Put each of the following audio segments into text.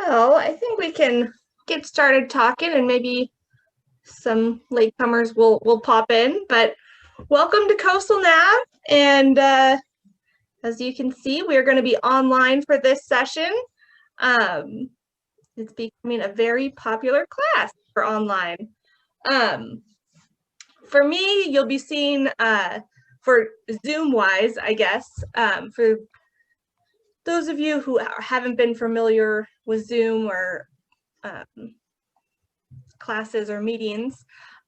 Well, I think we can get started talking and maybe some latecomers will pop in, but welcome to Coastal Nav. And as you can see, we're going to be online for this session. It's becoming a very popular class for online. For me, you'll be seeing for Zoom-wise, I guess, for those of you who haven't been familiar with Zoom or classes or meetings,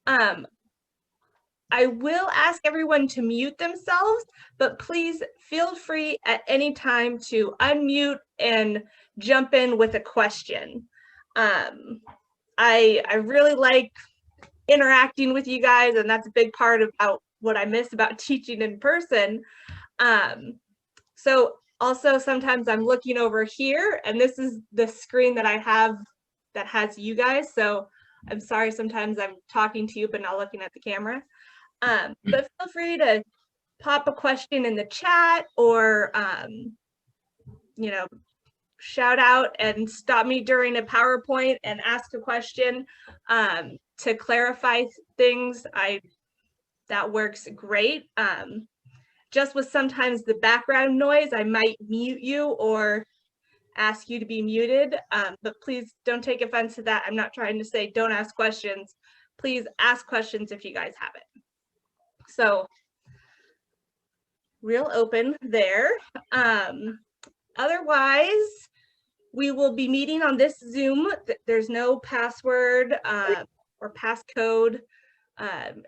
I will ask everyone to mute themselves, but please feel free at any time to unmute and jump in with a question. I really like interacting with you guys, and that's a big part about what I miss about teaching in person. So also sometimes I'm looking over here, and this is the screen that I have that has you guys. So I'm sorry, sometimes I'm talking to you, but not looking at the camera. But feel free to pop a question in the chat or, you know, shout out and stop me during a PowerPoint and ask a question to clarify things. That works great. Just with sometimes the background noise, I might mute you or ask you to be muted, but please don't take offense to that. I'm not trying to say don't ask questions. Please ask questions if you guys have it. So real open there. Otherwise, we will be meeting on this Zoom. There's no password or passcode.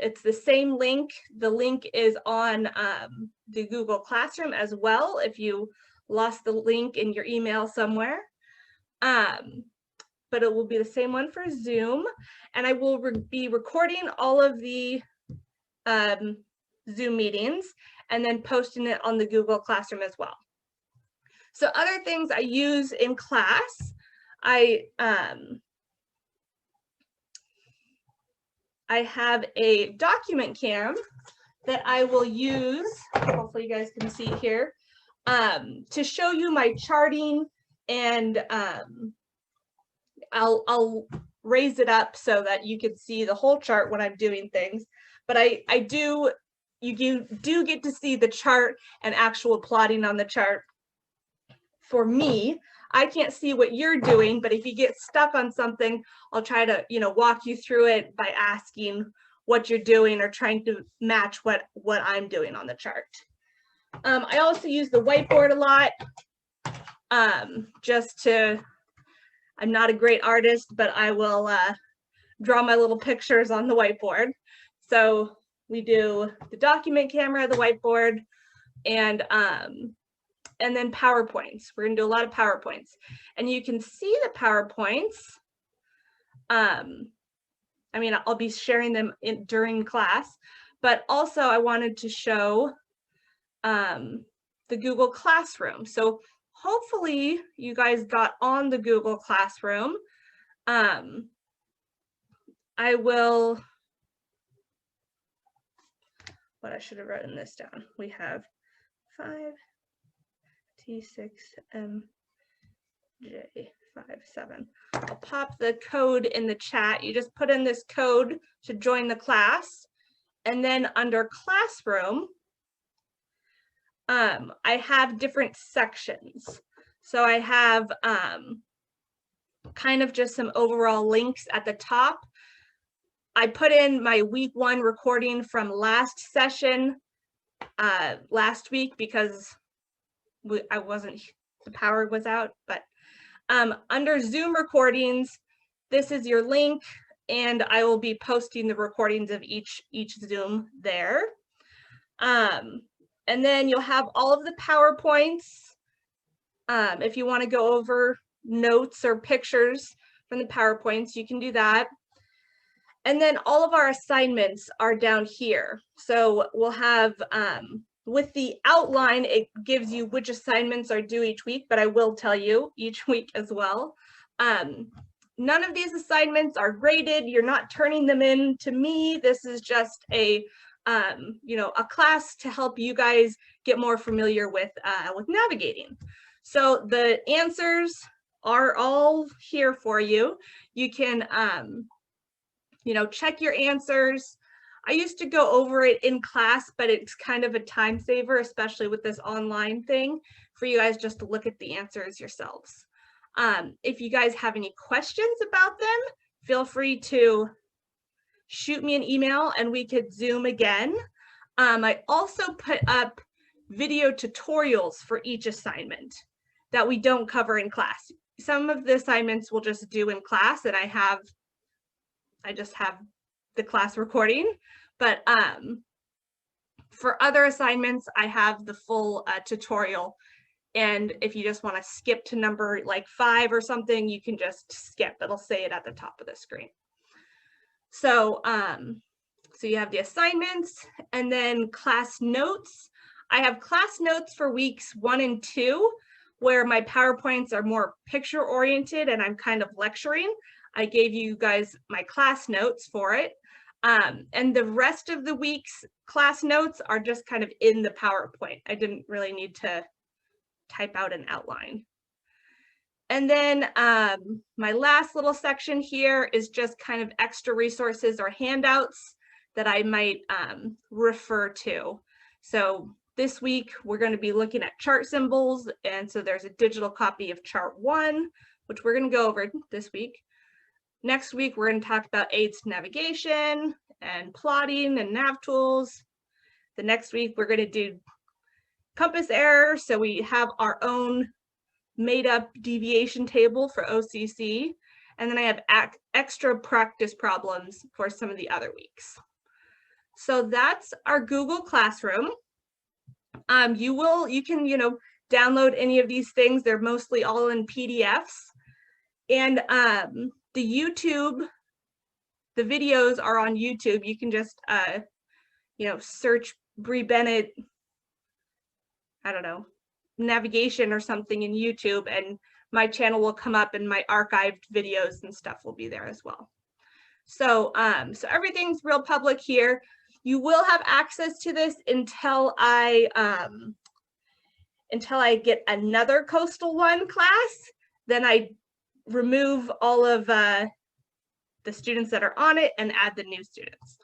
It's the same link. The link is on the Google Classroom as well, if you lost the link in your email somewhere. But it will be the same one for Zoom. And I will be recording all of the Zoom meetings and then posting it on the Google Classroom as well. So other things I use in class, I have a document cam that I will use, hopefully you guys can see here, to show you my charting, and I'll raise it up so that you can see the whole chart when I'm doing things. But you do get to see the chart and actual plotting on the chart. For me, I can't see what you're doing, but if you get stuck on something, I'll try to, walk you through it by asking what you're doing or trying to match what I'm doing on the chart. I also use the whiteboard a lot, I'm not a great artist, but I will draw my little pictures on the whiteboard. So we do the document camera, the whiteboard, and then PowerPoints. We're gonna do a lot of PowerPoints. And you can see the PowerPoints. I mean, I'll be sharing them during class, but also I wanted to show the Google Classroom. So hopefully you guys got on the Google Classroom. I should have written this down. We have 5T6MJ57. I'll pop the code in the chat. You just put in this code to join the class. And then under Classroom, I have different sections. So I have kind of just some overall links at the top. I put in my week 1 recording from last session last week because the power was out, but under Zoom recordings, this is your link, and I will be posting the recordings of each Zoom there. And then you'll have all of the PowerPoints. If you want to go over notes or pictures from the PowerPoints, you can do that. And then all of our assignments are down here. So we'll have, with the outline, it gives you which assignments are due each week, but I will tell you each week as well. None of these assignments are graded. You're not turning them in to me. This is just a class to help you guys get more familiar with navigating. So the answers are all here for you. You can, you know, check your answers. I used to go over it in class, but it's kind of a time saver, especially with this online thing, for you guys just to look at the answers yourselves. If you guys have any questions about them, feel free to shoot me an email and we could Zoom again. I also put up video tutorials for each assignment that we don't cover in class. Some of the assignments we'll just do in class, and I just have the class recording, but for other assignments, I have the full tutorial. And if you just want to skip to number like 5 or something, you can just skip. It'll say it at the top of the screen. So, so you have the assignments and then class notes. I have class notes for weeks 1 and 2, where my PowerPoints are more picture oriented and I'm kind of lecturing. I gave you guys my class notes for it. And the rest of the week's class notes are just kind of in the PowerPoint. I didn't really need to type out an outline. And then my last little section here is just kind of extra resources or handouts that I might refer to. So this week we're going to be looking at chart symbols, and so there's a digital copy of chart 1, which we're going to go over this week. Next week we're going to talk about aids to navigation and plotting and nav tools. The next week we're going to do compass error, so we have our own made up deviation table for OCC, and then I have extra practice problems for some of the other weeks. So that's our Google Classroom. You can, you know, download any of these things. They're mostly all in PDFs, and the videos are on YouTube. You can just, you know, search Bree Bennett, I don't know, navigation or something in YouTube, and my channel will come up and my archived videos and stuff will be there as well. So, so everything's real public here. You will have access to this until I get another Coastal 1 class. Then I remove all of the students that are on it and add the new students.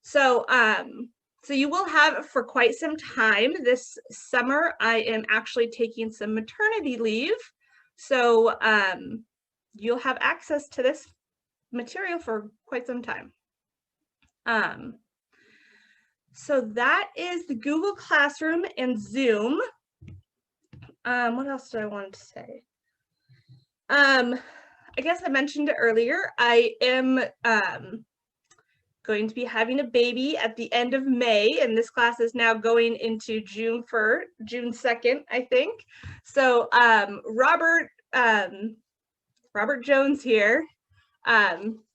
So, so you will have it for quite some time. This summer, I am actually taking some maternity leave. So you'll have access to this material for quite some time. So that is the Google Classroom and Zoom. What else do I want to say? I guess I mentioned it earlier. I am going to be having a baby at the end of May, and this class is now going into June 2nd, I think. So Robert Jones here,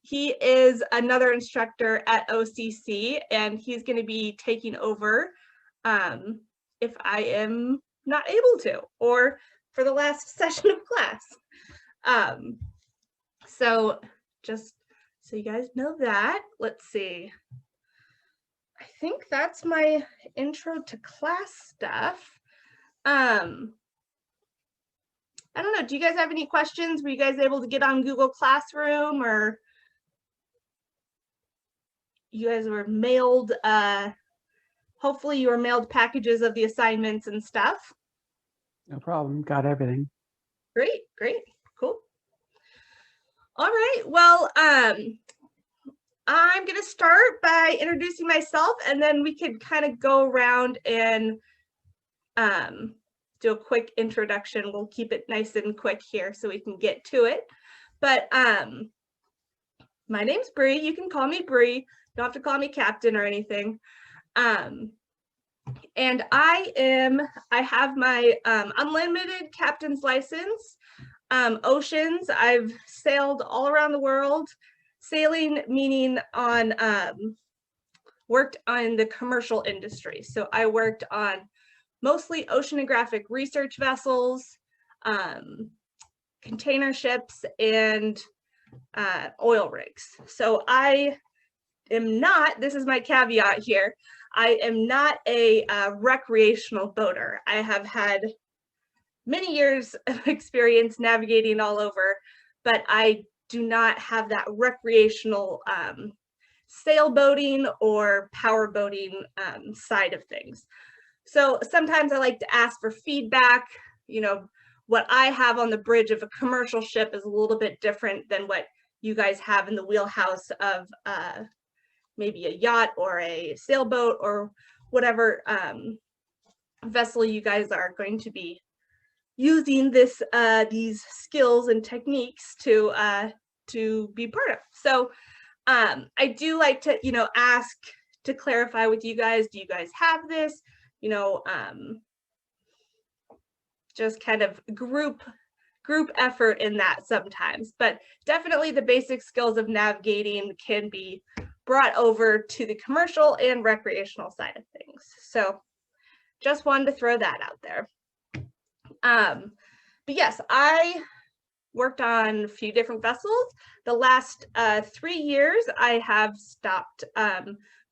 he is another instructor at OCC, and he's going to be taking over if I am not able to, or for the last session of class. So just so you guys know that. Let's see. I think that's my intro to class stuff. I don't know. Do you guys have any questions? Were you guys able to get on Google Classroom, or you guys were mailed, hopefully you were mailed packages of the assignments and stuff? No problem. Got everything. Great, great, cool. All right, well, I'm going to start by introducing myself, and then we could kind of go around and do a quick introduction. We'll keep it nice and quick here so we can get to it. But my name's Bree. You can call me Bree. You don't have to call me Captain or anything. And I have my unlimited captain's license. Oceans, I've sailed all around the world. Sailing meaning on, worked on the commercial industry. So I worked on mostly oceanographic research vessels, container ships, and oil rigs. So I am not, this is my caveat here, I am not a recreational boater. I have had many years of experience navigating all over, but I do not have that recreational sailboating or powerboating side of things. So sometimes I like to ask for feedback. You know, what I have on the bridge of a commercial ship is a little bit different than what you guys have in the wheelhouse of maybe a yacht or a sailboat or whatever vessel you guys are going to be using these skills and techniques to be part of. So I do like to, you know, ask to clarify with you guys, do you guys have this? You know, just kind of group effort in that sometimes, but definitely the basic skills of navigating can be brought over to the commercial and recreational side of things. So just wanted to throw that out there. But yes, I worked on a few different vessels. The last 3 years, I have stopped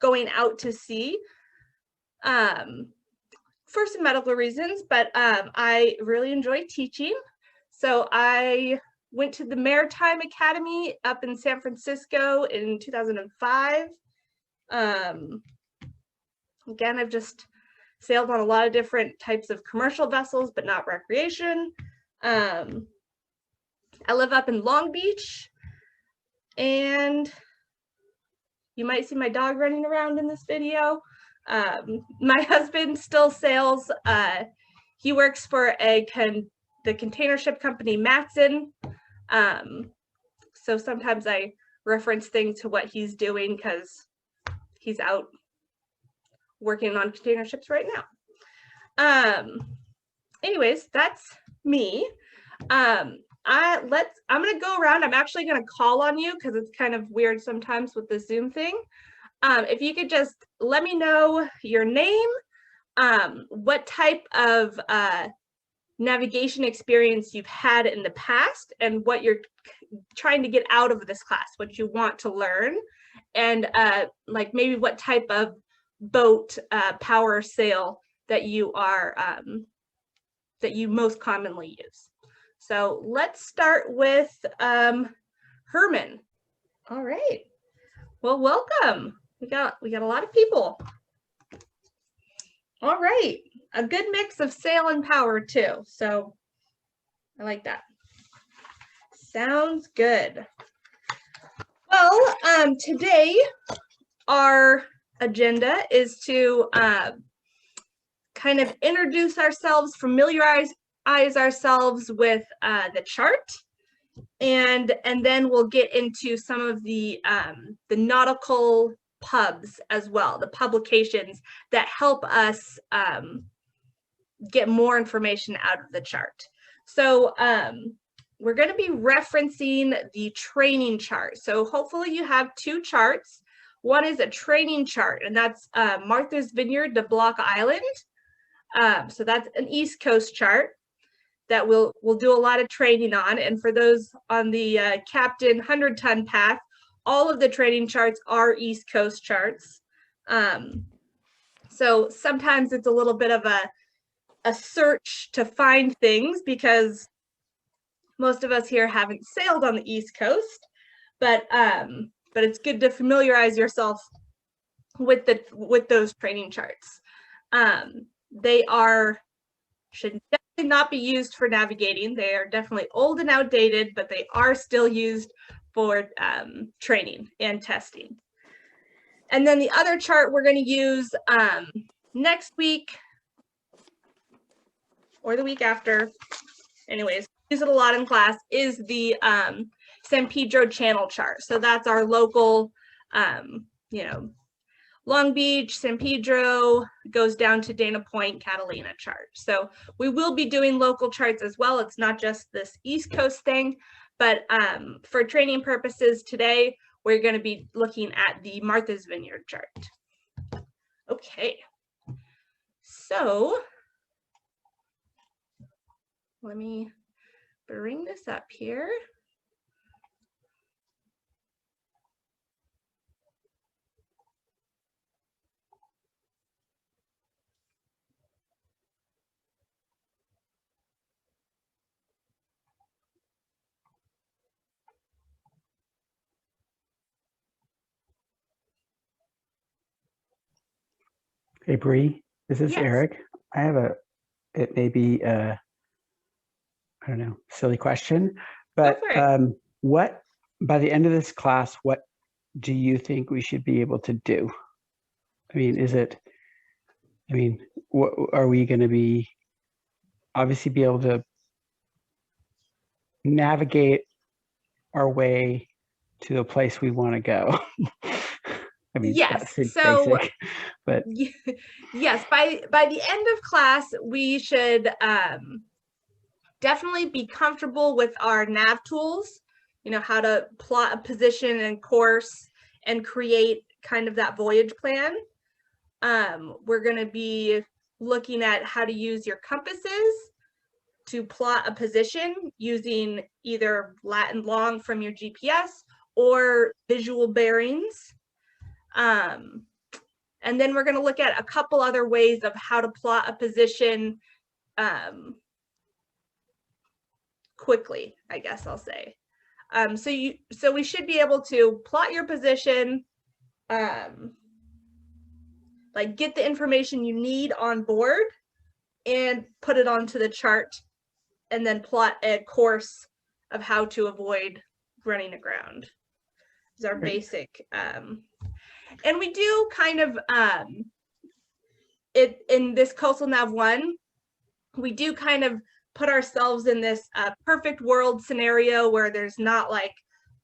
going out to sea for some medical reasons, but I really enjoy teaching. So I went to the Maritime Academy up in San Francisco in 2005. Again, I've just sailed on a lot of different types of commercial vessels, but not recreation. I live up in Long Beach, and you might see my dog running around in this video. My husband still sails. He works for the container ship company Matson. So sometimes I reference things to what he's doing because he's out working on container ships right now. Anyways, that's me. I'm gonna go around. I'm actually gonna call on you because it's kind of weird sometimes with the Zoom thing. If you could just let me know your name, what type of navigation experience you've had in the past, and what you're trying to get out of this class, what you want to learn, and like maybe what type of boat, power sail that you are that you most commonly use. So let's start with Herman. All right. Well, welcome. We got a lot of people. All right. A good mix of sail and power too. So I like that. Sounds good. Well, today our agenda is to kind of introduce ourselves, familiarize ourselves with the chart, and then we'll get into some of the nautical pubs as well, the publications that help us get more information out of the chart. So we're going to be referencing the training chart. So hopefully you have 2 charts. One is a training chart, and that's Martha's Vineyard to Block Island. So that's an East Coast chart that we'll do a lot of training on. And for those on the Captain 100-ton path, all of the training charts are East Coast charts. So sometimes it's a little bit of a search to find things because most of us here haven't sailed on the East Coast, but it's good to familiarize yourself with those training charts. They should definitely not be used for navigating. They are definitely old and outdated, but they are still used for training and testing. And then the other chart we're going to use next week or the week after, anyways, use it a lot in class, is the San Pedro Channel chart. So that's our local, you know, Long Beach, San Pedro, goes down to Dana Point, Catalina chart. So we will be doing local charts as well. It's not just this East Coast thing, but for training purposes today, we're going to be looking at the Martha's Vineyard chart. Okay, so let me bring this up here. Hey, Bree, this is Yes. Eric. I have it may be I don't know, silly question, but for it. what, by the end of this class, what do you think we should be able to do? I mean, what are we going to be, obviously be able to navigate our way to the place we want to go? I mean, that Yes. seems So basic, but yes, by the end of class, we should definitely be comfortable with our nav tools, you know, how to plot a position and course and create kind of that voyage plan. We're going to be looking at how to use your compasses to plot a position using either lat and long from your GPS or visual bearings. And then we're going to look at a couple other ways of how to plot a position quickly, I guess I'll say. So we should be able to plot your position, like get the information you need on board and put it onto the chart, and then plot a course of how to avoid running aground. Is our basic. And we do kind of it in this CoNav1, we do kind of put ourselves in this perfect world scenario where there's not like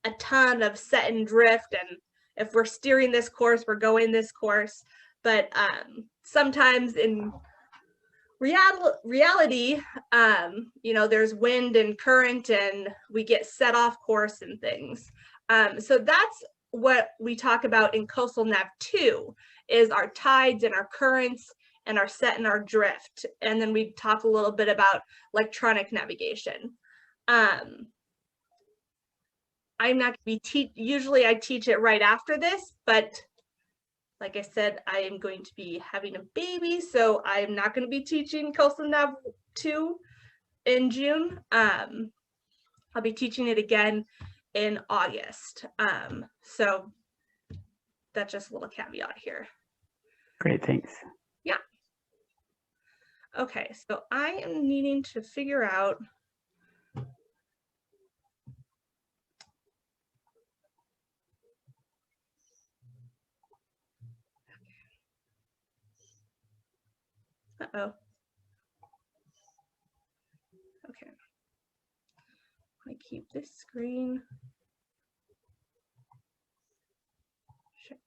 a ton of set and drift, and if we're steering this course, we're going this course. But sometimes in reality, you know, there's wind and current and we get set off course and things. So that's what we talk about in CoNav2 is our tides and our currents and our set and our drift. And then we talk a little bit about electronic navigation. I'm not going to be usually I teach it right after this, but like I said, I am going to be having a baby, so I'm not going to be teaching CoNav2 in June. I'll be teaching it again in August. So that's just a little caveat here. great, thanks. Yeah. Okay, so I am needing to figure out uh-oh. Okay. I keep this screen. Sure.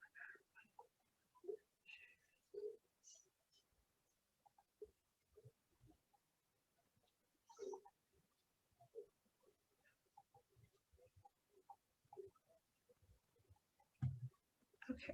Okay.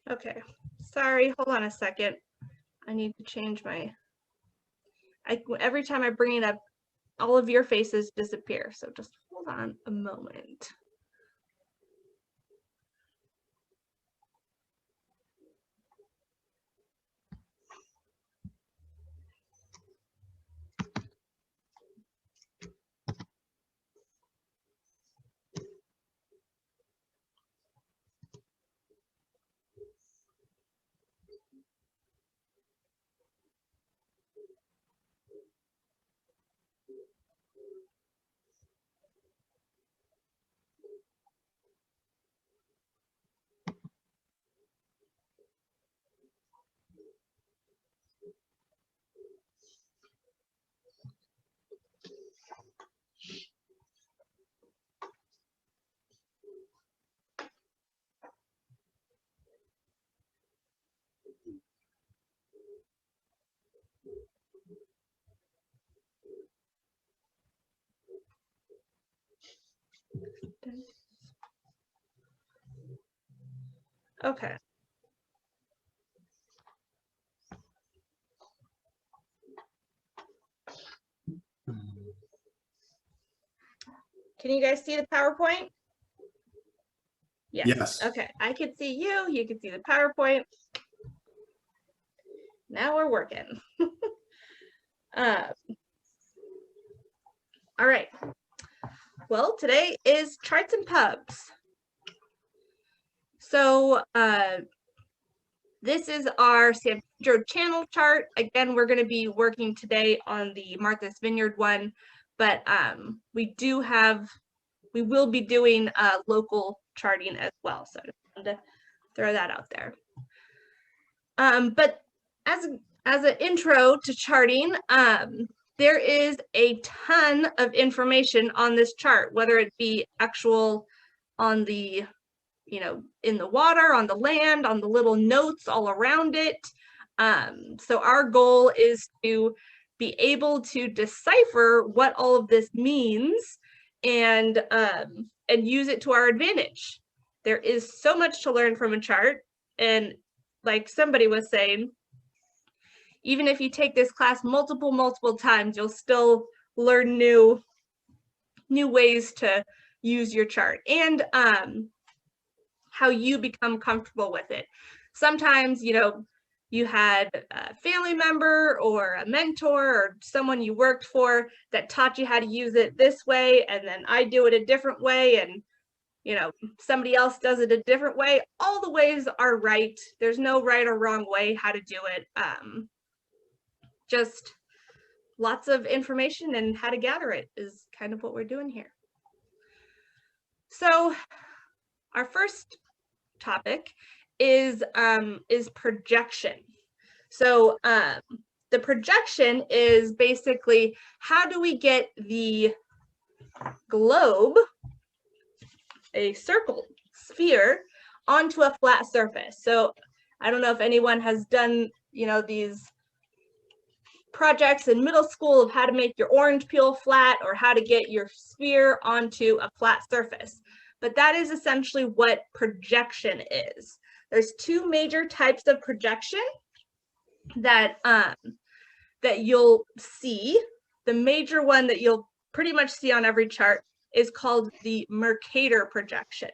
Okay, sorry, hold on a second. I need to change my, every time I bring it up, all of your faces disappear. So just hold on a moment. Okay. Can you guys see the PowerPoint? Yes. Okay, I can see you. You can see the PowerPoint. Now we're working. All right. Well, today is charts and pubs. So this is our San Pedro channel chart. Again, we're going to be working today on the Martha's Vineyard one, but we will be doing local charting as well. So I just wanted to throw that out there. But as an intro to charting, there is a ton of information on this chart, whether it be actual on the, in the water, on the land, on the little notes all around it. So our goal is to be able to decipher what all of this means and use it to our advantage. There is so much to learn from a chart, and like somebody was saying, even if you take this class multiple times, you'll still learn new ways to use your chart and how you become comfortable with it. Sometimes, you had a family member or a mentor or someone you worked for that taught you how to use it this way, and then I do it a different way, and somebody else does it a different way. All the ways are right. There's no right or wrong way how to do it. Just lots of information and how to gather it is kind of what we're doing here. So our first topic is projection. So the projection is basically, how do we get the globe, a circle, sphere, onto a flat surface? So I don't know if anyone has done, these projects in middle school of how to make your orange peel flat or how to get your sphere onto a flat surface. But that is essentially what projection is. There's two major types of projection that you'll see. The major one that you'll pretty much see on every chart is called the Mercator projection.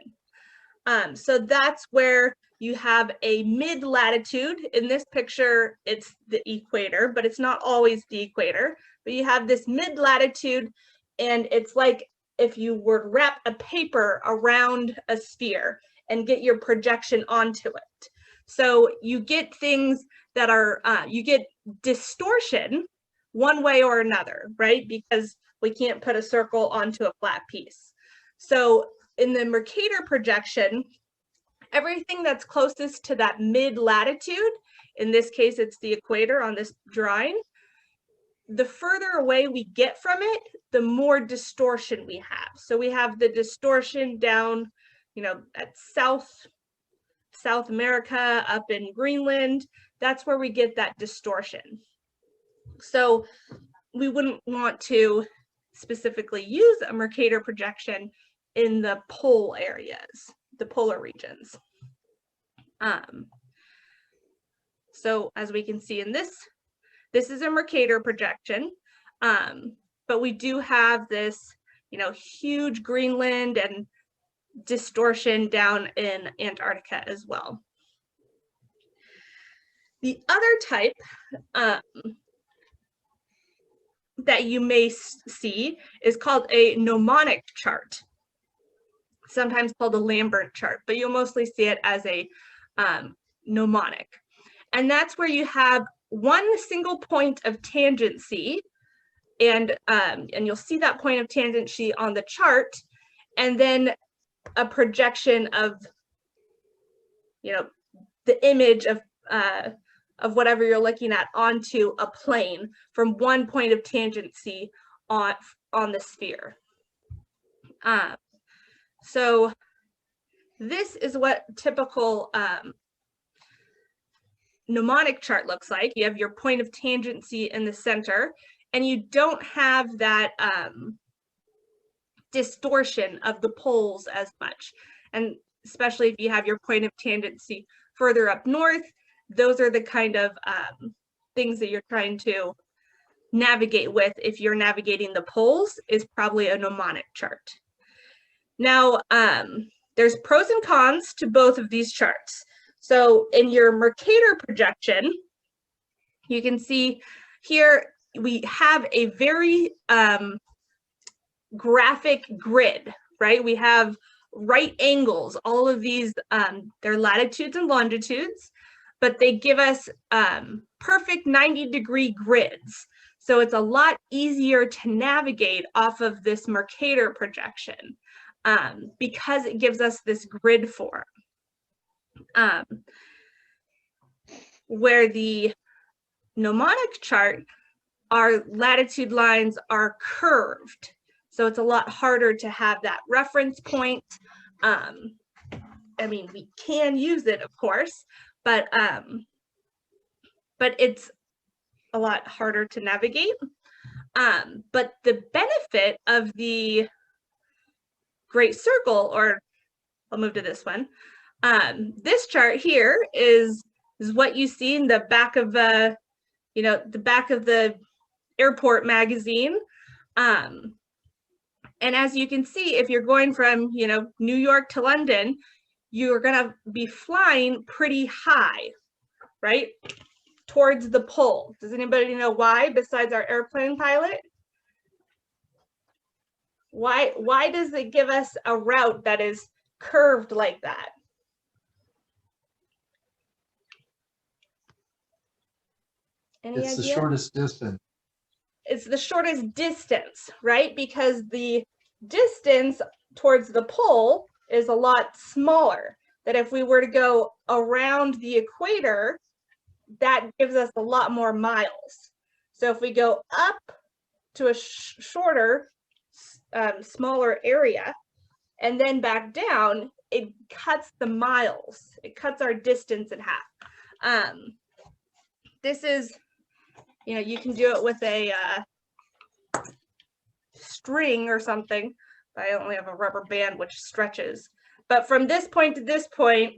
So that's where you have a mid-latitude. In this picture, it's the equator, but it's not always the equator. But you have this mid-latitude, and it's like if you were to wrap a paper around a sphere and get your projection onto it. So you get things that are, you get distortion one way or another, right? Because we can't put a circle onto a flat piece. So in the Mercator projection, everything that's closest to that mid-latitude, in this case, it's the equator on this drawing, the further away we get from it, the more distortion we have. So we have the distortion down, at South America, up in Greenland. That's where we get that distortion. So we wouldn't want to specifically use a Mercator projection in the pole areas, the polar regions. So as we can see in this is a Mercator projection, but we do have this, huge Greenland and distortion down in Antarctica as well. The other type that you may see is called a mnemonic chart, sometimes called a Lambert chart, but you'll mostly see it as a mnemonic. And that's where you have one single point of tangency, and you'll see that point of tangency on the chart, and then a projection of, the image of whatever you're looking at onto a plane from one point of tangency on the sphere. So this is what typical mnemonic chart looks like. You have your point of tangency in the center, and you don't have that distortion of the poles as much. And especially if you have your point of tangency further up north, those are the kind of things that you're trying to navigate with if you're navigating the poles, is probably a mnemonic chart. Now, there's pros and cons to both of these charts. So in your Mercator projection, you can see here we have a very graphic grid, right? We have right angles, all of these, they're latitudes and longitudes, but they give us perfect 90-degree grids. So it's a lot easier to navigate off of this Mercator projection because it gives us this grid form. Where the mnemonic chart, our latitude lines are curved. So it's a lot harder to have that reference point. I mean, we can use it, of course, but it's a lot harder to navigate. But the benefit of the Great Circle, or I'll move to this one. This chart here is what you see in the back of the, the back of the airport magazine. And as you can see, if you're going from, New York to London, you're gonna be flying pretty high, right? Towards the pole. Does anybody know why, besides our airplane pilot? Why does it give us a route that is curved like that? Any idea? It's the shortest distance. It's the shortest distance, right? Because the distance towards the pole is a lot smaller. That if we were to go around the equator, that gives us a lot more miles. So if we go up to a shorter, smaller area, and then back down, it cuts the miles. It cuts our distance in half. This is, you can do it with a string or something, but I only have a rubber band which stretches. But from this point to this point,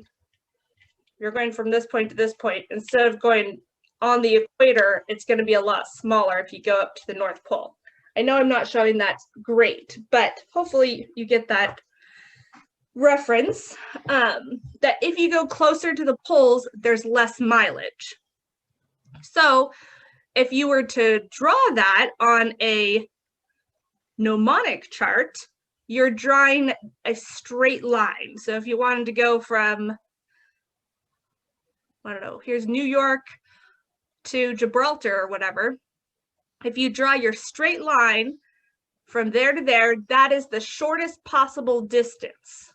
you're going from this point to this point. Instead of going on the equator, it's going to be a lot smaller if you go up to the North Pole. I know I'm not showing that great, but hopefully you get that reference, that if you go closer to the poles, there's less mileage. So if you were to draw that on a mnemonic chart, you're drawing a straight line. So if you wanted to go from, I don't know, here's New York to Gibraltar or whatever, if you draw your straight line from there to there, that is the shortest possible distance.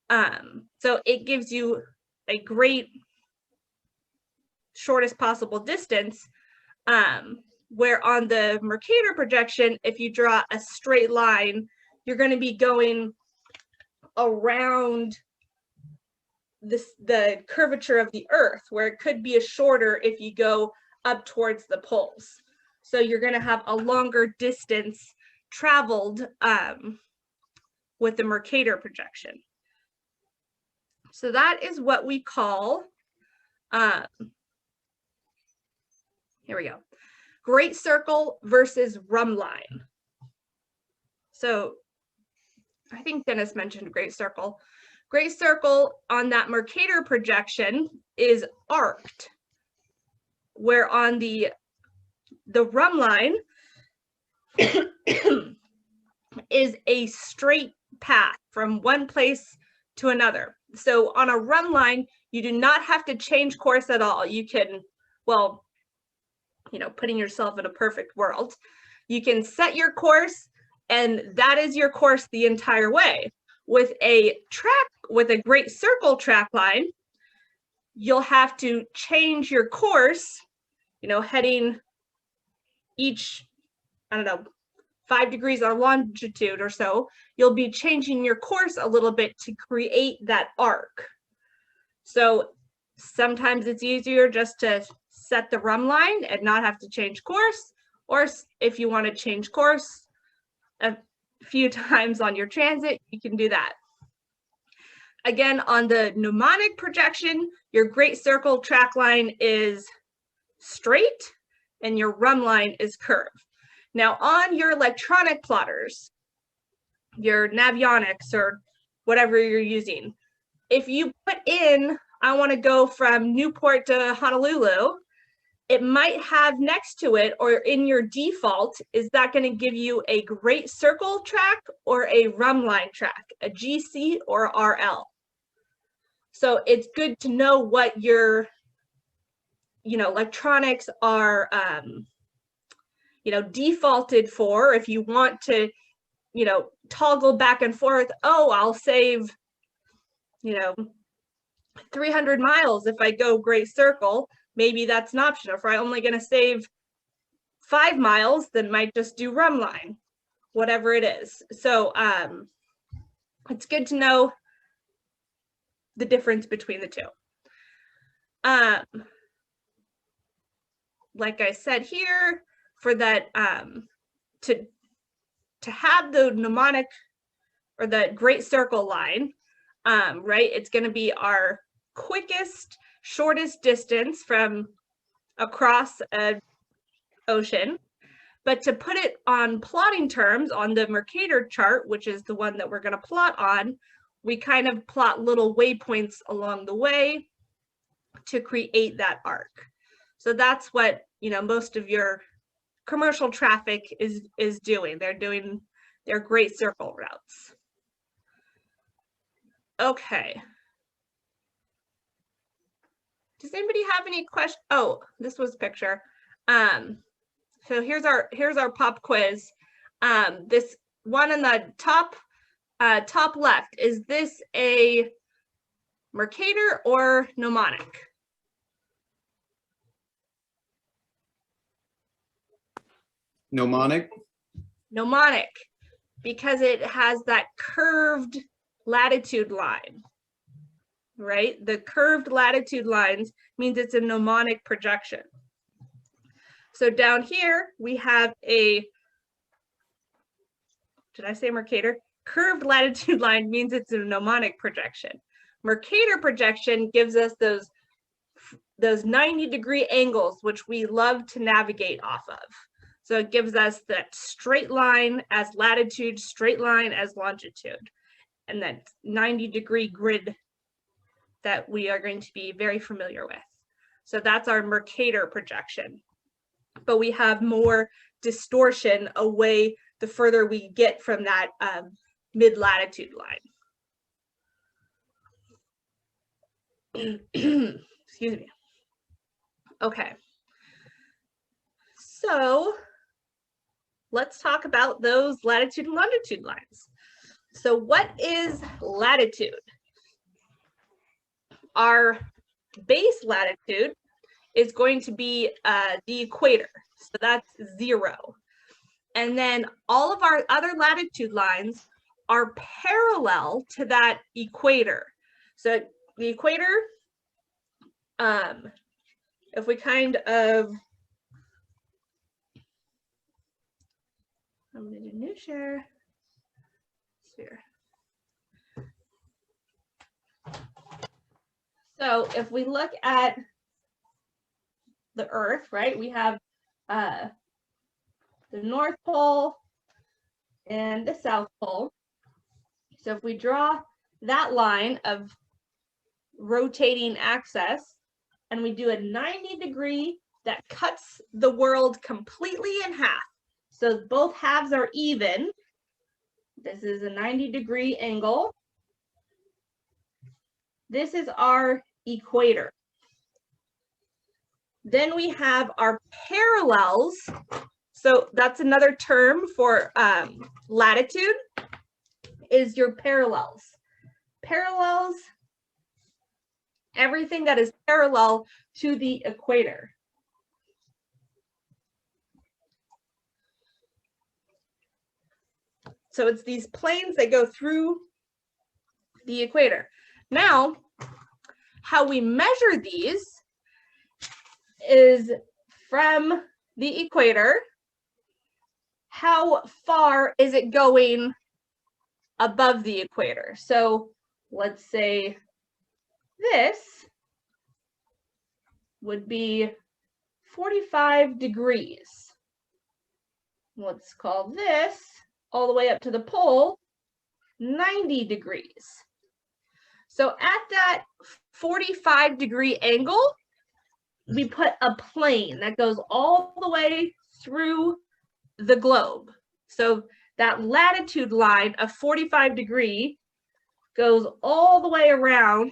So it gives you a great shortest possible distance, where on the Mercator projection, if you draw a straight line, you're going to be going around the curvature of the Earth, where it could be a shorter if you go up towards the poles. So you're going to have a longer distance traveled with the Mercator projection. So that is what we call, here we go, Great Circle versus Rum Line. So I think Dennis mentioned Great Circle. Great Circle on that Mercator projection is arced, where on the Rum Line is a straight path from one place to another. So on a Rum Line, you do not have to change course at all. You can, well, putting yourself in a perfect world, you can set your course and that is your course the entire way. With a Great Circle track line, you'll have to change your course, heading each, 5 degrees on longitude or so, you'll be changing your course a little bit to create that arc. So sometimes it's easier just to set the Rum Line and not have to change course, or if you want to change course a few times on your transit, you can do that. Again, on the mnemonic projection, your Great Circle track line is straight and your Rum Line is curved. Now on your electronic plotters, your Navionics or whatever you're using. If you put in, I want to go from Newport to Honolulu, it might have next to it or in your default, is that going to give you a Great Circle track or a Rumline track, a GC or RL? So it's good to know what your, electronics are, defaulted for. If you want to, toggle back and forth, oh, I'll save, 300 miles if I go Great Circle, maybe that's an option. If I'm only going to save 5 miles, then might just do Rumline, whatever it is. So it's good to know the difference between the two. Like I said here, for that, to have the mnemonic or the Great Circle line, right, it's going to be our quickest, shortest distance from across an ocean. But to put it on plotting terms on the Mercator chart, which is the one that we're going to plot on, we kind of plot little waypoints along the way to create that arc. So that's what, most of your commercial traffic is doing. They're doing their Great Circle routes. Okay. Does anybody have any questions? Oh, this was a picture. So here's our pop quiz. This one in the top left, is this a Mercator or mnemonic? Mnemonic. Mnemonic, because it has that curved latitude line, right? The curved latitude lines means it's a mnemonic projection. So down here we have a, did I say Mercator? Curved latitude line means it's a mnemonic projection. Mercator projection gives us those 90-degree angles, which we love to navigate off of. So it gives us that straight line as latitude, straight line as longitude, and that 90-degree grid that we are going to be very familiar with. So that's our Mercator projection. But we have more distortion away the further we get from that mid-latitude line. Excuse me. Okay. So let's talk about those latitude and longitude lines. So what is latitude? Our base latitude is going to be the equator. So that's 0. And then all of our other latitude lines are parallel to that equator. So the equator, if we kind of, I'm going to do new share. Here. So if we look at the Earth, right, we have the North Pole and the South Pole. So if we draw that line of rotating axis and we do a 90-degree that cuts the world completely in half. So both halves are even. This is a 90-degree angle. This is our equator. Then we have our parallels. So that's another term for latitude, is your parallels. Parallels, everything that is parallel to the equator. So it's these planes that go through the equator. Now, how we measure these is from the equator, how far is it going above the equator? So let's say this would be 45 degrees. Let's call this all the way up to the pole 90 degrees. So at that 45-degree angle, we put a plane that goes all the way through the globe. So that latitude line of 45 degree goes all the way around.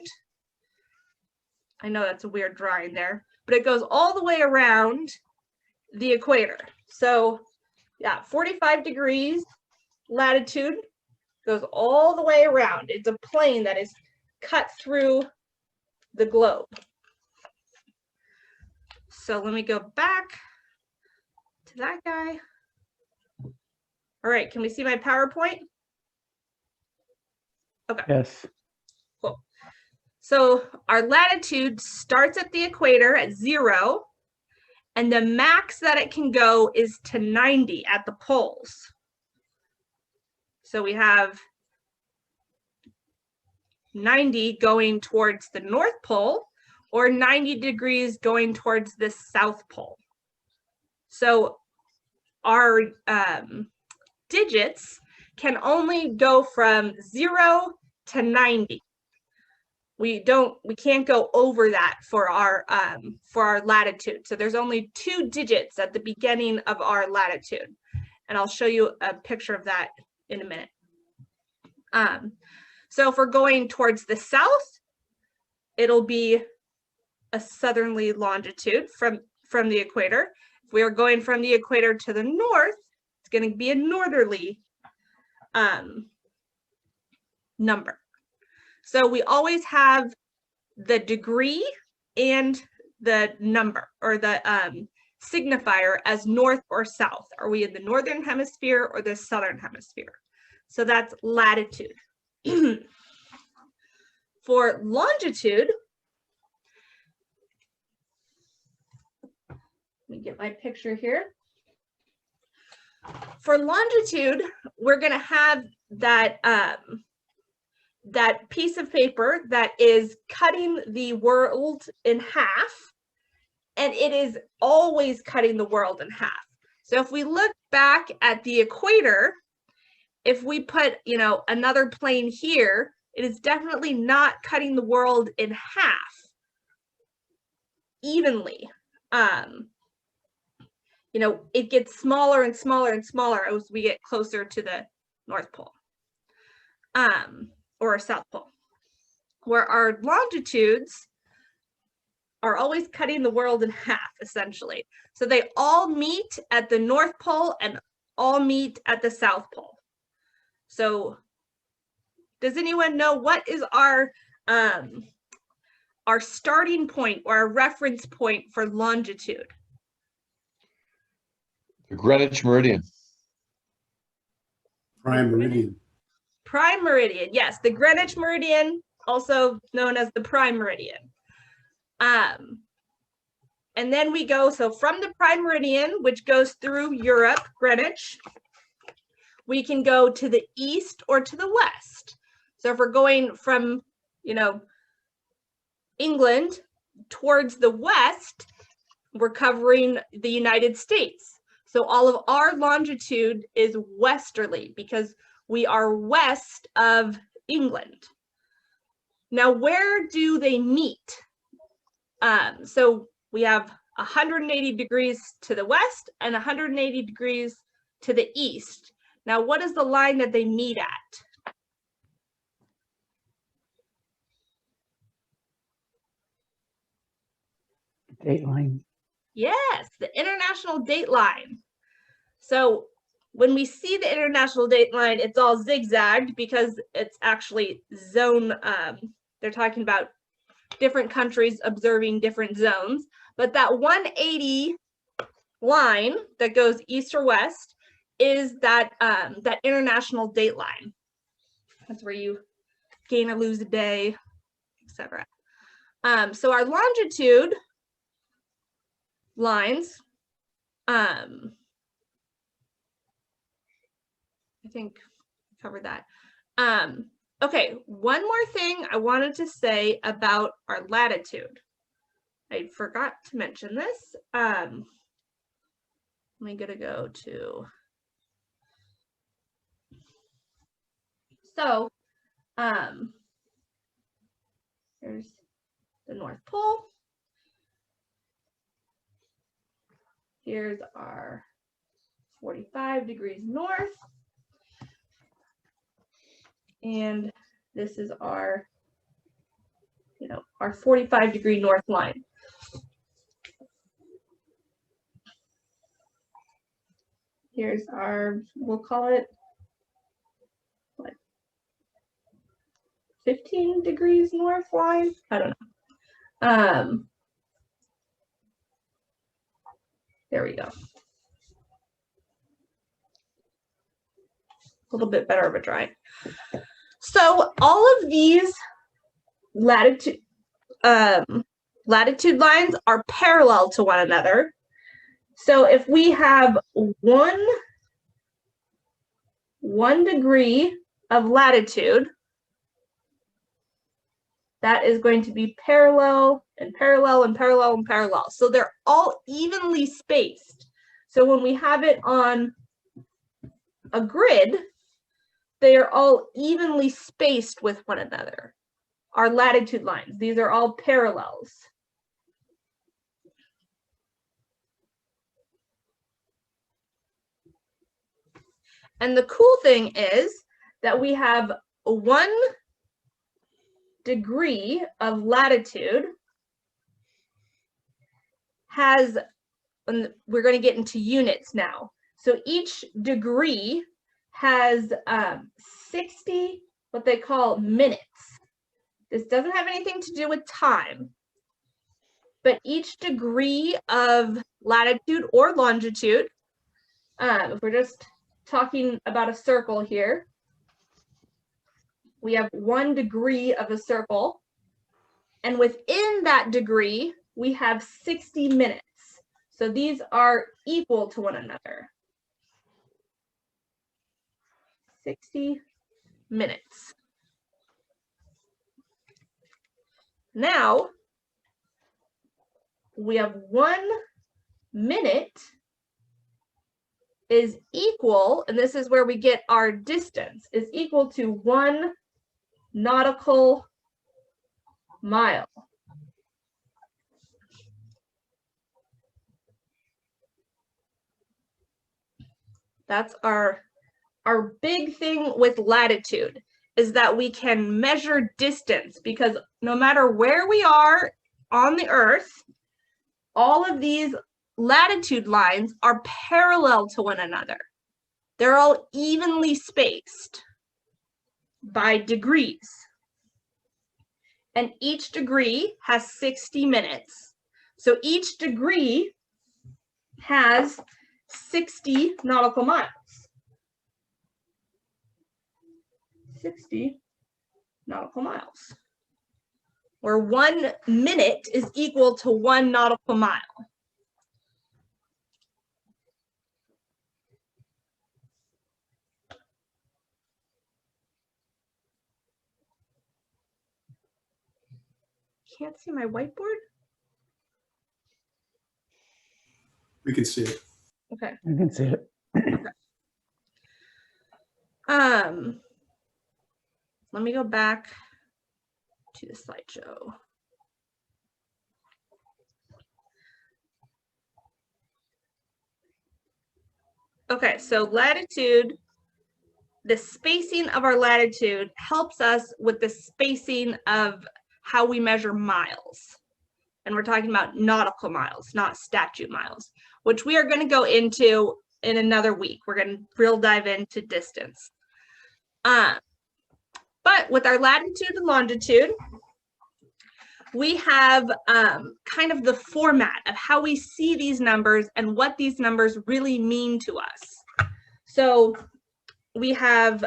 I know that's a weird drawing there, but it goes all the way around the equator. So yeah, 45 degrees latitude goes all the way around. It's a plane that is cut through the globe. So let me go back to that guy. All right, can we see my PowerPoint? Okay. Yes. Cool. So our latitude starts at the equator at 0, and the max that it can go is to 90 at the poles. So we have 90 going towards the North Pole, or 90 degrees going towards the South Pole. So our digits can only go from 0 to 90. We can't go over that for our latitude. So there's only 2 digits at the beginning of our latitude. And I'll show you a picture of that in a minute. So if we're going towards the south, it'll be a southerly longitude from the equator. If we are going from the equator to the north, it's going to be a northerly number. So we always have the degree and the number, or the signifier, as north or south. Are we in the northern hemisphere or the southern hemisphere? So that's latitude. For longitude, let me get my picture here. For longitude, we're going to have that that piece of paper that is cutting the world in half, and it is always cutting the world in half. So if we look back at the equator, if we put, you know, another plane here, it is definitely not cutting the world in half evenly. You know, it gets smaller and smaller and smaller as we get closer to the North Pole, or South Pole, where our longitudes are always cutting the world in half, essentially. So they all meet at the North Pole and all meet at the South Pole. So does anyone know what is our starting point or our reference point for longitude? The Greenwich Meridian. Prime meridian. Prime meridian, yes, the Greenwich Meridian, also known as the prime meridian. And then we go, so from the prime meridian, which goes through Europe, Greenwich, we can go to the east or to the west. So if we're going from, you know, England towards the west, we're covering the United States. So all of our longitude is westerly because we are west of England. Now, where do they meet? So we have 180 degrees to the west and 180 degrees to the east. Now, what is the line that they meet at? Date line. Yes, the international date line. So when we see the international date line, it's all zigzagged because it's actually zone. They're talking about different countries observing different zones. But that 180 line that goes east or west is that that international date line. That's where you gain or lose a day, etc. So our longitude lines, I think I covered that. Okay, one more thing I wanted to say about our latitude. I forgot to mention this. I'm gonna go to So here's the North Pole. Here's our 45 degrees north. And this is our, our 45-degree north line. Here's our, we'll call it, what, 15 degrees north line? I don't know. There we go. A little bit better of a drawing. So all of these latitude lines are parallel to one another. So if we have one degree of latitude, that is going to be parallel and parallel and parallel and parallel. So they're all evenly spaced. So when we have it on a grid, they are all evenly spaced with one another. Our latitude lines, these are all parallels. And the cool thing is that we have 1 degree of latitude has, and we're going to get into units now. So each degree has 60, what they call minutes. This doesn't have anything to do with time, but each degree of latitude or longitude, if we're just talking about a circle here, we have 1 degree of a circle, and within that degree, we have 60 minutes. So these are equal to one another. 60 minutes. Now, we have 1 minute is equal, and this is where we get our distance, is equal to 1 nautical mile. That's our big thing with latitude, is that we can measure distance, because no matter where we are on the Earth, all of these latitude lines are parallel to one another. They're all evenly spaced by degrees. And each degree has 60 minutes. So each degree has 60 nautical miles. 60 nautical miles. Where 1 minute is equal to 1 nautical mile. Can't see my whiteboard? We can see it. Okay. I can see it. Okay. Let me go back to the slideshow. Okay, so latitude, the spacing of our latitude helps us with the spacing of how we measure miles. And we're talking about nautical miles, not statute miles, which we are going to go into in another week. We're going to real dive into distance. But with our latitude and longitude, we have kind of the format of how we see these numbers and what these numbers really mean to us. So we have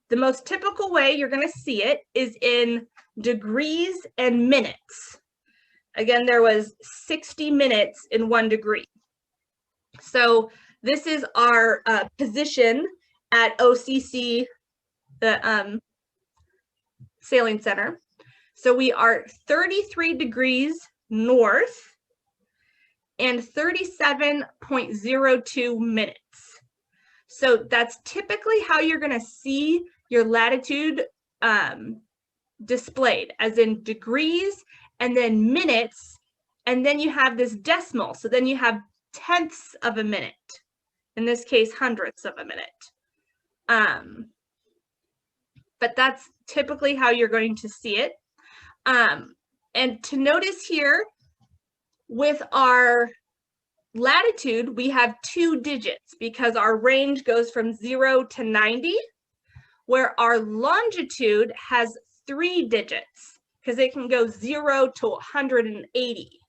the most typical way you're going to see it is in degrees and minutes. Again, there was 60 minutes in 1 degree. So this is our position at OCC, the Sailing Center. So we are 33 degrees north and 37.02 minutes. So that's typically how you're going to see your latitude displayed, as in degrees and then minutes, and then you have this decimal. So then you have tenths of a minute, in this case, hundredths of a minute. But that's typically how you're going to see it. And to notice here, with our latitude, we have 2 digits because our range goes from 0 to 90, where our longitude has 3 digits because it can go 0 to 180.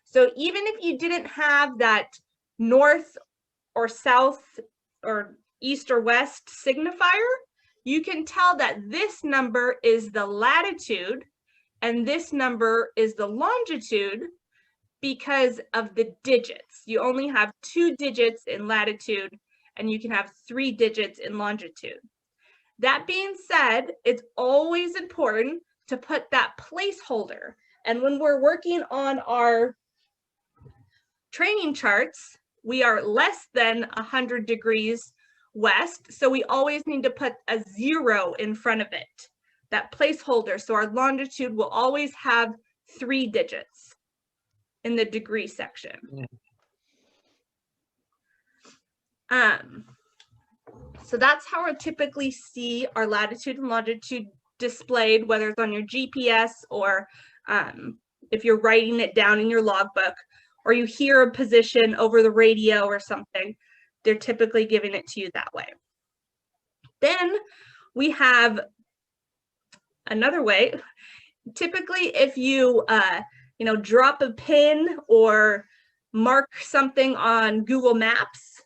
So even if you didn't have that north or south or east or west signifier, you can tell that this number is the latitude and this number is the longitude because of the digits. You only have 2 digits in latitude and you can have 3 digits in longitude. That being said, it's always important to put that placeholder. And when we're working on our training charts, we are less than 100 degrees west, so we always need to put a 0 in front of it, that placeholder. So our longitude will always have 3 digits in the degree section. So that's how we typically see our latitude and longitude displayed, whether it's on your GPS or if you're writing it down in your logbook, or you hear a position over the radio or something, they're typically giving it to you that way. Then we have another way. Typically, if you drop a pin or mark something on Google Maps,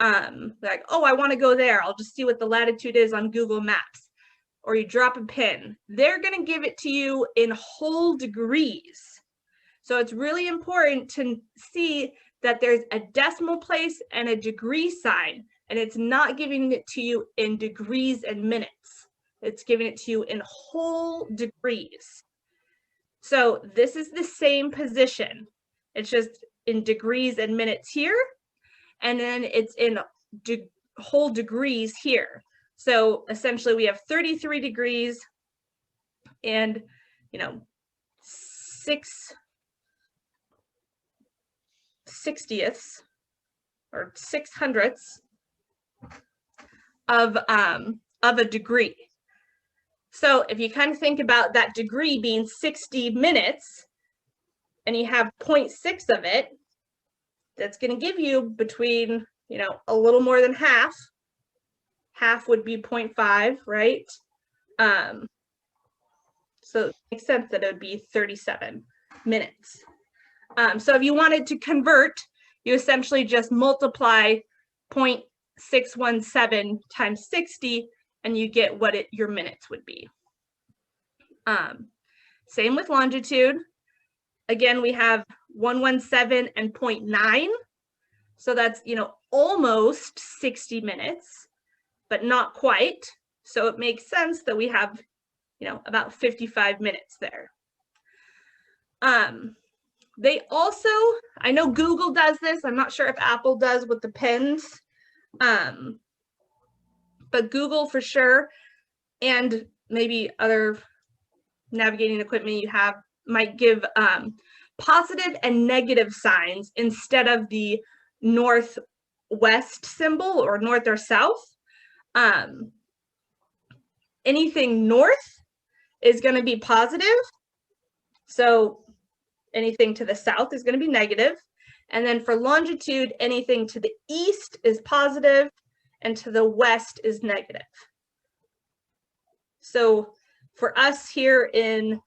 like, oh, I want to go there, I'll just see what the latitude is on Google Maps, or you drop a pin, they're going to give it to you in whole degrees. So it's really important to see that there's a decimal place and a degree sign, and it's not giving it to you in degrees and minutes. It's giving it to you in whole degrees. So this is the same position. It's just in degrees and minutes here, and then it's in whole degrees here. So essentially we have 33 degrees and 6/60ths or 600ths of a degree. So if you kind of think about that degree being 60 minutes and you have 0.6 of it, that's going to give you between, a little more than half. Half would be 0.5, right? So it makes sense that it would be 37 minutes. So if you wanted to convert, you essentially just multiply 0.617 times 60, and you get what your minutes would be. Same with longitude. Again, we have 117 and 0.9. So that's, almost 60 minutes, but not quite. So it makes sense that we have, about 55 minutes there. They also, I know Google does this. I'm not sure if Apple does with the pins, but Google for sure, and maybe other navigating equipment you have, might give positive and negative signs instead of the northwest symbol or north or south. Anything north is going to be positive. So anything to the south is going to be negative. And then for longitude, anything to the east is positive and to the west is negative. So for us here in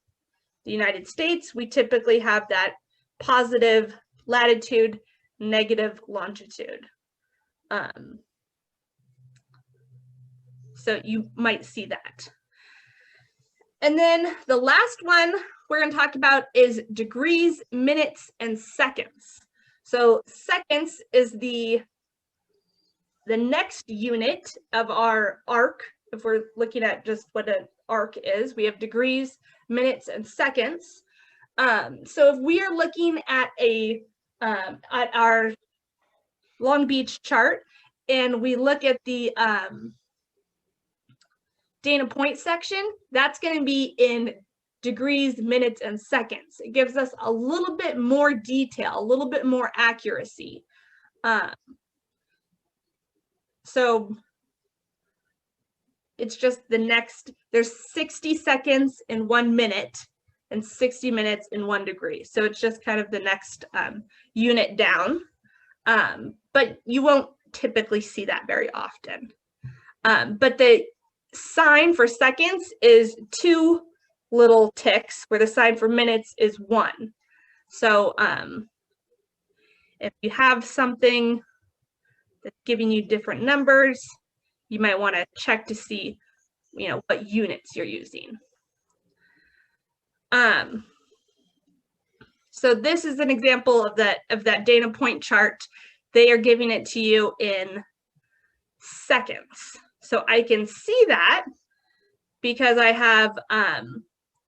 the United States, we typically have that positive latitude, negative longitude. So you might see that. And then the last one we're going to talk about is degrees, minutes, and seconds. So seconds is the next unit of our arc. If we're looking at just what an arc is, we have degrees, minutes, and seconds. So if we are looking at at our Long Beach chart, and we look at the data point section, that's going to be in degrees, minutes, and seconds. It gives us a little bit more detail, a little bit more accuracy. So it's just the next, there's 60 seconds in 1 minute and 60 minutes in 1 degree. So it's just kind of the next unit down. But you won't typically see that very often. But the sign for seconds is 2 little ticks, where the sign for minutes is 1. So if you have something that's giving you different numbers, you might want to check to see, you know, what units you're using. So this is an example of that data point chart. They are giving it to you in seconds. So I can see that because I have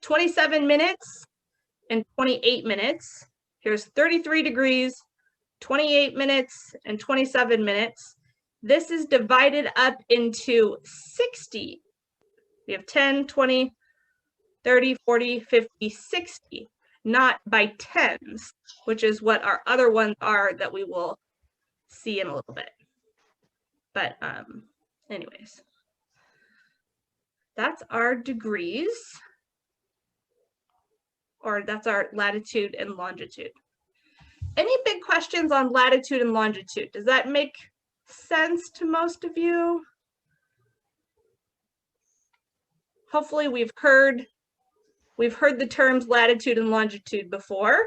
27 minutes and 28 minutes. Here's 33 degrees, 28 minutes, and 27 minutes. This is divided up into 60. We have 10, 20, 30, 40, 50, 60, not by tens, which is what our other ones are that we will see in a little bit. But anyways, that's our degrees, or that's our latitude and longitude. Any big questions on latitude and longitude? Does that make sense to most of you? Hopefully we've heard the terms latitude and longitude before.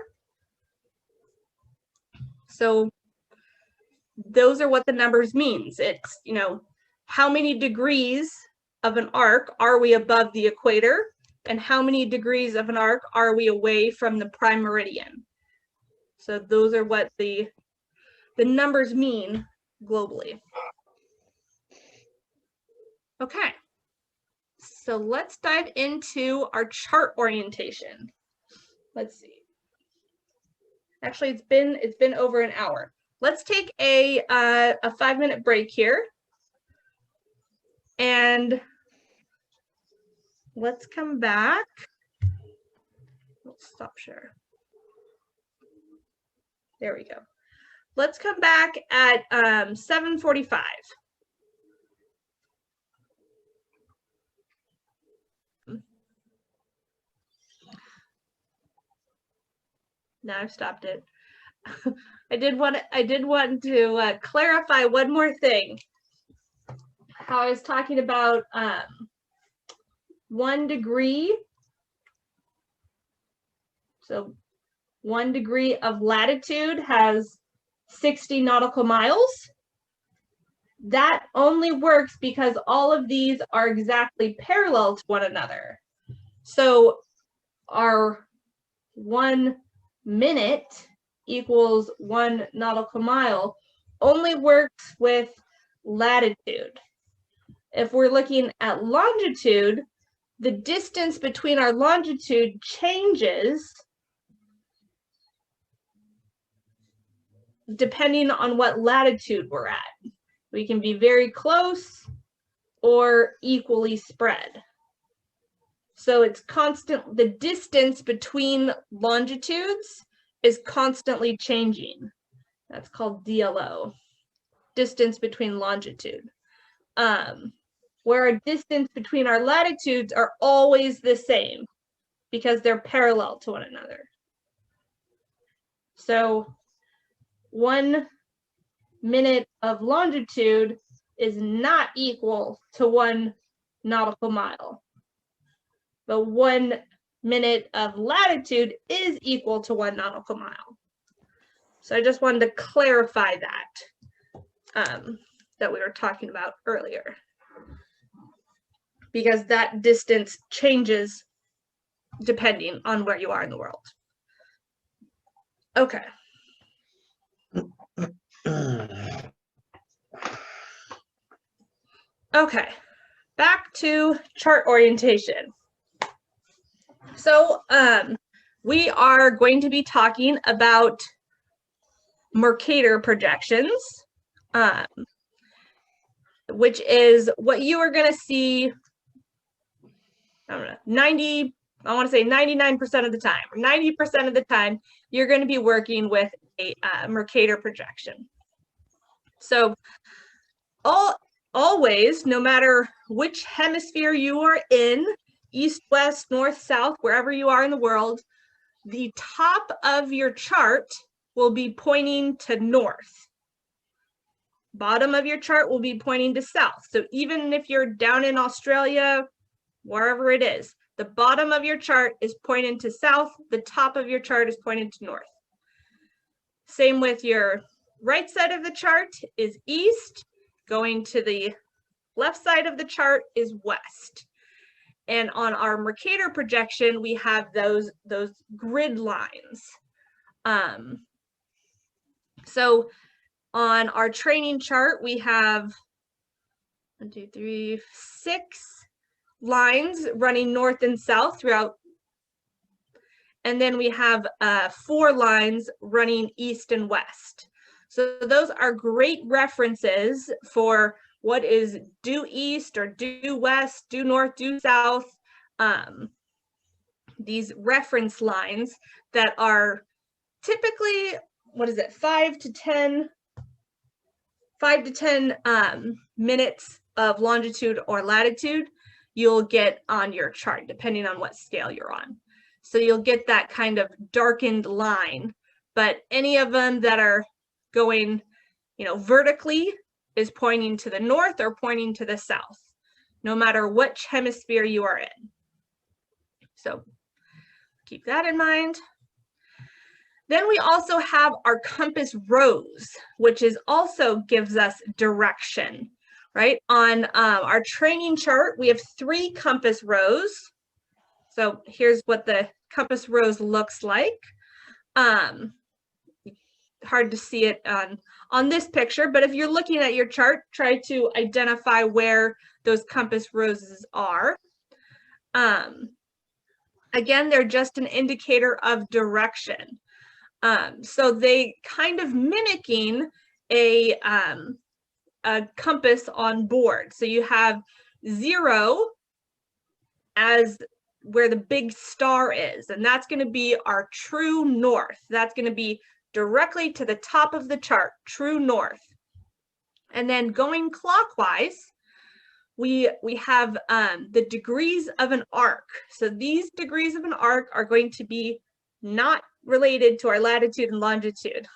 So those are what the numbers means. It's, you know, how many degrees of an arc are we above the equator, and how many degrees of an arc are we away from the prime meridian. So those are what the numbers mean globally. Okay, so let's dive into our chart orientation. Let's see. Actually, it's been over an hour. Let's take a 5-minute break here, and let's come back. Let's stop share. There we go. Let's come back at 7:45. Now I've stopped it. I did want to clarify one more thing. How I was talking about 1 degree. So 1 degree of latitude has 60 nautical miles. That only works because all of these are exactly parallel to one another. So our 1 minute equals 1 nautical mile only works with latitude. If we're looking at longitude, the distance between our longitude changes depending on what latitude we're at. We can be very close or equally spread. So it's constant, the distance between longitudes is constantly changing. That's called DLO, distance between longitude. Where our distance between our latitudes are always the same because they're parallel to one another. So 1 minute of longitude is not equal to 1 nautical mile. But 1 minute of latitude is equal to 1 nautical mile. So I just wanted to clarify that, that we were talking about earlier, because that distance changes depending on where you are in the world. Okay. Okay, back to chart orientation. So we are going to be talking about Mercator projections. which is what you are going to see, I don't know, I want to say 99% of the time, or 90% of the time, you're going to be working with a Mercator projection. So always, no matter which hemisphere you are in, east, west, north, south, wherever you are in the world, the top of your chart will be pointing to north. Bottom of your chart will be pointing to south. So even if you're down in Australia, wherever it is, the bottom of your chart is pointing to south, the top of your chart is pointing to north. Same with your right side of the chart is east, going to the left side of the chart is west. And on our Mercator projection, we have those grid lines. So on our training chart, we have 1, 2, 3, 6 lines running north and south throughout. And then we have 4 lines running east and west. So those are great references for what is due east or due west, due north, due south. These reference lines that are typically, 5 to 10 minutes of longitude or latitude you'll get on your chart, depending on what scale you're on. So you'll get that kind of darkened line, but any of them that are going, vertically is pointing to the north or pointing to the south, no matter which hemisphere you are in. So keep that in mind. Then we also have our compass rose, which also gives us direction, right? On our training chart, we have 3 compass rows. So here's what the compass rose looks like. Hard to see it on this picture, but if you're looking at your chart, try to identify where those compass roses are. Again, they're just an indicator of direction. So they kind of mimicking a compass on board. So you have 0 as where the big star is, and that's going to be our true north. That's going to be directly to the top of the chart, true north. And then going clockwise, we have the degrees of an arc. So these degrees of an arc are going to be not related to our latitude and longitude.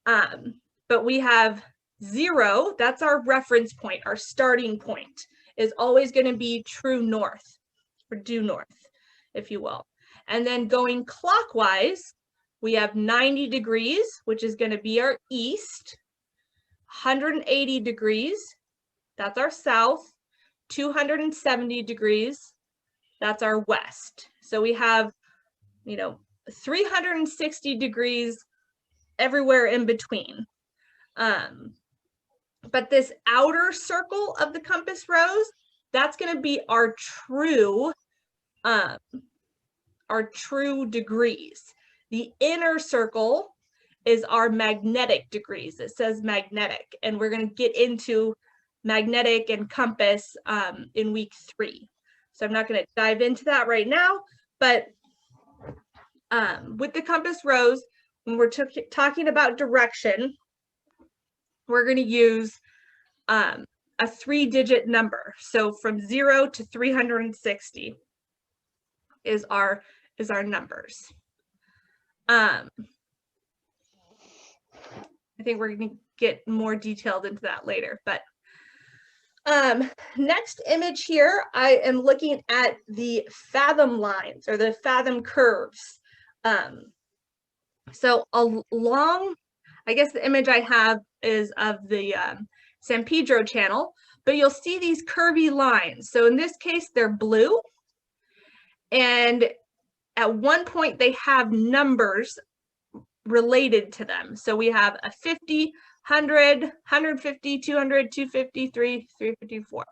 But we have 0, that's our reference point, our starting point is always going to be true north, or due north, if you will. And then going clockwise, we have 90 degrees, which is going to be our east, 180 degrees, that's our south, 270 degrees, that's our west. So we have, 360 degrees everywhere in between. But this outer circle of the compass rose, that's going to be our true degrees. The inner circle is our magnetic degrees. It says magnetic, and we're going to get into magnetic and compass in week 3. So I'm not going to dive into that right now, but with the compass rose, when we're talking about direction, we're going to use a 3-digit number. So from 0 to 360 is our numbers. I think we're going to get more detailed into that later, but next image here, I am looking at the fathom lines or the fathom curves. So along, I guess the image I have is of the San Pedro channel, but you'll see these curvy lines. So in this case, they're blue. And at one point they have numbers related to them. So we have a 50, 100, 150, 200, 250, 354.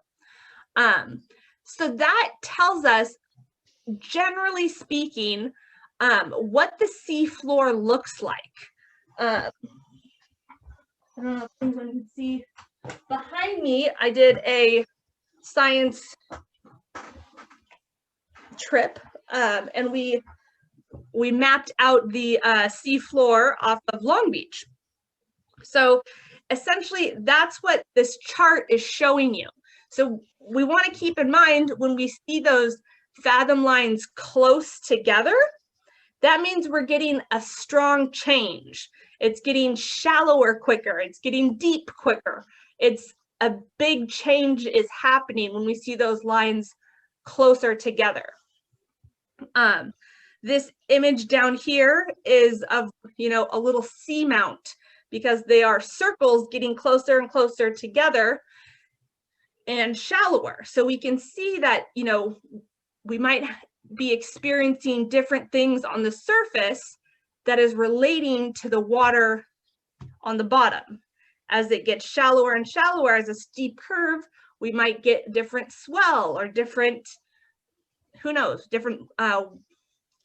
So that tells us, generally speaking, what the seafloor looks like. I don't know if anyone can see behind me, I did a science trip, and we mapped out the sea floor off of Long Beach. So essentially, that's what this chart is showing you. So we want to keep in mind when we see those fathom lines close together, that means we're getting a strong change. It's getting shallower quicker. It's getting deep quicker. It's a big change is happening when we see those lines closer together. This image down here is of, a little seamount, because they are circles getting closer and closer together and shallower. So we can see that, we might be experiencing different things on the surface that is relating to the water on the bottom. As it gets shallower and shallower as a steep curve, we might get different swell or different, who knows, different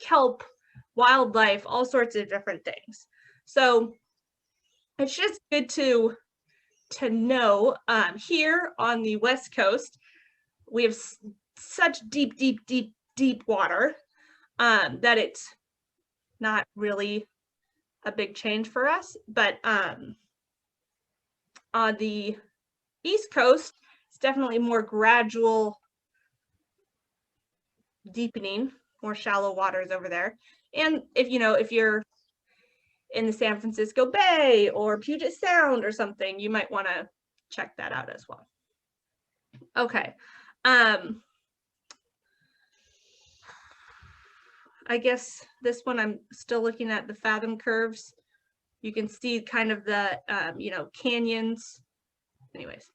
kelp, wildlife, all sorts of different things. So it's just good to know. Here on the West Coast, we have such deep water that it's not really a big change for us. But on the East Coast, it's definitely more gradual deepening, more shallow waters over there. And if you're in the San Francisco Bay or Puget Sound or something, you might want to check that out as well. Okay. I guess this one, I'm still looking at the fathom curves. You can see kind of the, canyons. Anyways.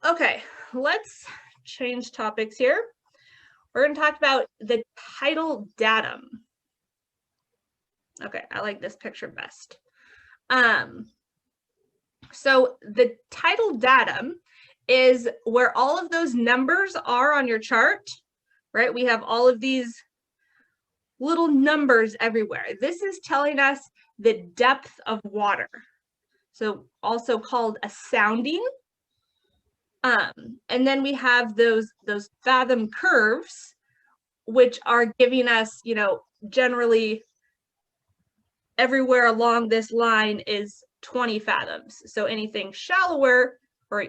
Okay, let's change topics here. We're going to talk about the tidal datum. Okay, I like this picture best. So the tidal datum is where all of those numbers are on your chart, right? We have all of these little numbers everywhere. This is telling us the depth of water. So also called a sounding. And then we have those fathom curves, which are giving us, generally everywhere along this line is 20 fathoms. So anything shallower or,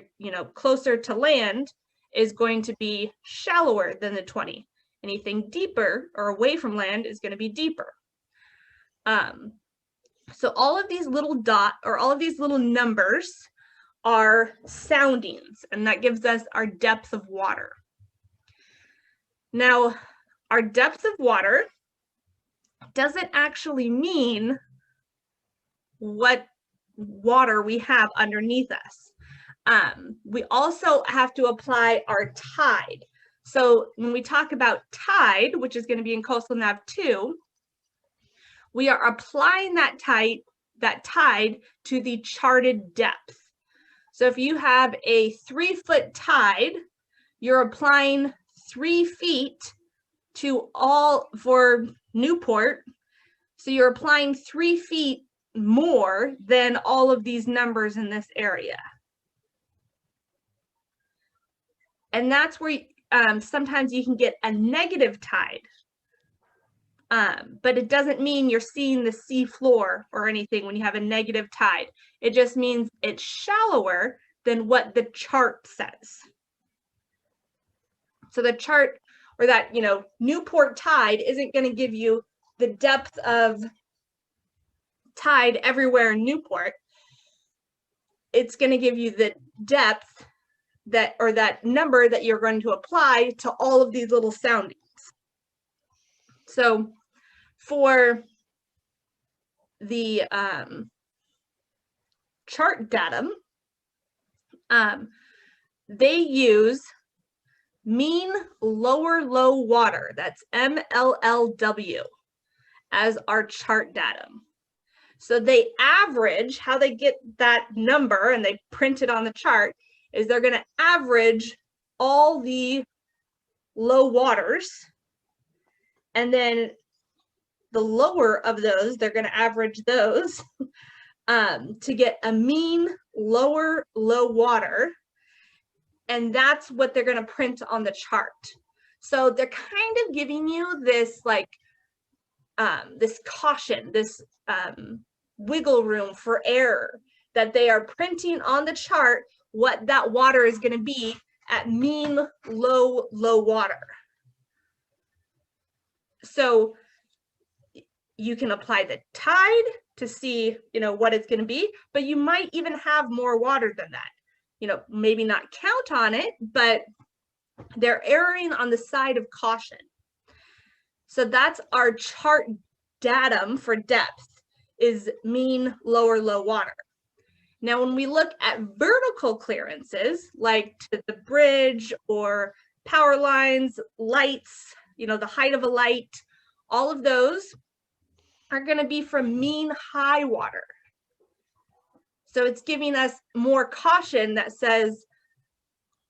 closer to land is going to be shallower than the 20. Anything deeper or away from land is going to be deeper. So all of these little all of these little numbers are soundings, and that gives us our depth of water. Now, our depth of water doesn't actually mean what water we have underneath us. We also have to apply our tide. So when we talk about tide, which is going to be in CoNav1, we are applying that tide to the charted depth. So if you have a 3-foot tide, you're applying 3 feet to all for Newport. So you're applying 3 feet more than all of these numbers in this area. And that's where sometimes you can get a negative tide. But it doesn't mean you're seeing the sea floor or anything when you have a negative tide. It just means it's shallower than what the chart says. So the chart, or that, Newport tide isn't going to give you the depth of tide everywhere in Newport. It's going to give you the depth that number that you're going to apply to all of these little soundings. So for the chart datum, they use mean lower low water, that's MLLW, as our chart datum. So they average, how they get that number and they print it on the chart, is they're going to average all the low waters, and then the lower of those, they're going to average those, to get a mean lower low water. And that's what they're going to print on the chart. So they're kind of giving you this like this caution, this wiggle room for error, that they are printing on the chart what that water is going to be at mean low water. So you can apply the tide to see, you know, what it's going to be, but you might even have more water than that. You know, maybe not count on it, but they're erring on the side of caution. So that's our chart datum for depth, is mean lower low water. Now, when we look at vertical clearances, like to the bridge or power lines, lights, you know, the height of a light, all of those are going to be from mean high water. So it's giving us more caution that says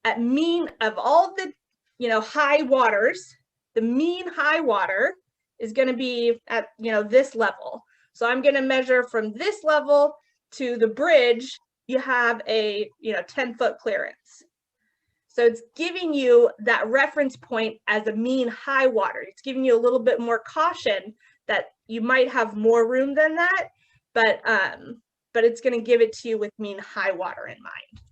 at mean of all the, you know, high waters, the mean high water is going to be at, you know, this level. So I'm going to measure from this level to the bridge, you have a, you know, 10-foot clearance. So it's giving you that reference point as a mean high water. It's giving you a little bit more caution that you might have more room than that, but it's going to give it to you with mean high water in mind.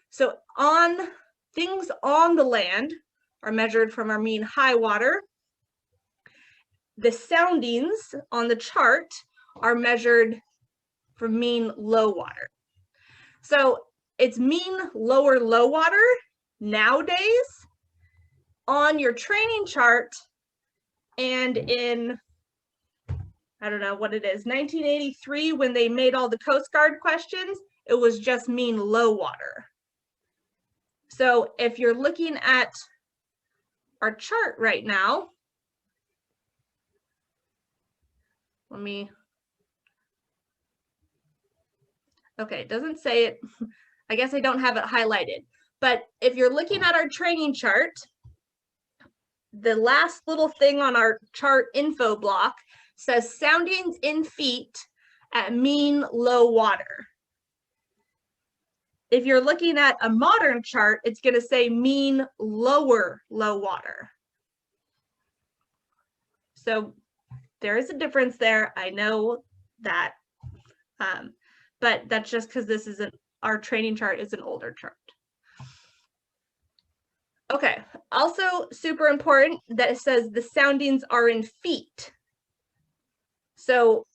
So on things on the land are measured from our mean high water. The soundings on the chart are measured from mean low water. So it's mean lower low water nowadays on your training chart, and in, I don't know what it is, 1983, when they made all the Coast Guard questions, it was just mean low water. So if you're looking at our chart right now, okay, it doesn't say it. I guess I don't have it highlighted. But if you're looking at our training chart, the last little thing on our chart info block says soundings in feet at mean low water. If you're looking at a modern chart, it's going to say mean lower low water. So there is a difference there. I know that, but that's just because this isn't, our training chart is an older chart. Okay, also super important that it says the soundings are in feet. So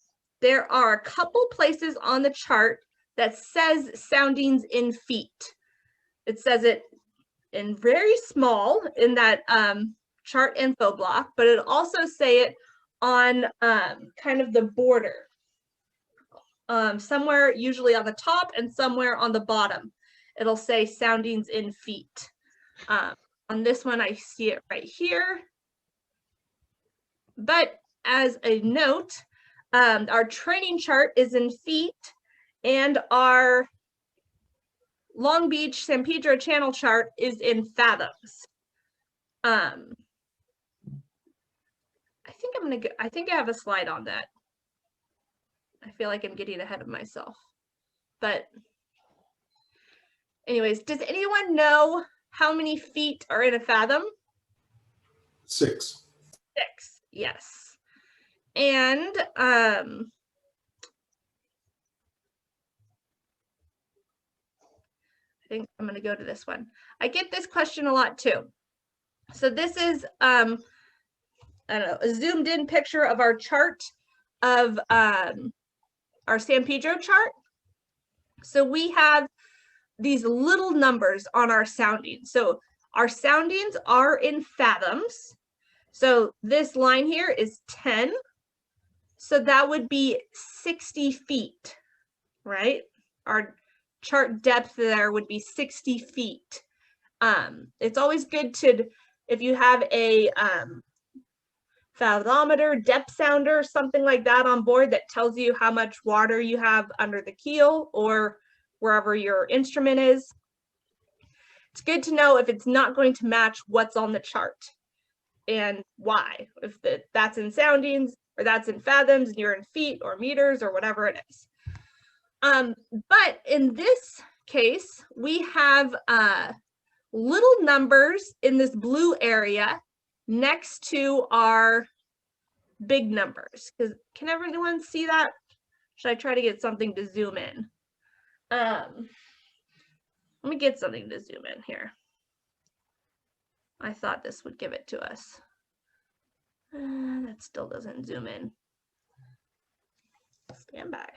there are a couple places on the chart that says soundings in feet. It says it in very small in that chart info block, but it'll also say it on kind of the border. Somewhere usually on the top and somewhere on the bottom. It'll say soundings in feet. On this one, I see it right here. But as a note, our training chart is in feet, and our Long Beach San Pedro channel chart is in fathoms. I think I have a slide on that. I feel like I'm getting ahead of myself. But anyways, does anyone know how many feet are in a fathom? 6. 6, yes. And I think I'm going to go to this one. I get this question a lot too. So this is I don't know, a zoomed in picture of our chart of our San Pedro chart. So we have these little numbers on our soundings. So our soundings are in fathoms. So this line here is 10. So that would be 60 feet, right? Our chart depth there would be 60 feet. It's always good to, if you have a fathometer, depth sounder, something like that on board that tells you how much water you have under the keel or wherever your instrument is. It's good to know if it's not going to match what's on the chart and why. If that's in soundings or that's in fathoms and you're in feet or meters or whatever it is. But in this case, we have little numbers in this blue area next to our big numbers. Because can everyone see that? Should I try to get something to zoom in? Let me get something to zoom in here. I thought this would give it to us. That still doesn't zoom in. Stand by.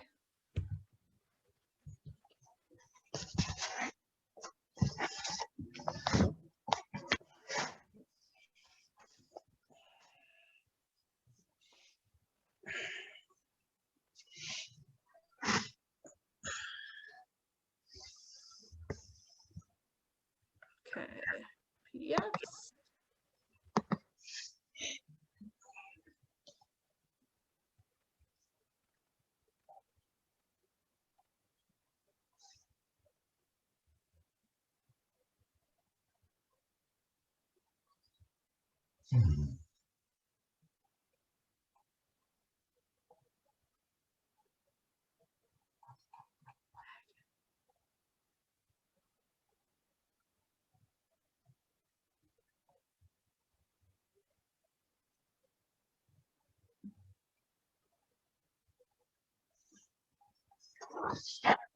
Okay, PDFs.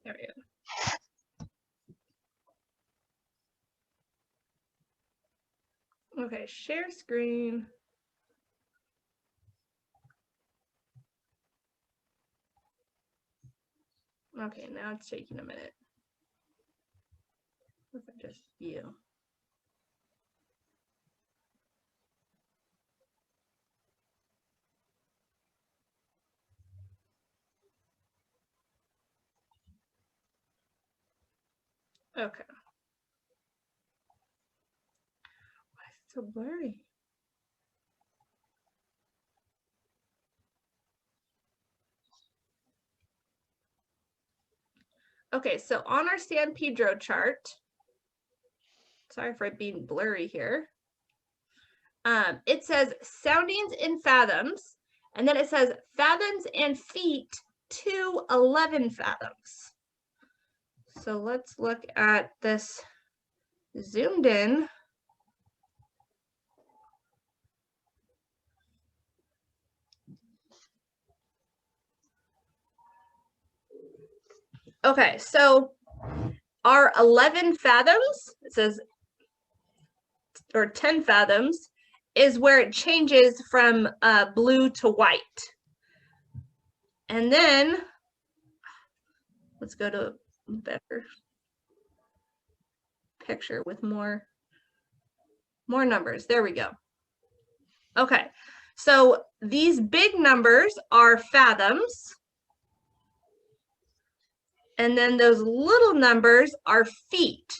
There we go. Okay, share screen. Okay, now it's taking a minute. If I just view. Okay. Why is it so blurry? Okay, so on our San Pedro chart, sorry for it being blurry here. It says soundings in fathoms, and then it says fathoms and feet to 11 fathoms. So let's look at this zoomed in. Okay, so our 11 fathoms, it says, or 10 fathoms, is where it changes from blue to white. And then, let's go to a better picture with more numbers. There we go. Okay, so these big numbers are fathoms. And then those little numbers are feet.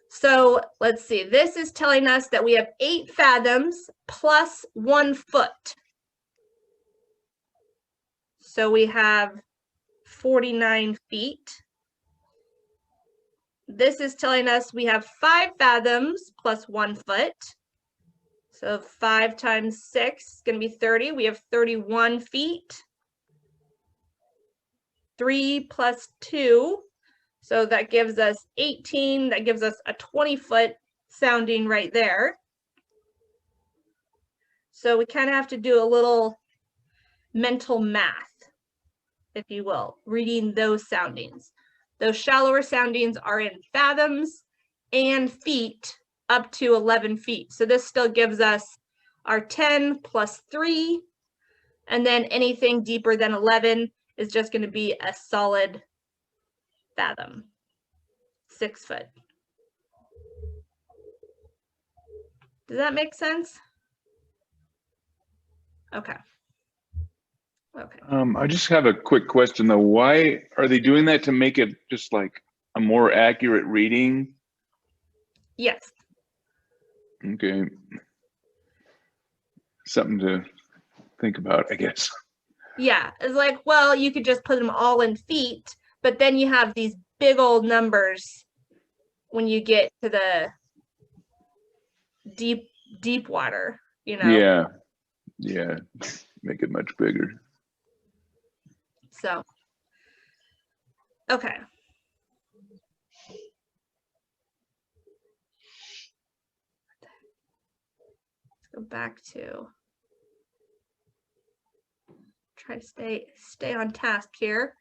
So let's see, this is telling us that we have 8 fathoms plus 1 foot. So we have 49 feet. This is telling us we have 5 fathoms plus 1 foot. So 5 times 6 is going to be 30. We have 31 feet. 3 plus 2. So that gives us 18. That gives us a 20-foot sounding right there. So we kind of have to do a little mental math, if you will, reading those soundings. Those shallower soundings are in fathoms and feet up to 11 feet. So this still gives us our 10 plus 3. And then anything deeper than 11 is just going to be a solid fathom, 6 foot. Does that make sense? Okay. Okay. I just have a quick question though. Why are they doing that, to make it just like a more accurate reading? Yes. Okay. Something to think about, I guess. Yeah, it's like, well, you could just put them all in feet, but then you have these big old numbers when you get to the deep water, you know? Yeah, make it much bigger. So Okay. Let's go back to try to stay on task here.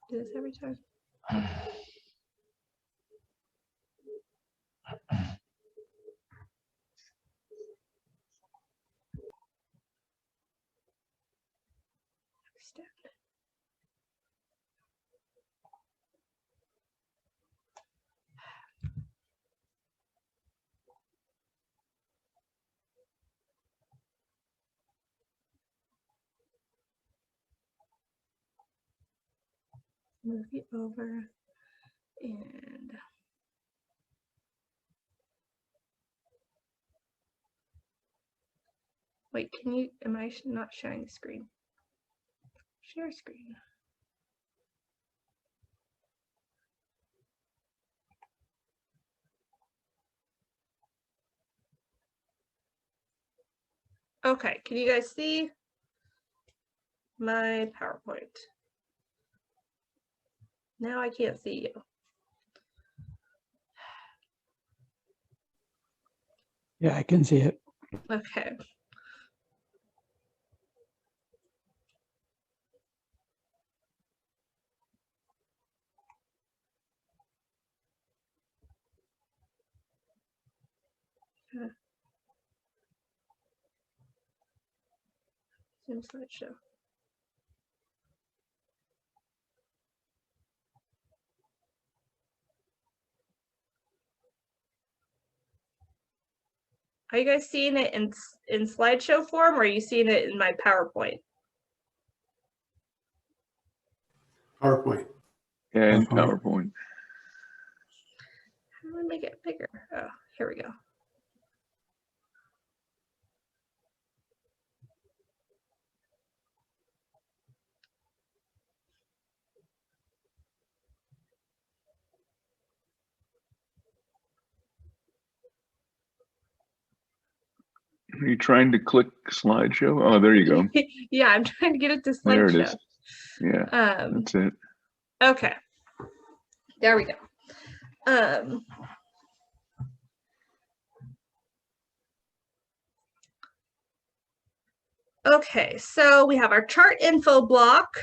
Do this every time. Extend. Move you over and wait, can you, am I not sharing the screen? Share screen. Okay, can you guys see my PowerPoint? Now I can't see you. Yeah, I can see it. Okay. Zoom slideshow. Are you guys seeing it in slideshow form, or are you seeing it in my PowerPoint? PowerPoint. Yeah, in PowerPoint. How do I make it bigger? Oh, here we go. Are you trying to click slideshow? Oh, there you go. Yeah, I'm trying to get it to slideshow. There it is. Yeah, that's it. Okay. There we go. Okay, so we have our chart info block.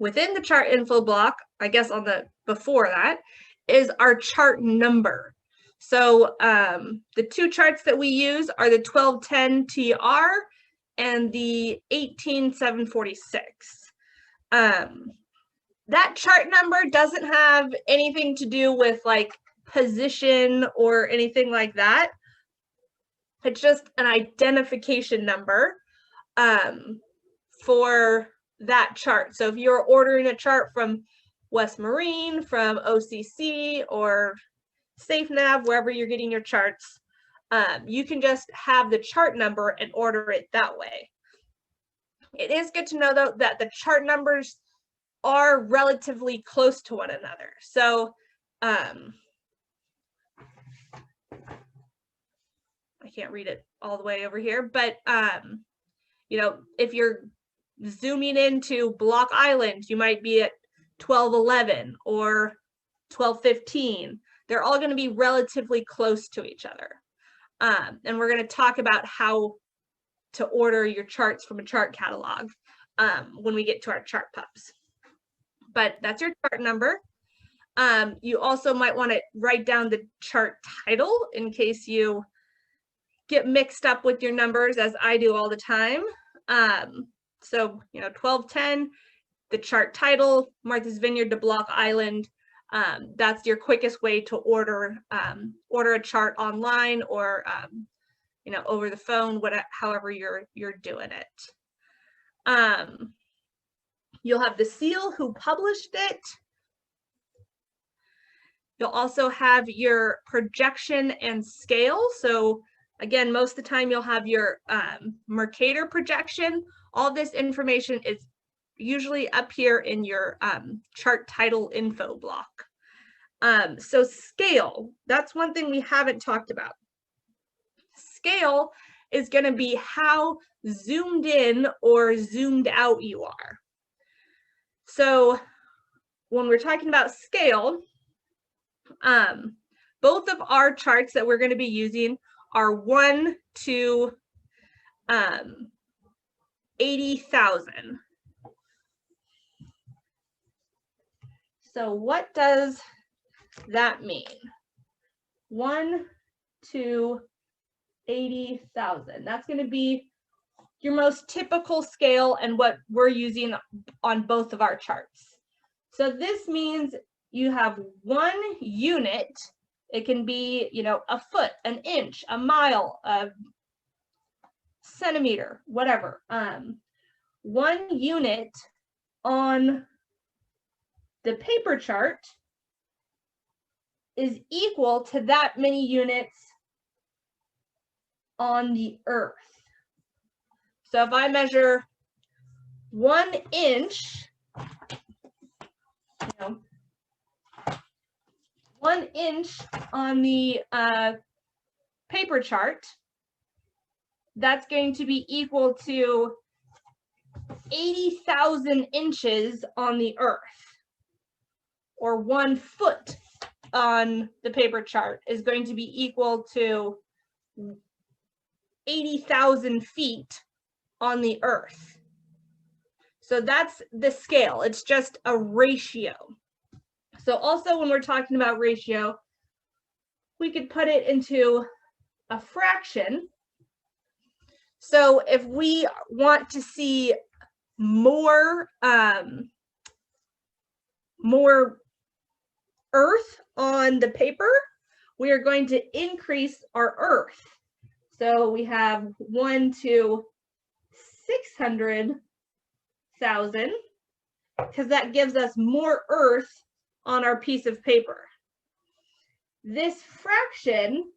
Within the chart info block, I guess on the before that, is our chart number. So the two charts that we use are the 1210 TR and the 18746. That chart number doesn't have anything to do with like position or anything like that. It's just an identification number for that chart. So if you're ordering a chart from West Marine, from OCC or SafeNav, wherever you're getting your charts, you can just have the chart number and order it that way. It is good to know though that the chart numbers are relatively close to one another. So I can't read it all the way over here, but you know, if you're zooming into Block Island, you might be at 1211 or 1215. They're all going to be relatively close to each other. And we're going to talk about how to order your charts from a chart catalog when we get to our chart pups. But that's your chart number. You also might want to write down the chart title in case you get mixed up with your numbers, as I do all the time. So, you know, 1210, the chart title, Martha's Vineyard to Block Island. That's your quickest way to order a chart online or you know, over the phone, however you're doing it. You'll have the seal, who published it. You'll also have your projection and scale. So again, most of the time you'll have your Mercator projection. All this information is usually up here in your chart title info block. So scale, that's one thing we haven't talked about. Scale is going to be how zoomed in or zoomed out you are. So when we're talking about scale, both of our charts that we're going to be using are 1 to 80,000. So what does that mean? 1 to 80,000. That's going to be your most typical scale and what we're using on both of our charts. So this means you have 1 unit. It can be, you know, a foot, an inch, a mile, a centimeter, whatever. 1 unit on the paper chart is equal to that many units on the earth. So if I measure 1 inch, you know, 1 inch on the paper chart, that's going to be equal to 80,000 inches on the earth, or 1 foot on the paper chart is going to be equal to 80,000 feet on the earth. So that's the scale. It's just a ratio. So also when we're talking about ratio, we could put it into a fraction. So if we want to see more earth on the paper, we are going to increase our earth. So we have 1 to 600,000, because that gives us more earth on our piece of paper. This fraction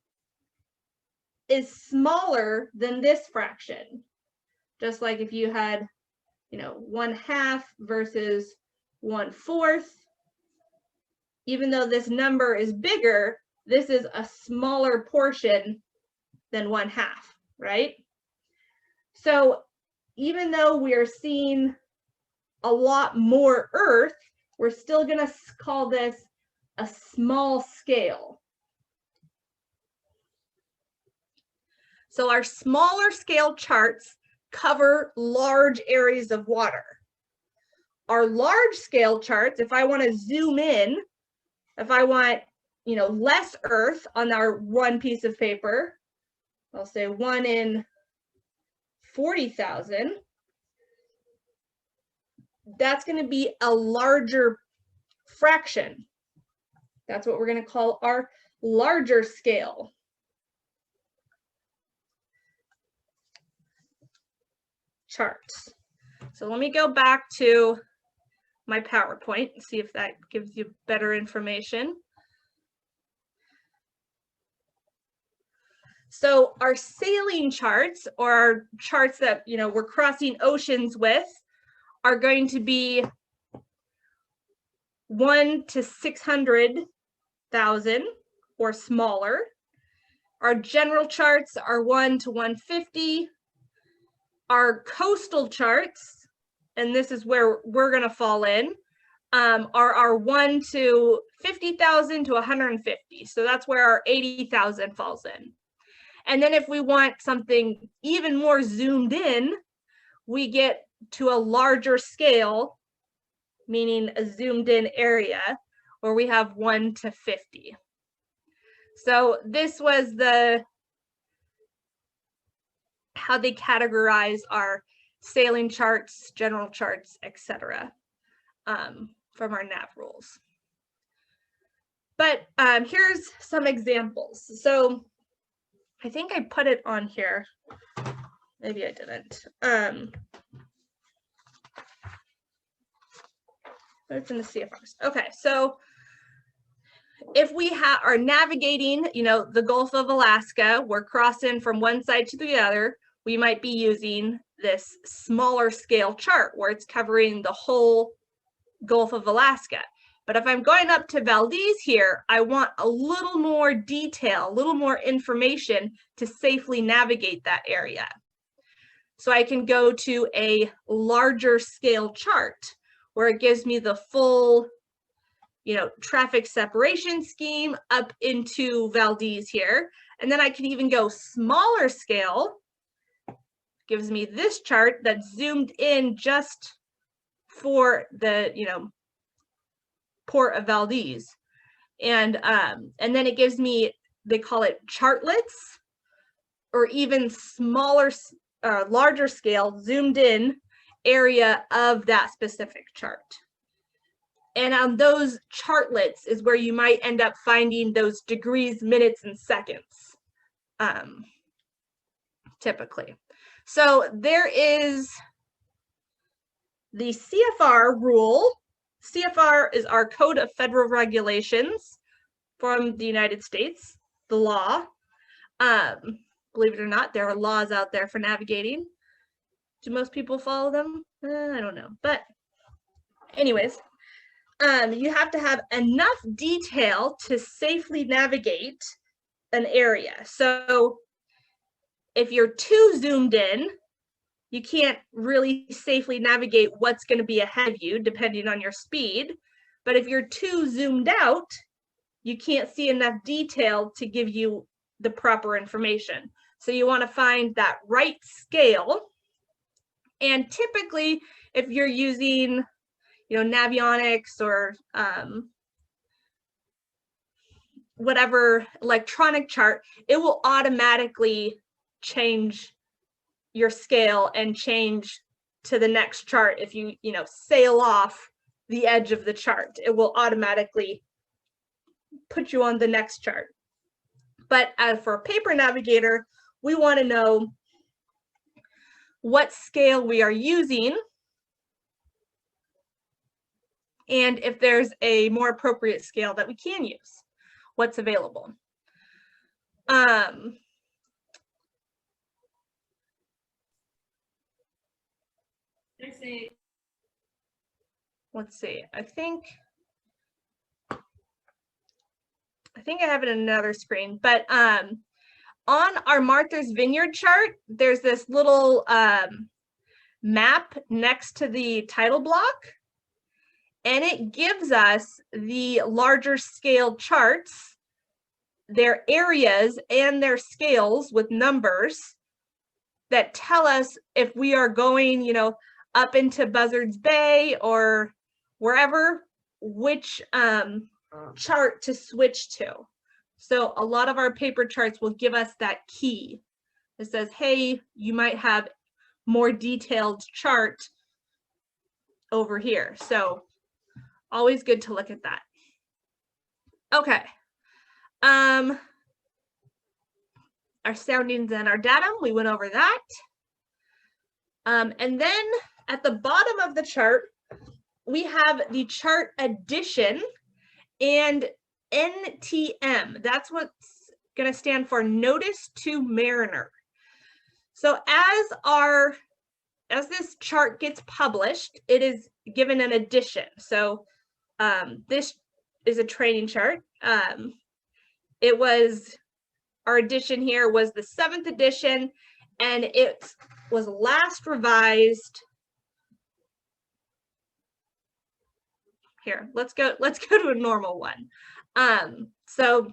is smaller than this fraction. Just like if you had, you know, 1/2 versus 1/4, even though this number is bigger, this is a smaller portion than 1/2, right? So even though we are seeing a lot more earth, we're still going to call this a small scale. So our smaller scale charts cover large areas of water. Our large scale charts, if I want to zoom in, if I want, you know, less earth on our 1 piece of paper, I'll say 1 in 40,000. That's going to be a larger fraction. That's what we're going to call our larger scale. Charts. So let me go back to my PowerPoint and see if that gives you better information. So our sailing charts, or our charts that, you know, we're crossing oceans with, are going to be 1 to 600,000 or smaller. Our general charts are 1 to 150. Our coastal charts, and this is where we're going to fall in, are our 1 to 50,000 to 150. So that's where our 80,000 falls in. And then if we want something even more zoomed in, we get to a larger scale, meaning a zoomed in area, where we have 1 to 50. So this was how they categorize our sailing charts, general charts, etc. From our nav rules. But here's some examples. So I think I put it on here. Maybe I didn't. It's in the CFRs. Okay, so if we are navigating, you know, the Gulf of Alaska, we're crossing from one side to the other, we might be using this smaller scale chart where it's covering the whole Gulf of Alaska. But if I'm going up to Valdez here, I want a little more detail, a little more information to safely navigate that area. So I can go to a larger scale chart where it gives me the full, traffic separation scheme up into Valdez here. And then I can even go smaller scale, gives me this chart that's zoomed in just for the, Port of Valdez. And then it gives me, they call it chartlets, or even smaller, larger scale zoomed in area of that specific chart. And on those chartlets is where you might end up finding those degrees, minutes, and seconds, typically. So there is the CFR rule. CFR is our Code of Federal Regulations from the United States, the law. Believe it or not, there are laws out there for navigating. Do most people follow them? I don't know. But anyways, you have to have enough detail to safely navigate an area. So if you're too zoomed in, you can't really safely navigate what's going to be ahead of you, depending on your speed. But if you're too zoomed out, you can't see enough detail to give you the proper information. So you want to find that right scale. And typically, if you're using, Navionics or whatever electronic chart, it will automatically change your scale and change to the next chart. If you, sail off the edge of the chart, it will automatically put you on the next chart. But for a paper navigator, we want to know what scale we are using and if there's a more appropriate scale that we can use, what's available. Let's see, I think I have it in another screen, but on our Martha's Vineyard chart, there's this little map next to the title block, and it gives us the larger scale charts, their areas and their scales with numbers that tell us if we are going, up into Buzzards Bay or wherever, which chart to switch to. So a lot of our paper charts will give us that key. It says, hey, you might have more detailed chart over here. So always good to look at that. Okay. Our soundings and our datum, we went over that. And then at the bottom of the chart, we have the chart addition and NTM. That's what's going to stand for Notice to Mariner. So as this chart gets published, it is given an addition. So this is a training chart. Our edition here was the 7th edition, and it was last revised. Here, let's go to a normal one. So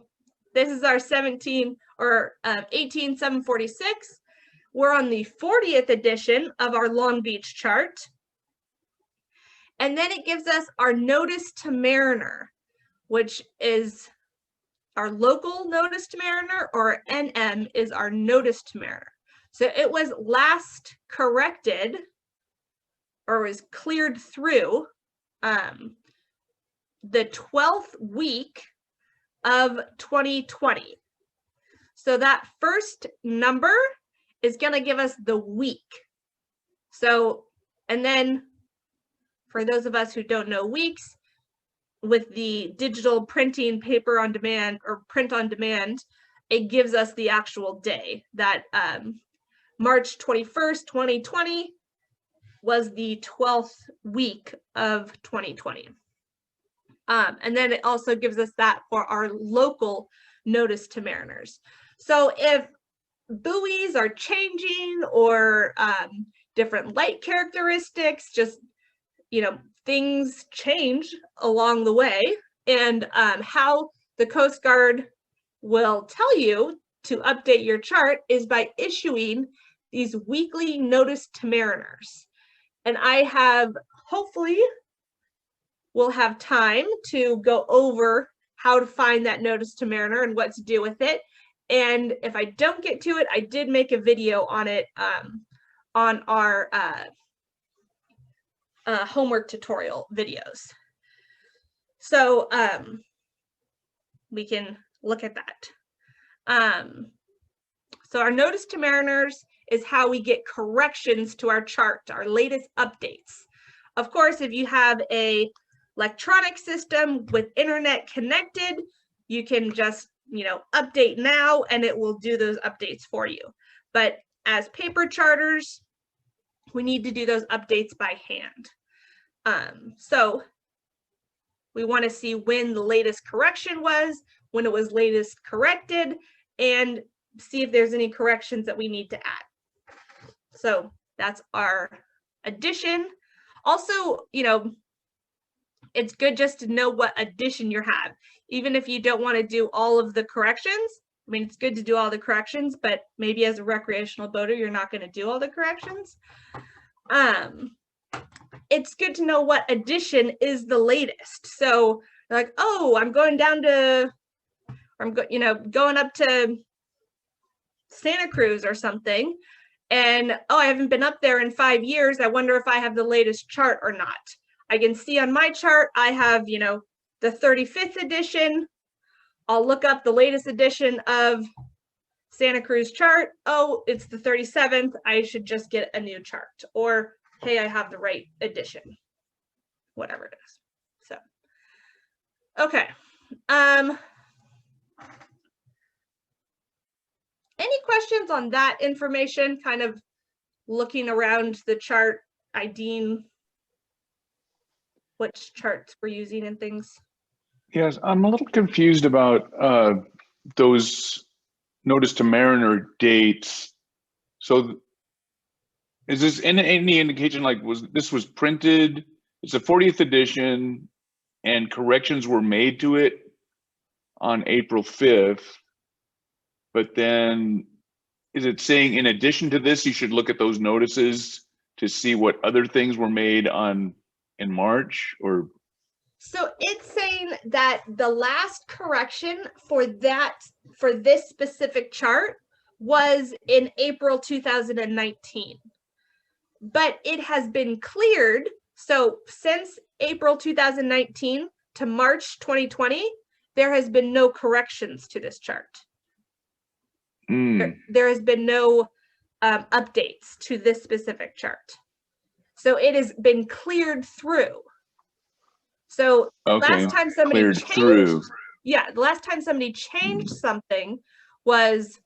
this is our 18746. We're on the 40th edition of our Long Beach chart. And then it gives us our Notice to Mariner, which is our local Notice to Mariner, or NM is our Notice to Mariner. So it was last corrected, or was cleared through the 12th week of 2020. So that first number is going to give us the week. So, and then for those of us who don't know weeks, with the digital printing, paper on demand or print on demand, it gives us the actual day. That March 21st, 2020 was the 12th week of 2020. And then it also gives us that for our local notice to mariners. So if buoys are changing or different light characteristics, just, you know, things change along the way, and how the Coast Guard will tell you to update your chart is by issuing these weekly notice to mariners. And I have, hopefully, we'll have time to go over how to find that notice to mariner and what to do with it. And if I don't get to it, I did make a video on it on our homework tutorial videos. So we can look at that. So our notice to mariners is how we get corrections to our chart, our latest updates. Of course, if you have a electronic system with internet connected, you can just, you know, update now and it will do those updates for you. But as paper charters, we need to do those updates by hand. So we want to see when the latest correction was, when it was latest corrected, and see if there's any corrections that we need to add. So that's our addition. Also, you know, it's good just to know what addition you have. Even if you don't want to do all of the corrections, I mean, it's good to do all the corrections, but maybe as a recreational boater, you're not going to do all the corrections. It's good to know what edition is the latest. So like, oh, I'm going down to, you know, going up to Santa Cruz or something. And, oh, I haven't been up there in 5 years. I wonder if I have the latest chart or not. I can see on my chart, I have, you know, the 35th edition. I'll look up the latest edition of Santa Cruz chart. Oh, it's the 37th. I should just get a new chart. Or, hey, I have the right edition. Whatever it is. So, okay. Any questions on that information? Kind of looking around the chart, IDing which charts we're using and things. Yes, I'm a little confused about those notice to mariner dates. So is this any indication, like, this was printed, it's a 40th edition and corrections were made to it on April 5th, but then is it saying in addition to this, you should look at those notices to see what other things were made in March? Or so it's saying that the last correction for this specific chart was in April 2019, but it has been cleared. So since April 2019 to March 2020, there has been no corrections to this chart. There has been no updates to this specific chart. So it has been cleared through. So last time somebody changed, the last time somebody changed something was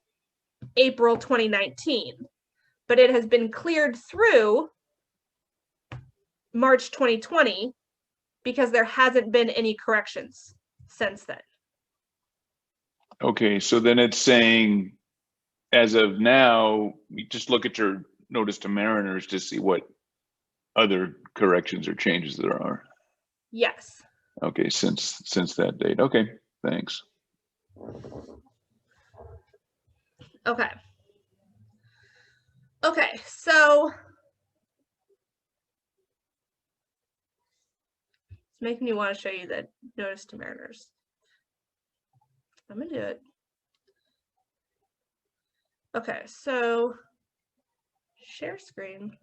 April 2019, but it has been cleared through March 2020 because there hasn't been any corrections since then. okay, so then it's saying, as of now, you just look at your notice to mariners to see what other corrections or changes there are. Yes. Okay, since that date. Okay, thanks. Okay. Okay, so it's making me want to show you the notice to mariners. I'm gonna do it. Okay, so share screen.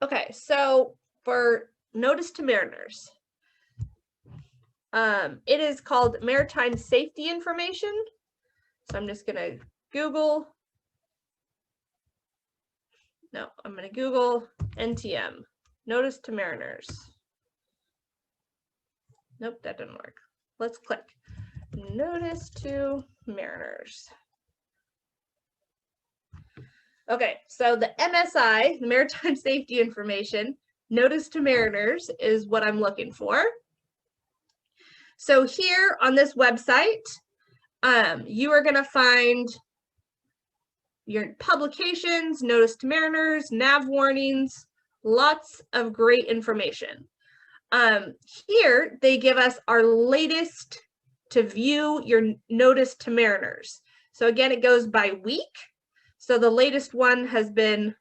Okay, so for notice to mariners, it is called maritime safety information. So I'm just gonna Google No, I'm going to Google NTM, notice to mariners. Nope, that didn't work. Let's click notice to mariners. Okay, so the MSI, the Maritime Safety Information, notice to mariners is what I'm looking for. So here on this website, you are going to find your publications, notice to mariners, nav warnings, lots of great information. Here they give us our latest to view your notice to mariners. So again, it goes by week. So the latest one has been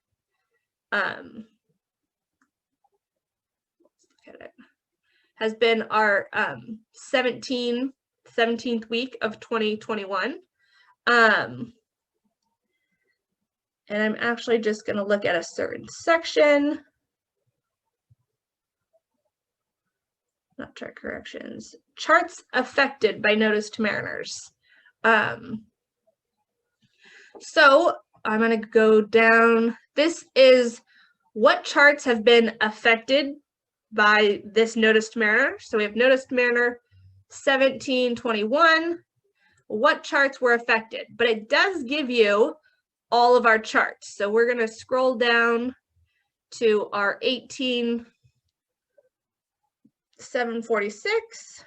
our 17th week of 2021. And I'm actually just going to look at a certain section. Not chart corrections. Charts affected by notice to mariners. So I'm going to go down. This is what charts have been affected by this notice to mariner. So we have notice to mariner 1721. What charts were affected? But it does give you all of our charts. So we're going to scroll down to our 18,746.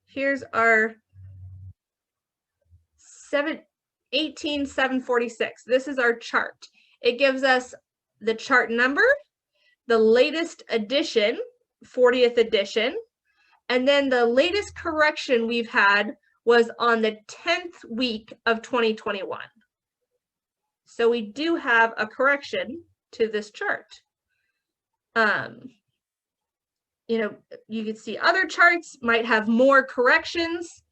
Here's our 18,746. This is our chart. It gives us the chart number, the latest edition, 40th edition, and then the latest correction we've had was on the 10th week of 2021. So we do have a correction to this chart. You know, you can see other charts might have more corrections.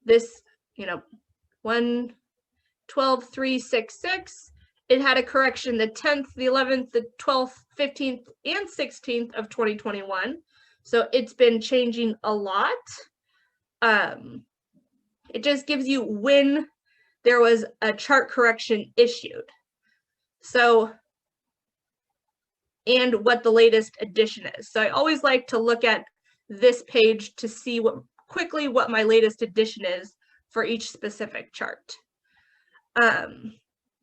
This, you know, 1/12/366, it had a correction the 10th, the 11th, the 12th, 15th, and 16th of 2021. So it's been changing a lot. It just gives you when there was a chart correction issued. So, and what the latest edition is. So I always like to look at this page to see quickly what my latest edition is for each specific chart.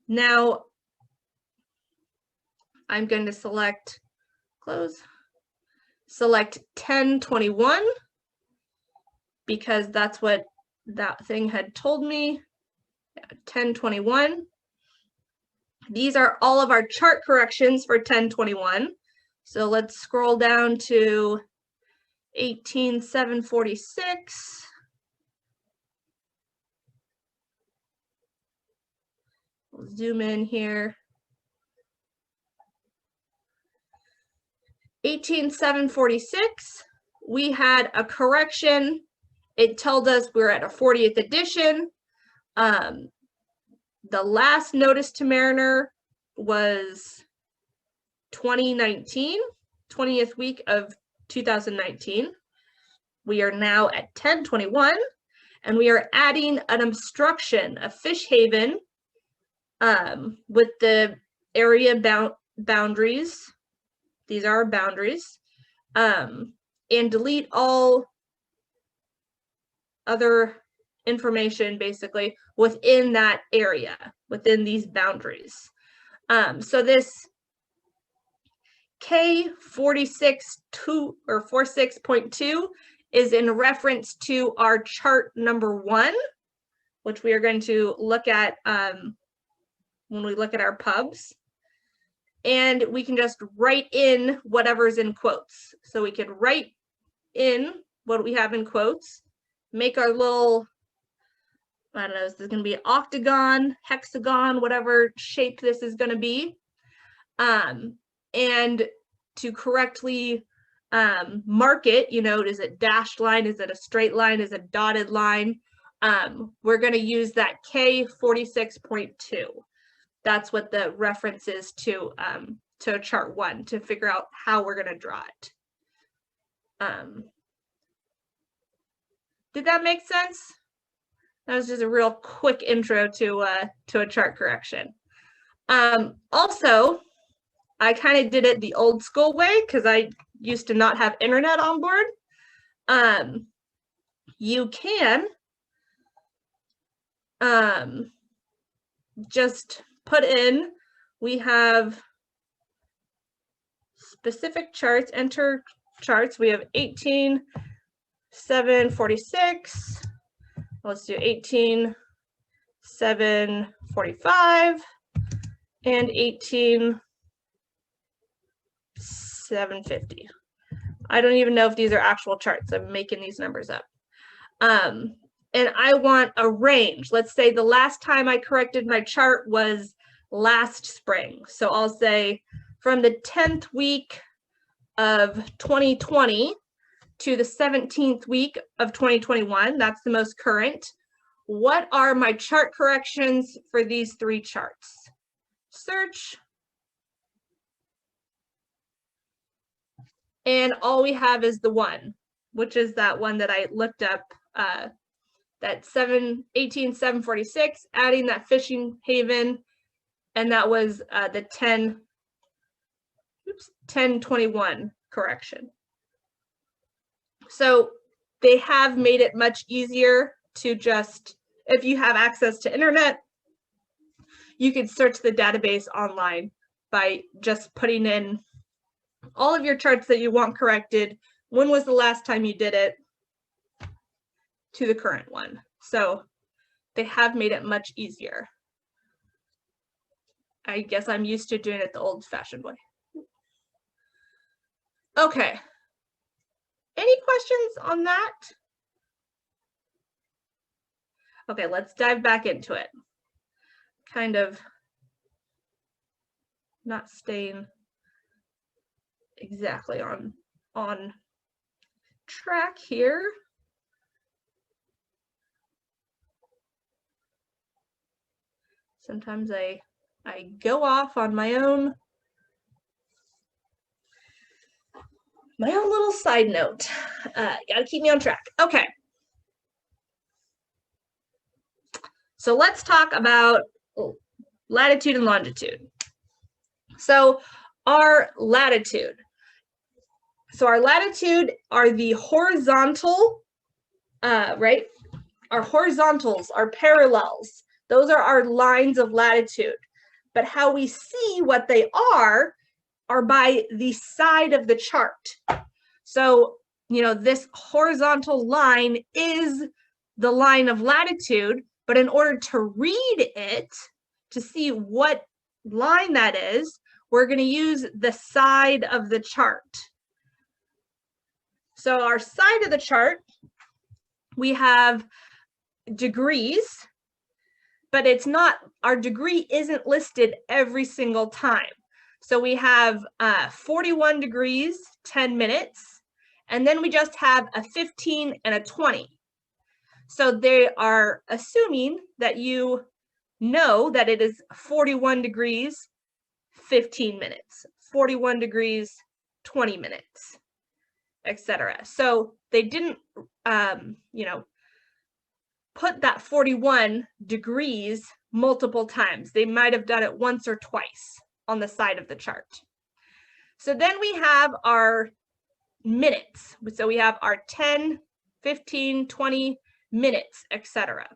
Now I'm going to select close, select 1021 because that's what that thing had told me. 1021. These are all of our chart corrections for 1021. So let's scroll down to 18,746. We'll zoom in here. 18,746, we had a correction. It told us we're at a 40th edition. The last notice to mariner was 2019, 20th week of 2019. We are now at 1021, and we are adding an obstruction, a fish haven, with the area boundaries. These are our boundaries, and delete all other information basically within that area, within these boundaries. So this K46.2 or 46.2 is in reference to our chart number 1, which we are going to look at when we look at our pubs. And we can just write in whatever's in quotes. So we could write in what we have in quotes, make our little, I don't know, this is going to be octagon, hexagon, whatever shape this is going to be. And to correctly mark it, you know, is it dashed line? Is it a straight line? Is it dotted line? We're going to use that K46.2. That's what the reference is to chart 1 to figure out how we're going to draw it. Did that make sense? That was just a real quick intro to a chart correction. Also, I kind of did it the old school way because I used to not have internet on board. You can just put in, we have specific charts, enter charts. We have 18, 7, 46. Let's do 18, 7, 45, and 18, 750. I don't even know if these are actual charts. I'm making these numbers up. And I want a range. Let's say the last time I corrected my chart was last spring. So I'll say from the 10th week of 2020 to the 17th week of 2021, that's the most current. What are my chart corrections for these 3 charts? Search. And all we have is the one, which is that one that I looked up, that 18,746, adding that fishing haven, and that was the 1021 correction. So they have made it much easier to just, if you have access to internet, you can search the database online by just putting in all of your charts that you want corrected, when was the last time you did it, to the current one. So they have made it much easier. I guess I'm used to doing it the old-fashioned way. Okay. Any questions on that? Okay, let's dive back into it. Kind of not staying exactly on track here. Sometimes I go off on my own little side note. Gotta keep me on track. Okay. So let's talk about latitude and longitude. So our latitude. So our latitude are the horizontal, right? Our horizontals, our parallels. Those are our lines of latitude. But how we see what they are by the side of the chart. So, you know, this horizontal line is the line of latitude, but in order to read it, to see what line that is, we're going to use the side of the chart. So our side of the chart, we have degrees, but it's not, our degree isn't listed every single time. So we have 41 degrees, 10 minutes, and then we just have a 15 and a 20. So they are assuming that you know that it is 41 degrees, 15 minutes, 41 degrees, 20 minutes, etc. So they didn't, you know, put that 41 degrees multiple times. They might have done it once or twice on the side of the chart. So then we have our minutes. So we have our 10, 15, 20 minutes, etc.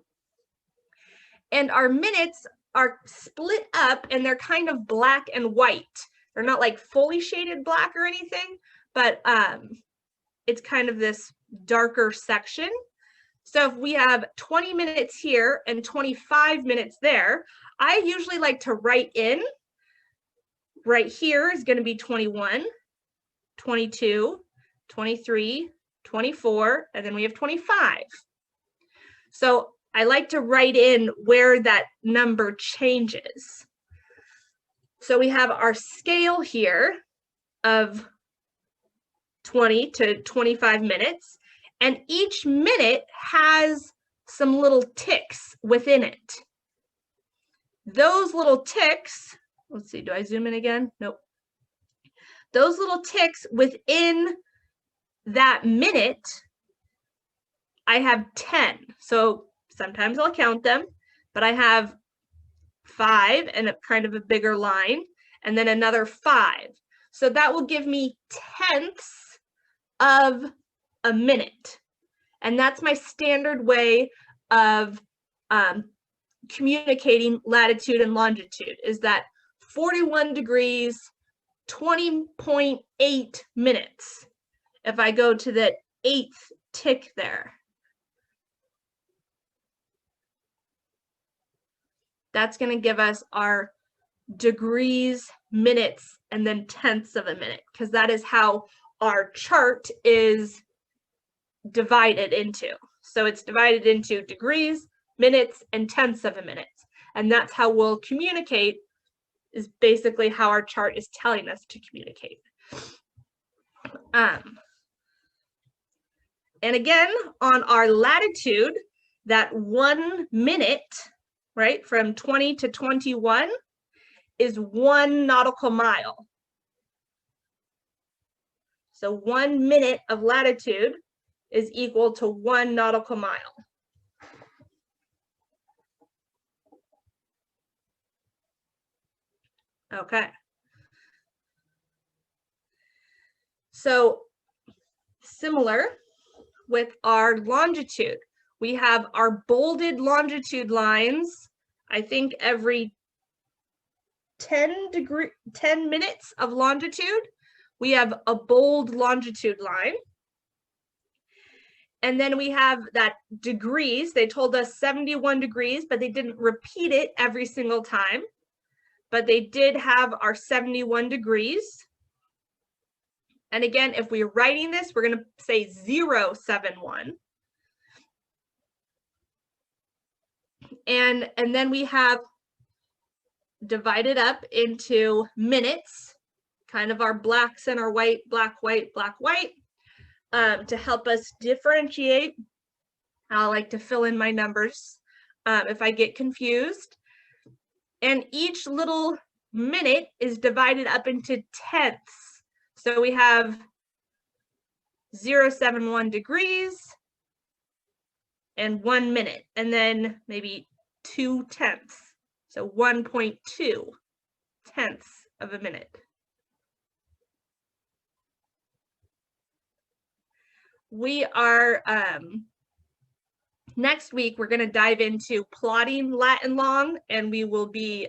And our minutes are split up and they're kind of black and white. They're not like fully shaded black or anything, but it's kind of this darker section. So if we have 20 minutes here and 25 minutes there, I usually like to write in, right here is going to be 21, 22, 23, 24, and then we have 25. So I like to write in where that number changes. So we have our scale here of 20 to 25 minutes, and each minute has some little ticks within it. Those little ticks, let's see, do I zoom in again? Nope. Those little ticks within that minute, I have 10. So Sometimes I'll count them, but I have 5 and a kind of a bigger line, and then another 5. So that will give me tenths of a minute. And that's my standard way of communicating latitude and longitude, is that 41 degrees, 20.8 minutes. If I go to the 8th tick there, that's going to give us our degrees, minutes, and then tenths of a minute, because that is how our chart is divided into. So it's divided into degrees, minutes, and tenths of a minute. And that's how we'll communicate, is basically how our chart is telling us to communicate. And again, on our latitude, that 1 minute, right, from 20 to 21 is 1 nautical mile. So 1 minute of latitude is equal to 1 nautical mile. Okay. So similar with our longitude, we have our bolded longitude lines, I think every 10 minutes of longitude, we have a bold longitude line. And then we have that degrees. They told us 71 degrees, but they didn't repeat it every single time. But they did have our 71 degrees. And again, if we're writing this, we're going to say 071. And then we have divided up into minutes, kind of our blacks and our white, black, white, black, white, to help us differentiate. I like to fill in my numbers if I get confused. And each little minute is divided up into tenths. So we have 071 degrees and 1 minute, and then maybe 2 tenths. So 1.2 tenths of a minute. We are, next week, we're going to dive into plotting Latin long, and we will be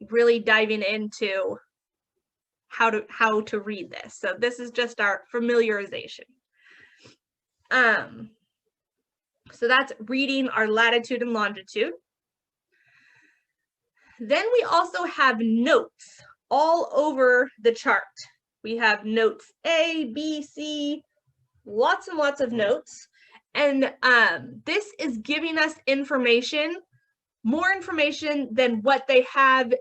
really diving into how to read this. So this is just our familiarization. So that's reading our latitude and longitude. Then we also have notes all over the chart. We have notes A, B, C, lots and lots of notes. And this is giving us information, more information than what they have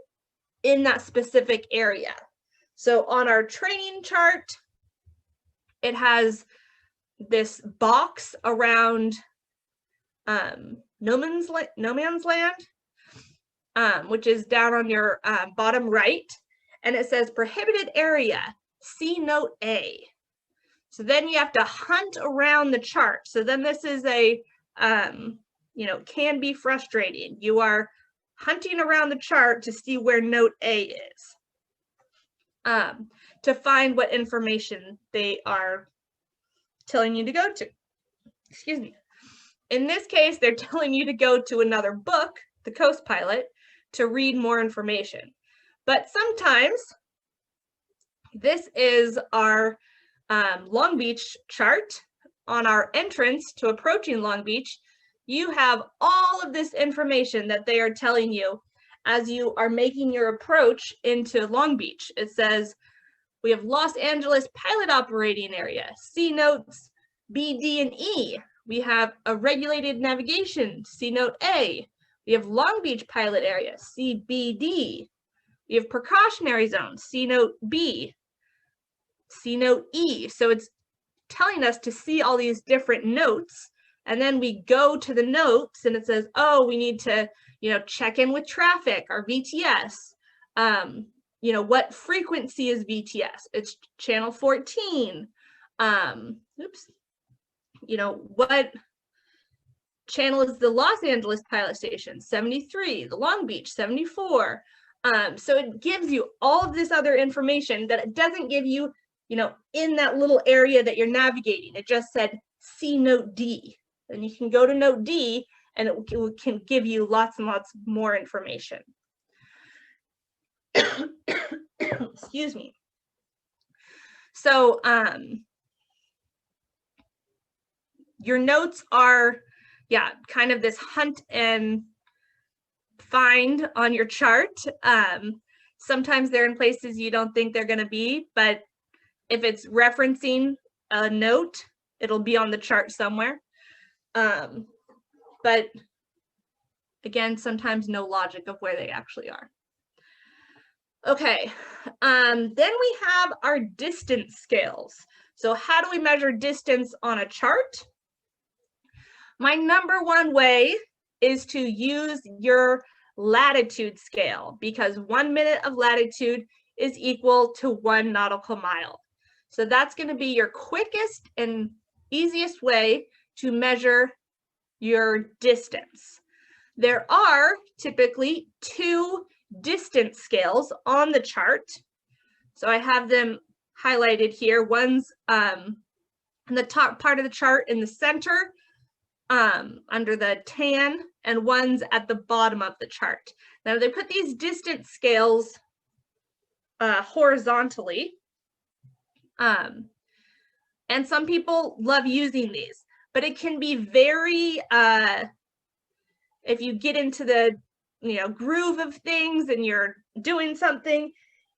in that specific area. So on our training chart, it has this box around no man's land, which is down on your bottom right, and it says prohibited area, see note A. So then you have to hunt around the chart. So then this is a, can be frustrating. You are hunting around the chart to see where note A is, to find what information they are telling you to go to. Excuse me. In this case, they're telling you to go to another book, The Coast Pilot, to read more information. But sometimes, this is our Long Beach chart. On our entrance to approaching Long Beach, you have all of this information that they are telling you as you are making your approach into Long Beach. It says, we have Los Angeles Pilot Operating Area, C notes B, D, and E. We have a regulated navigation, C note A. We have Long Beach Pilot Area, C, B, D. We have precautionary zone, C note B, C note E. So it's telling us to see all these different notes. And then we go to the notes and it says, oh, we need to, check in with traffic, our VTS. What frequency is VTS? It's channel 14. What channel is the Los Angeles pilot station, 73, the Long Beach, 74. So it gives you all of this other information that it doesn't give you, you know, in that little area that you're navigating. It just said, see note D. And you can go to note D and it can give you lots and lots more information. Excuse me. So your notes are, yeah, kind of this hunt and find on your chart. Sometimes they're in places you don't think they're going to be, but if it's referencing a note, it'll be on the chart somewhere. But again, sometimes no logic of where they actually are. Okay, then we have our distance scales. So how do we measure distance on a chart? My number one way is to use your latitude scale, because 1 minute of latitude is equal to 1 nautical mile. So that's going to be your quickest and easiest way to measure your distance. There are typically 2 distance scales on the chart. So I have them highlighted here. One's in the top part of the chart in the center, under the tan, and one's at the bottom of the chart. Now they put these distance scales horizontally, and some people love using these, but it can be very, if you get into the groove of things and you're doing something,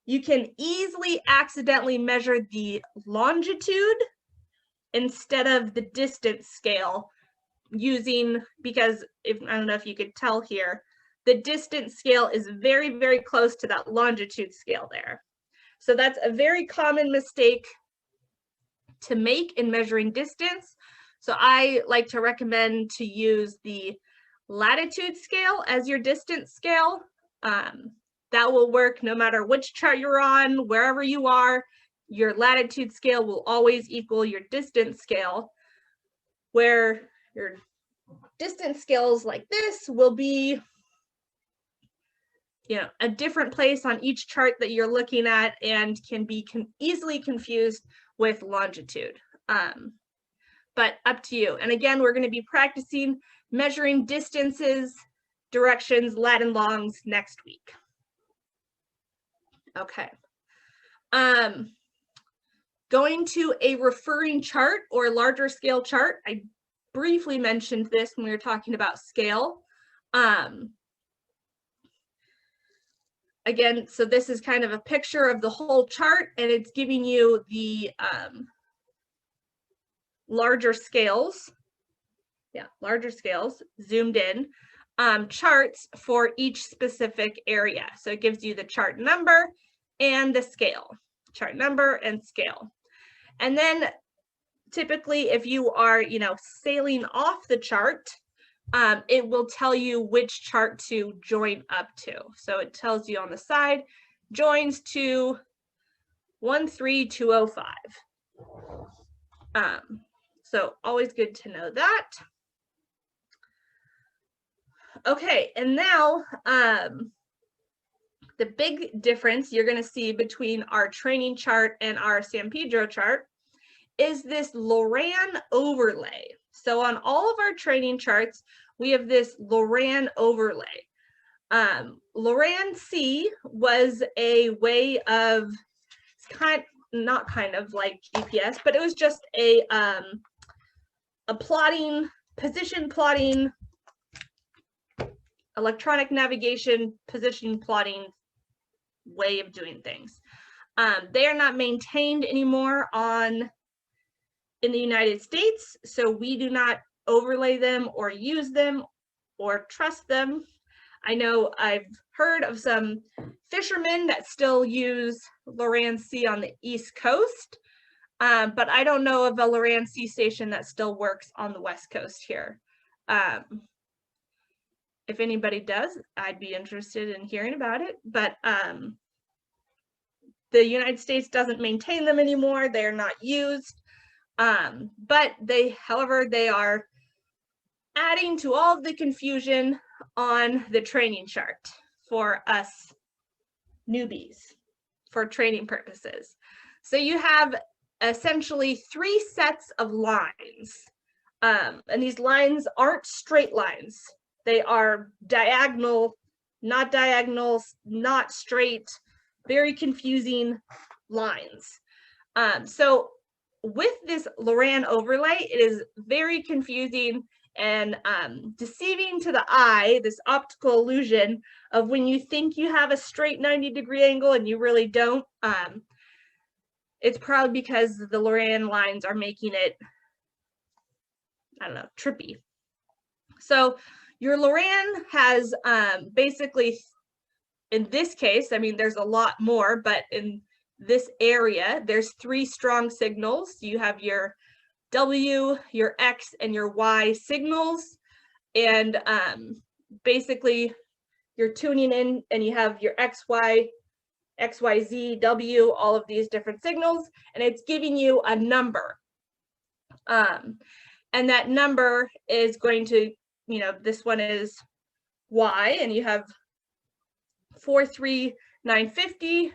you can easily accidentally measure the longitude instead of the distance scale because I don't know if you could tell here, the distance scale is very, very close to that longitude scale there. So that's a very common mistake to make in measuring distance. So I like to recommend to use the latitude scale as your distance scale. That will work no matter which chart you're on, wherever you are. Your latitude scale will always equal your distance scale, where your distance scales like this will be a different place on each chart that you're looking at and can be easily confused with longitude. But up to you. And again, we're going to be practicing measuring distances, directions, lat and longs next week. Okay. Going to a referring chart or larger scale chart. I briefly mentioned this when we were talking about scale. Again, so this is kind of a picture of the whole chart, and it's giving you the larger scales. Yeah, larger scales, zoomed in, charts for each specific area. So it gives you the chart number and the scale, chart number and scale. And then typically if you are, sailing off the chart, it will tell you which chart to join up to. So it tells you on the side, joins to 13205. So always good to know that. Okay, and now the big difference you're going to see between our training chart and our San Pedro chart is this Loran overlay. So on all of our training charts, we have this Loran overlay. Loran C was a way of, not kind of like GPS, but it was just a plotting, position plotting, electronic navigation, position plotting way of doing things. They are not maintained anymore in the United States, so we do not overlay them or use them or trust them. I know I've heard of some fishermen that still use Loran C on the East Coast, but I don't know of a Loran C station that still works on the West Coast here. If anybody does, I'd be interested in hearing about it, but the United States doesn't maintain them anymore. They're not used, but however, they are adding to all of the confusion on the training chart for us newbies for training purposes. So you have essentially 3 sets of lines. And these lines aren't straight lines. They are diagonal, not diagonals, not straight, very confusing lines. So with this Loran overlay, it is very confusing and deceiving to the eye, this optical illusion of when you think you have a straight 90-degree angle and you really don't. It's probably because the Loran lines are making it, I don't know, trippy. So your Loran has basically, in this case, I mean, there's a lot more, but in this area, there's 3 strong signals. You have your W, your X, and your Y signals. And basically, you're tuning in and you have your X, Y, Z, W, all of these different signals, and it's giving you a number. And that number is going to, you know, this one is Y, and you have 43950,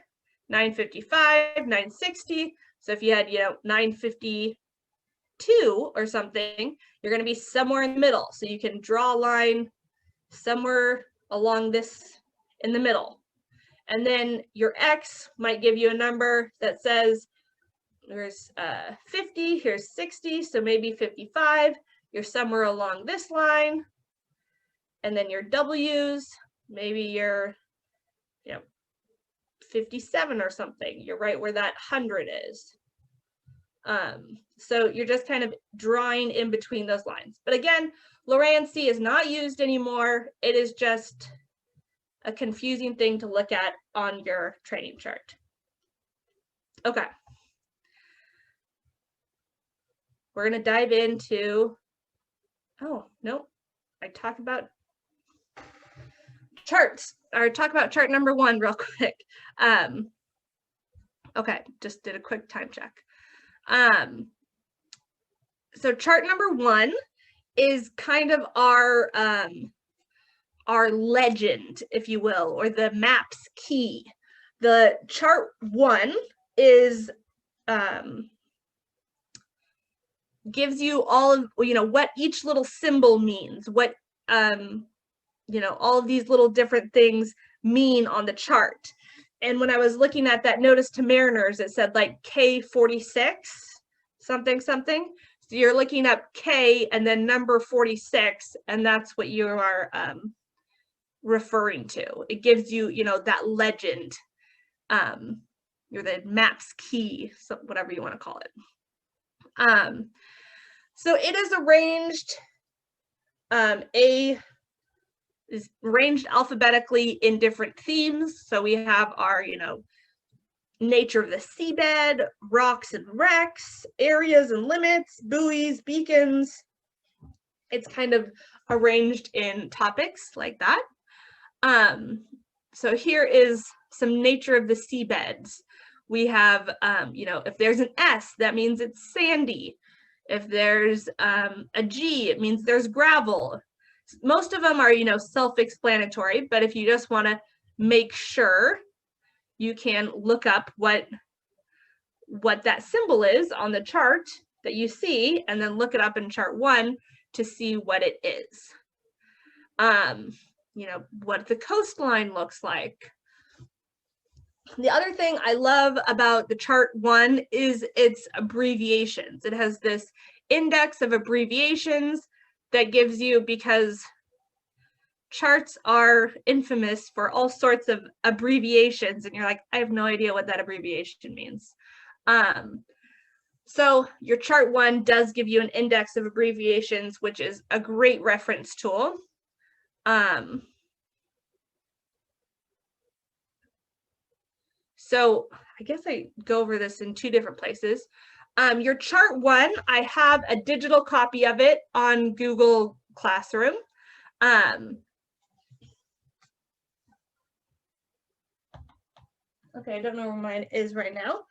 955, 960. So if you had, you know, 952 or something, you're going to be somewhere in the middle. So you can draw a line somewhere along this in the middle. And then your X might give you a number that says there's 50, here's 60, so maybe 55. You're somewhere along this line. And then your W's, maybe you're, you know, 57 or something. You're right where that 100 is. So you're just kind of drawing in between those lines. But again, Loran C is not used anymore. It is just a confusing thing to look at on your training chart. Okay. We're going to dive into, oh, no, I talk about charts, or talk about chart number 1 real quick. Okay, just did a quick time check. So chart number 1 is kind of our legend, if you will, or the map's key. The chart 1 is gives you all of, you know, what each little symbol means, what you know, all of these little different things mean on the chart. And when I was looking at that notice to mariners, it said like K46 something something. So you're looking up K and then number 46, and that's what you are referring to. It gives you, you know, that legend. You're the map's key, so whatever you want to call it. So it is arranged, is arranged alphabetically in different themes. So we have our, you know, nature of the seabed, rocks and wrecks, areas and limits, buoys, beacons. It's kind of arranged in topics like that. So here is some nature of the seabeds. We have, you know, if there's an S, that means it's sandy. If there's a G, it means there's gravel. Most of them are, you know, self-explanatory, but if you just want to make sure, you can look up what that symbol is on the chart that you see, and then look it up in chart 1 to see what it is. You know, what the coastline looks like. The other thing I love about the chart 1 is its abbreviations. It has this index of abbreviations that gives you, because charts are infamous for all sorts of abbreviations, and you're like, I have no idea what that abbreviation means. So your chart 1 does give you an index of abbreviations, which is a great reference tool. So I guess I go over this in 2 different places. Your chart 1, I have a digital copy of it on Google Classroom. Okay, I don't know where mine is right now.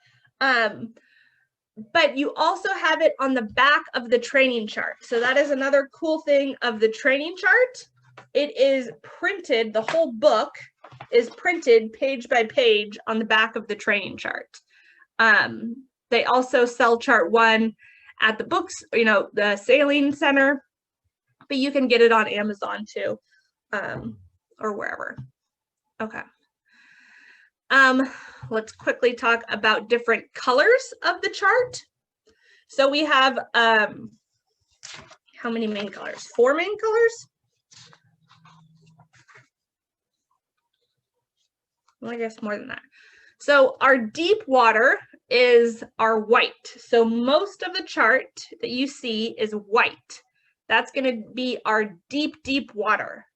but you also have it on the back of the training chart. So that is another cool thing of the training chart. It is printed, the whole book is printed page by page on the back of the training chart. They also sell chart 1 at the books, you know, the sailing center, but you can get it on Amazon too, or wherever. Okay. Let's quickly talk about different colors of the chart. So we have, how many main colors? 4 main colors? Well, I guess more than that. So our deep water is our white. So most of the chart that you see is white. That's going to be our deep, deep water.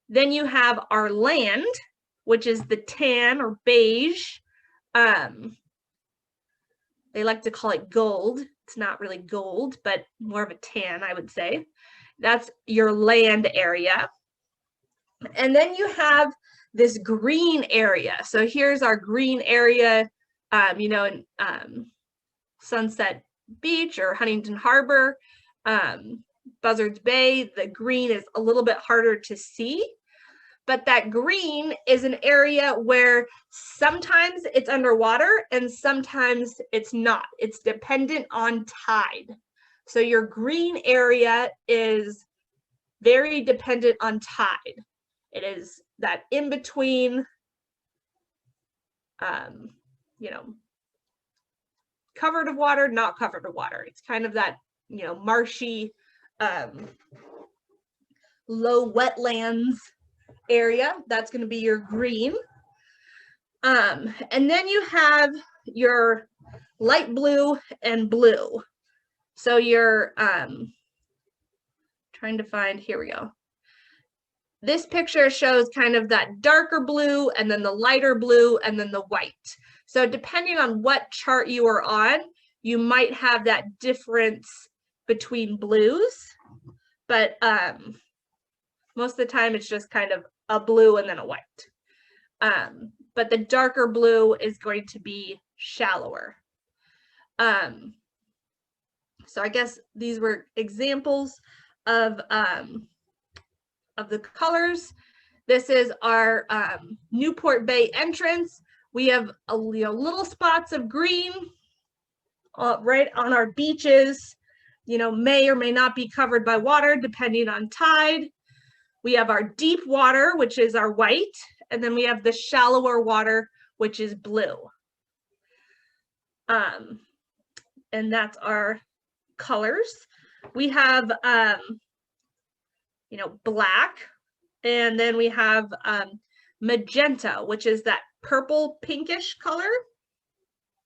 Then you have our land, which is the tan or beige. They like to call it gold. It's not really gold, but more of a tan, I would say. That's your land area. And then you have this green area. So here's our green area, you know, in Sunset Beach or Huntington Harbor, Buzzards Bay. The green is a little bit harder to see, but that green is an area where sometimes it's underwater and sometimes it's not. It's dependent on tide. So your green area is very dependent on tide. It is that in between, you know, covered of water, not covered of water. It's kind of that, you know, marshy, low wetlands area. That's going to be your green. And then you have your light blue and blue. So you're trying to find, here we go. This picture shows kind of that darker blue and then the lighter blue and then the white. So depending on what chart you are on, you might have that difference between blues, but most of the time it's just kind of a blue and then a white. But the darker blue is going to be shallower. So I guess these were examples of the colors. This is our Newport Bay entrance. We have little spots of green right on our beaches, you know, may or may not be covered by water depending on tide. We have our deep water, which is our white, and then we have the shallower water, which is blue. And that's our colors. We have, you know, black, and then we have magenta, which is that purple pinkish color.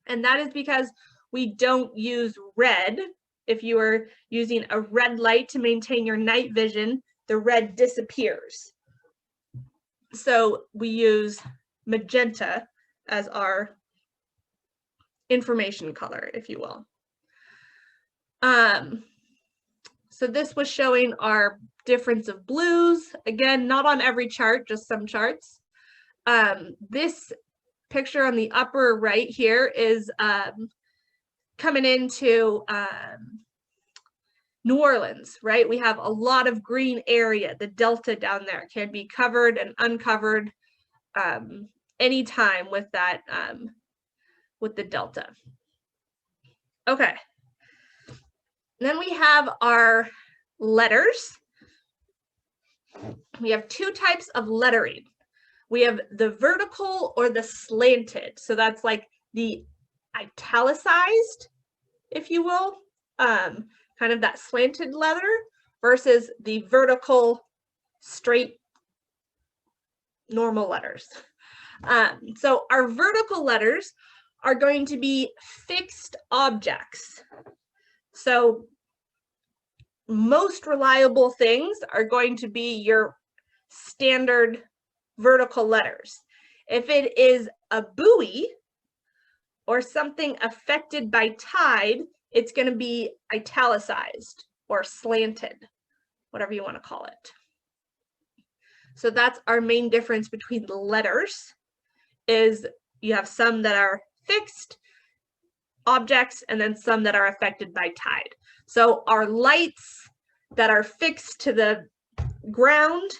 And that is because we don't use red. If you are using a red light to maintain your night vision, the red disappears. So we use magenta as our information color, if you will. So this was showing our difference of blues. Again, not on every chart, just some charts. This picture on the upper right here is coming into New Orleans, right? We have a lot of green area. The delta down there can be covered and uncovered anytime with that, with the delta. Okay. Then we have our letters. We have 2 types of lettering. We have the vertical or the slanted. So that's like the italicized, if you will, kind of that slanted letter versus the vertical, straight, normal letters. So our vertical letters are going to be fixed objects. So most reliable things are going to be your standard vertical letters. If it is a buoy or something affected by tide, it's going to be italicized or slanted, whatever you want to call it. So that's our main difference between the letters, is you have some that are fixed objects, and then some that are affected by tide. So our lights that are fixed to the ground,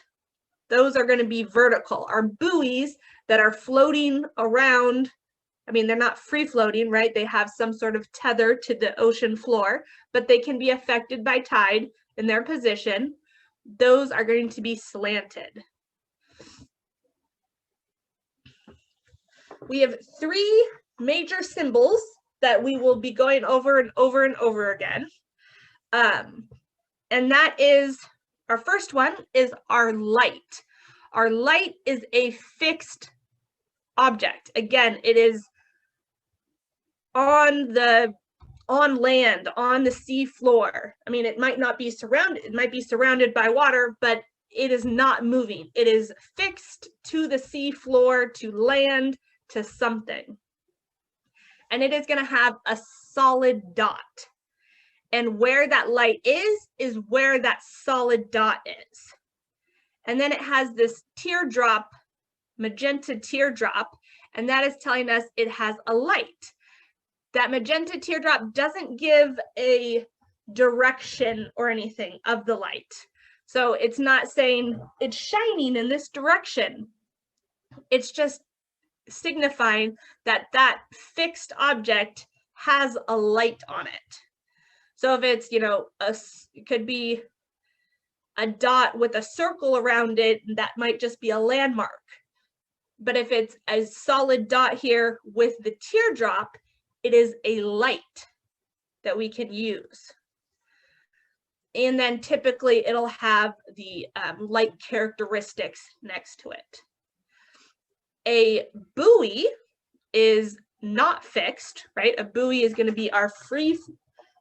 those are going to be vertical. Our buoys that are floating around, I mean, they're not free floating, right? They have some sort of tether to the ocean floor, but they can be affected by tide in their position. Those are going to be slanted. We have three major symbols that we will be going over and over and over again. And that is, our first one is our light. Our light is a fixed object. Again, it is on land, on the sea floor. I mean, it might not be surrounded, it might be surrounded by water, but it is not moving. It is fixed to the sea floor, to land, to something. And it is going to have a solid dot. And where that light is where that solid dot is. And then it has this teardrop, magenta teardrop, and that is telling us it has a light. That magenta teardrop doesn't give a direction or anything of the light. So it's not saying it's shining in this direction. It's just signifying that that fixed object has a light on it. So if it's, you know, it could be a dot with a circle around it, that might just be a landmark. But if it's a solid dot here with the teardrop, it is a light that we can use. And then typically it'll have the light characteristics next to it. A buoy is not fixed, right? A buoy is going to be our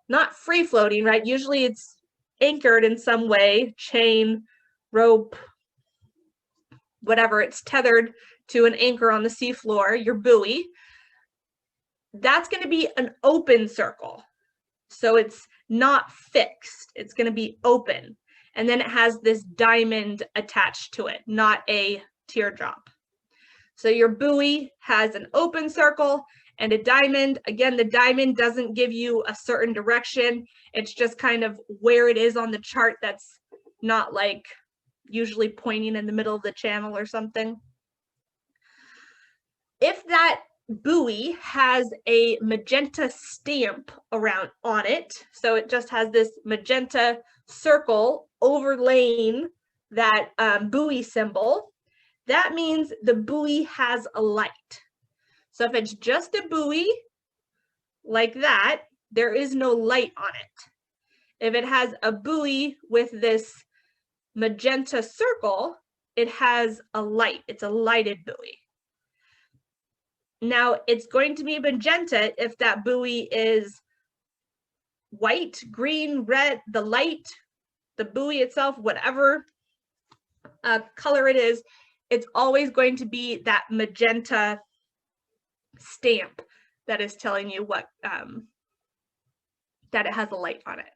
not free floating, right? Usually it's anchored in some way, chain, rope, whatever. It's tethered to an anchor on the seafloor, your buoy. That's going to be an open circle. So it's not fixed. It's going to be open. And then it has this diamond attached to it, not a teardrop. So your buoy has an open circle and a diamond. Again, the diamond doesn't give you a certain direction. It's just kind of where it is on the chart. That's not like usually pointing in the middle of the channel or something. If that buoy has a magenta stamp around on it, so it just has this magenta circle overlaying that buoy symbol, that means the buoy has a light. So if it's just a buoy like that, there is no light on it. If it has a buoy with this magenta circle, it has a light. It's a lighted buoy. Now it's going to be magenta if that buoy is white, green, red, the light, the buoy itself, whatever color it is, it's always going to be that magenta stamp that is telling you what that it has a light on it.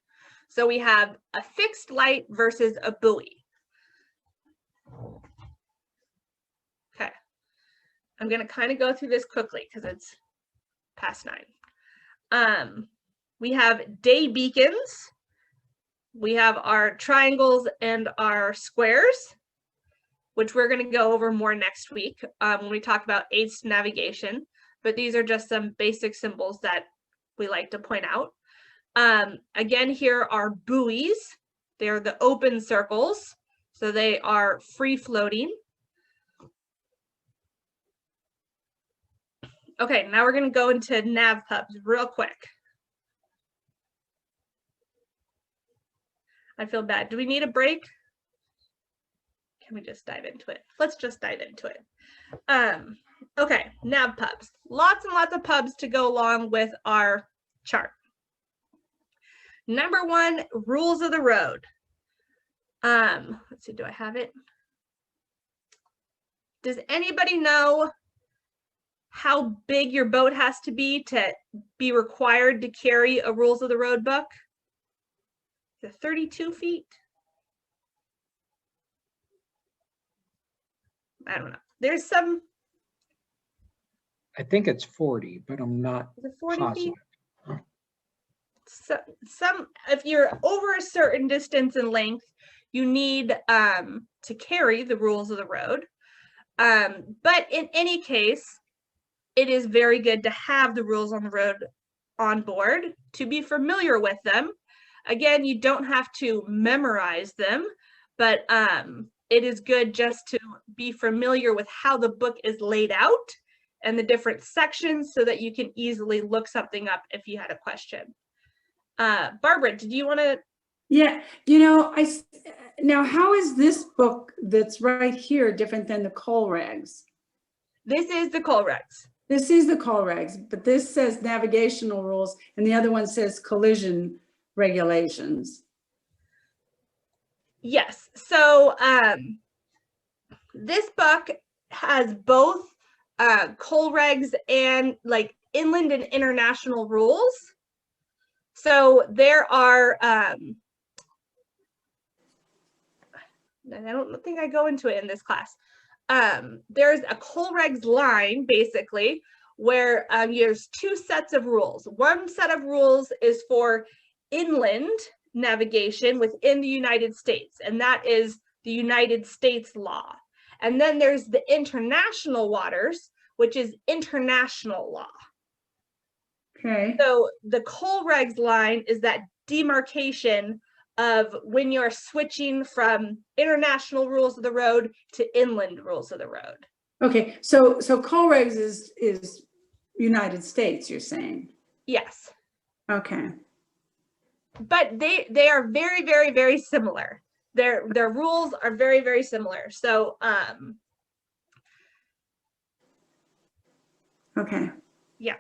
So we have a fixed light versus a buoy. Okay, I'm going to kind of go through this quickly because it's past 9. We have day beacons. We have our triangles and our squares, which we're going to go over more next week when we talk about aids to navigation. But these are just some basic symbols that we like to point out. Again, here are buoys. They are the open circles, so they are free floating. Okay, now we're going to go into nav pubs real quick. I feel bad. Do we need a break? Can we just dive into it? Let's just dive into it. Okay, nav pubs. Lots and lots of pubs to go along with our chart. Number 1, rules of the road. Let's see, do I have it? Does anybody know how big your boat has to be required to carry a rules of the road book? Is it 32 feet? I don't know. There's some. I think it's 40, but I'm not Is it 40 positive. feet? if you're over a certain distance in length, you need to carry the rules of the road. But in any case, it is very good to have the rules on the road on board, to be familiar with them. Again, you don't have to memorize them, but it is good just to be familiar with how the book is laid out and the different sections so that you can easily look something up if you had a question. Barbara, did you want to? Yeah, now how is this book that's right here different than the CoLregs? This is the CoLregs. This is the CoLregs, but this says navigational rules and the other one says collision regulations. Yes, so this book has both CoLregs and like inland and international rules. So there are, I don't think I go into it in this class. There's a CoLregs line basically where there's two sets of rules. One set of rules is for inland navigation within the United States, and that is the United States law. And then there's the international waters, which is international law. Okay. So the CoLregs line is that demarcation of when you're switching from international rules of the road to inland rules of the road. Okay, so CoLregs is United States, you're saying? Yes. Okay. But they are very, very, very similar. Their rules are very, very similar. So okay. yeah.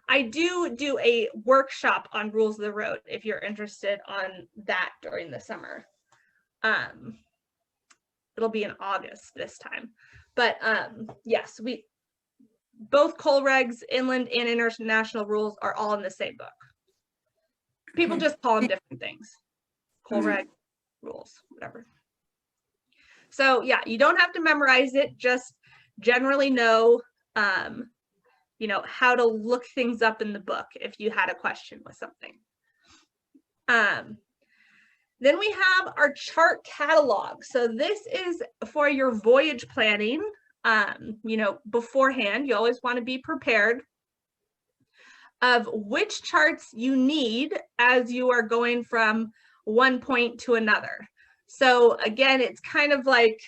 I do a workshop on rules of the road if you're interested on that during the summer. It'll be in August this time. But yes, both CoLregs, inland and international rules are all in the same book. People just call them different things. CoLreg rules, whatever. So yeah, you don't have to memorize it, just generally know how to look things up in the book if you had a question with something. Then we have our chart catalog. So this is for your voyage planning. Beforehand, you always want to be prepared of which charts you need as you are going from one point to another. So again, it's kind of like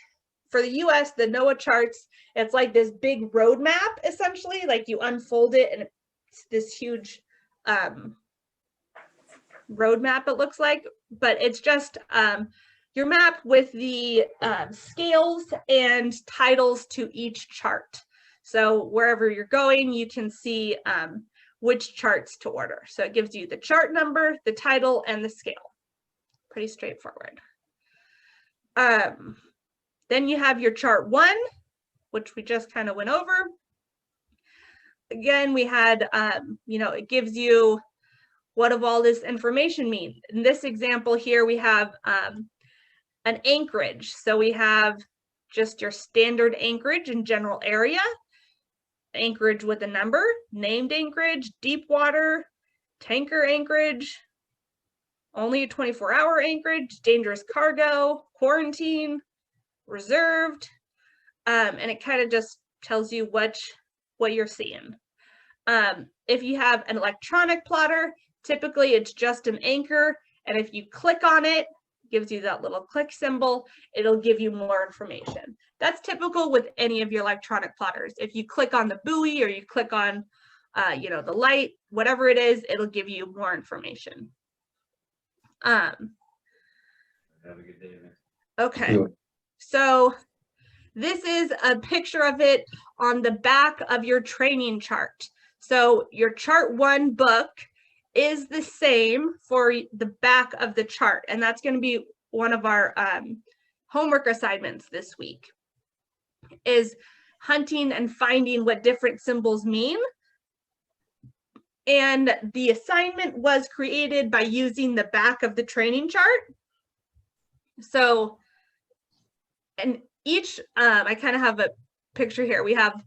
for the US, the NOAA charts, it's like this big roadmap, essentially, like you unfold it and it's this huge roadmap, it looks like, but it's just your map with the scales and titles to each chart. So wherever you're going, you can see which charts to order. So it gives you the chart number, the title, and the scale. Pretty straightforward. Then you have your chart 1, which we just kind of went over. Again, we had, it gives you what of all this information means. In this example here, we have an anchorage. So we have just your standard anchorage in general area, anchorage with a number, named anchorage, deep water, tanker anchorage, only a 24-hour anchorage, dangerous cargo, quarantine, reserved, and it kind of just tells you what you're seeing. If you have an electronic plotter, typically it's just an anchor, and if you click on it, it gives you that little click symbol, it'll give you more information. That's typical with any of your electronic plotters. If you click on the buoy or you click on the light, whatever it is, it'll give you more information. Have a good day, man. Okay. So this is a picture of it on the back of your training chart. So your chart 1 book is the same for the back of the chart. And that's going to be one of our homework assignments this week, is hunting and finding what different symbols mean. And the assignment was created by using the back of the training chart. So, and each, I kind of have a picture here. We have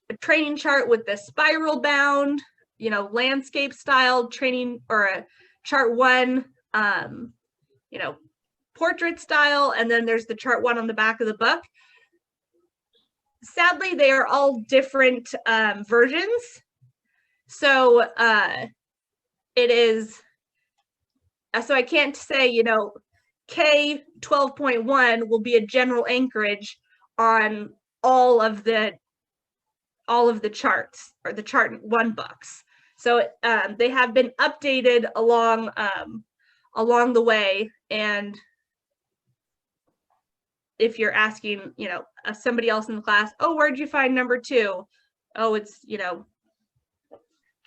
a training chart with the spiral bound you know, landscape style training, or a chart 1, you know, portrait style, and then there's the chart 1 on the back of the book. Sadly, they are all different versions. So it is, so I can't say, you know, K 12.1 will be a general anchorage on all of the charts, or the chart 1 books. So they have been updated along the way. And if you're asking, you know, somebody else in the class, oh, where'd you find number 2? Oh, it's, you know,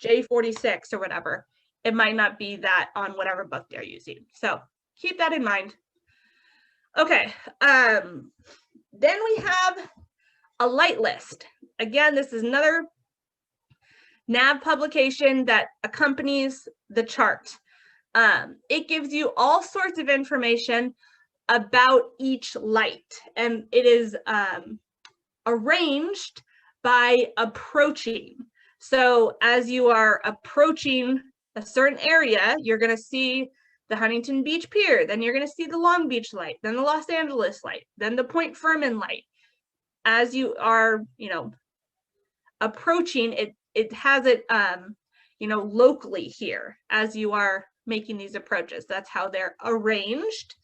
J46 or whatever. It might not be that on whatever book they're using. So keep that in mind. Okay, then we have a light list. Again, this is another nav publication that accompanies the chart. It gives you all sorts of information about each light, and it is arranged by approaching. So as you are approaching a certain area, you're going to see the Huntington Beach Pier, then you're going to see the Long Beach light, then the Los Angeles light, then the Point Fermin light. As you are, you know, approaching it, it has it, you know, locally here as you are making these approaches. That's how they're arranged.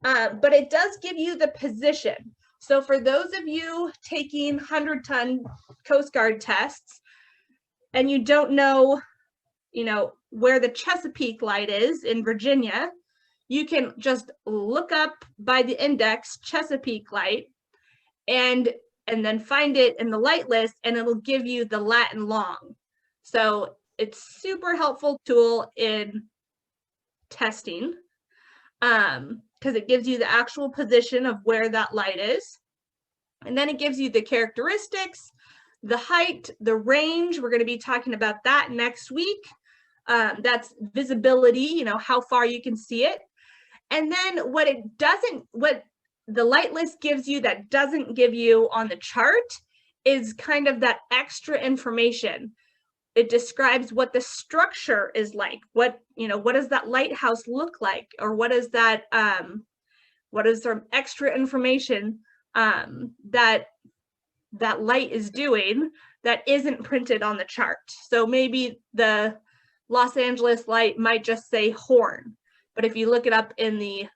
But it does give you the position. So for those of you taking 100-ton Coast Guard tests and you don't know, you know, where the Chesapeake light is in Virginia, you can just look up by the index Chesapeake light and then find it in the light list, and it'll give you the lat and long. So it's super helpful tool in testing, because it gives you the actual position of where that light is. And then it gives you the characteristics, the height, the range. We're going to be talking about that next week. That's visibility, you know, how far you can see it. And then what the light list gives you that doesn't give you on the chart is kind of that extra information. It describes what the structure is like. What, you know, what does that lighthouse look like? Or what is that, what is some extra information that light is doing that isn't printed on the chart? So maybe the Los Angeles light might just say horn, but if you look it up in the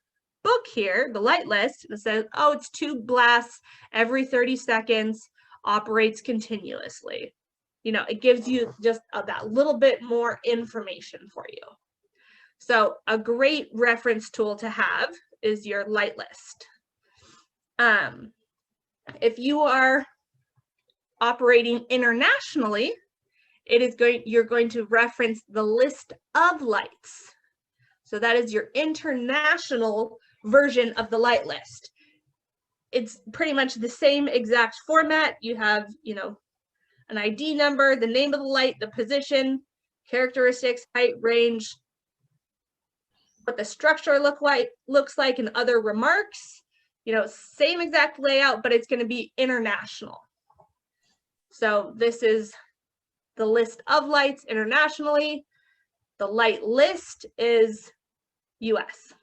book here, the light list, it says, oh, it's 2 blasts every 30 seconds, operates continuously. You know, it gives you just that little bit more information for you. So a great reference tool to have is your light list. If you are operating internationally, you're going to reference the list of lights. So that is your international version of the light list. It's pretty much the same exact format. You have, you know, an ID number, the name of the light, the position, characteristics, height, range, what the structure looks like, and other remarks. You know, same exact layout, but it's going to be international. So this is the list of lights internationally. The light list is US.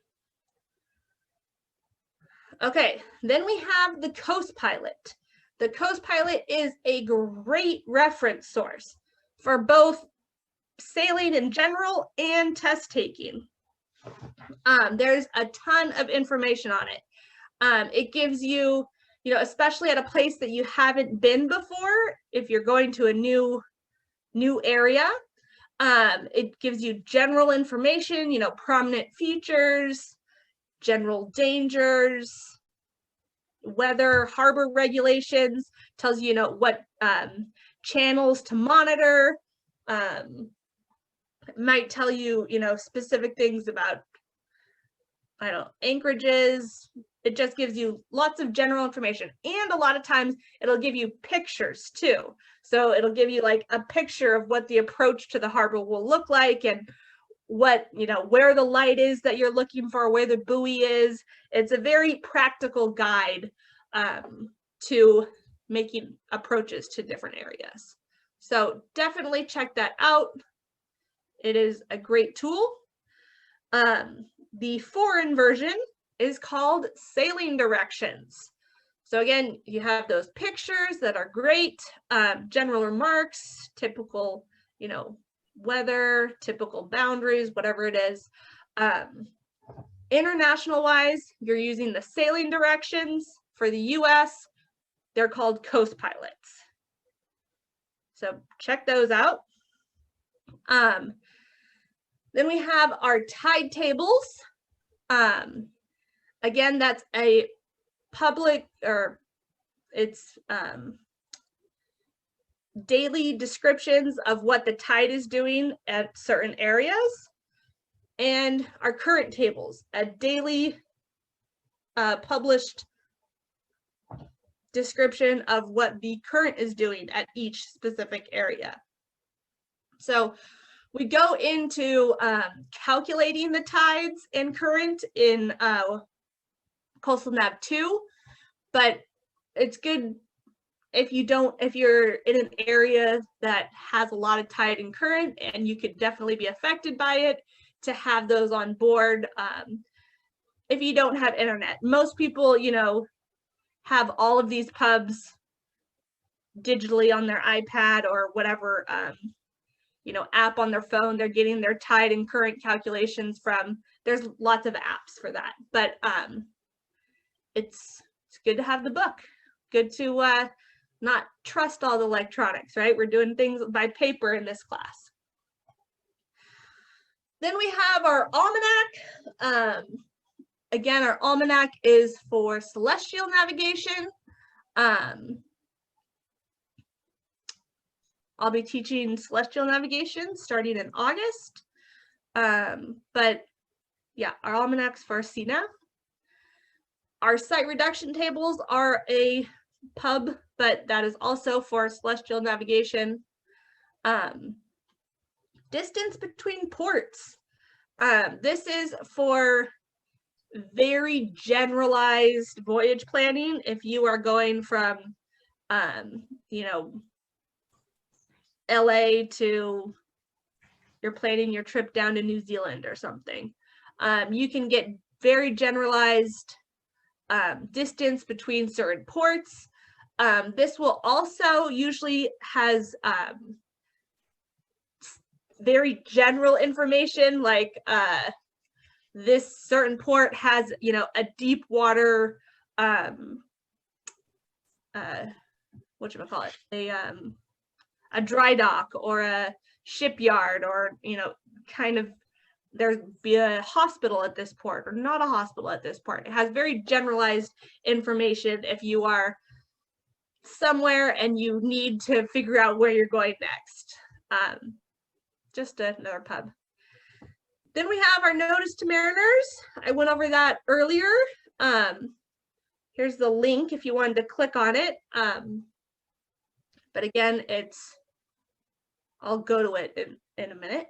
Okay, then we have the Coast Pilot. The Coast Pilot is a great reference source for both sailing in general and test taking. There's a ton of information on it. It gives you, you know, especially at a place that you haven't been before, if you're going to a new area, it gives you general information, you know, prominent features, general dangers, weather, harbor regulations, tells you, you know, what channels to monitor, might tell you, you know, specific things about, I don't know, anchorages. It just gives you lots of general information. And a lot of times it'll give you pictures too. So it'll give you like a picture of what the approach to the harbor will look like, and what, you know, where the light is that you're looking for, where the buoy is. It's a very practical guide to making approaches to different areas. So definitely check that out. It is a great tool. The foreign version is called sailing directions. So again, you have those pictures that are great, general remarks, typical, you know, weather, typical boundaries, whatever it is. International wise, you're using the sailing directions. For the US, they're called coast pilots. So check those out. Then we have our tide tables. Again, that's a public, or it's daily descriptions of what the tide is doing at certain areas. And our current tables, a daily published description of what the current is doing at each specific area. So we go into calculating the tides and current in CoNav1, but it's good if you're in an area that has a lot of tide and current, and you could definitely be affected by it, to have those on board. If you don't have internet, most people, you know, have all of these pubs digitally on their iPad or whatever, you know, app on their phone. They're getting their tide and current calculations from. There's lots of apps for that, but it's good to have the book. Good to not trust all the electronics, right? We're doing things by paper in this class. Then we have our almanac. Again, our almanac is for celestial navigation. I'll be teaching celestial navigation starting in August. But yeah, our almanac's for CNAV. Our site reduction tables are a pub, but that is also for celestial navigation. Distance between ports. This is for very generalized voyage planning. If you are going from, you know, LA to, you're planning your trip down to New Zealand or something, you can get very generalized distance between certain ports. This will also usually has very general information, like this certain port has, you know, a deep water, whatchamacallit, a dry dock or a shipyard, or, you know, kind of, there'd be a hospital at this port or not a hospital at this port. It has very generalized information if you are somewhere and you need to figure out where you're going next. Just another pub. Then we have our notice to mariners. I went over that earlier. Here's the link if you wanted to click on it. But again, I'll go to it in a minute.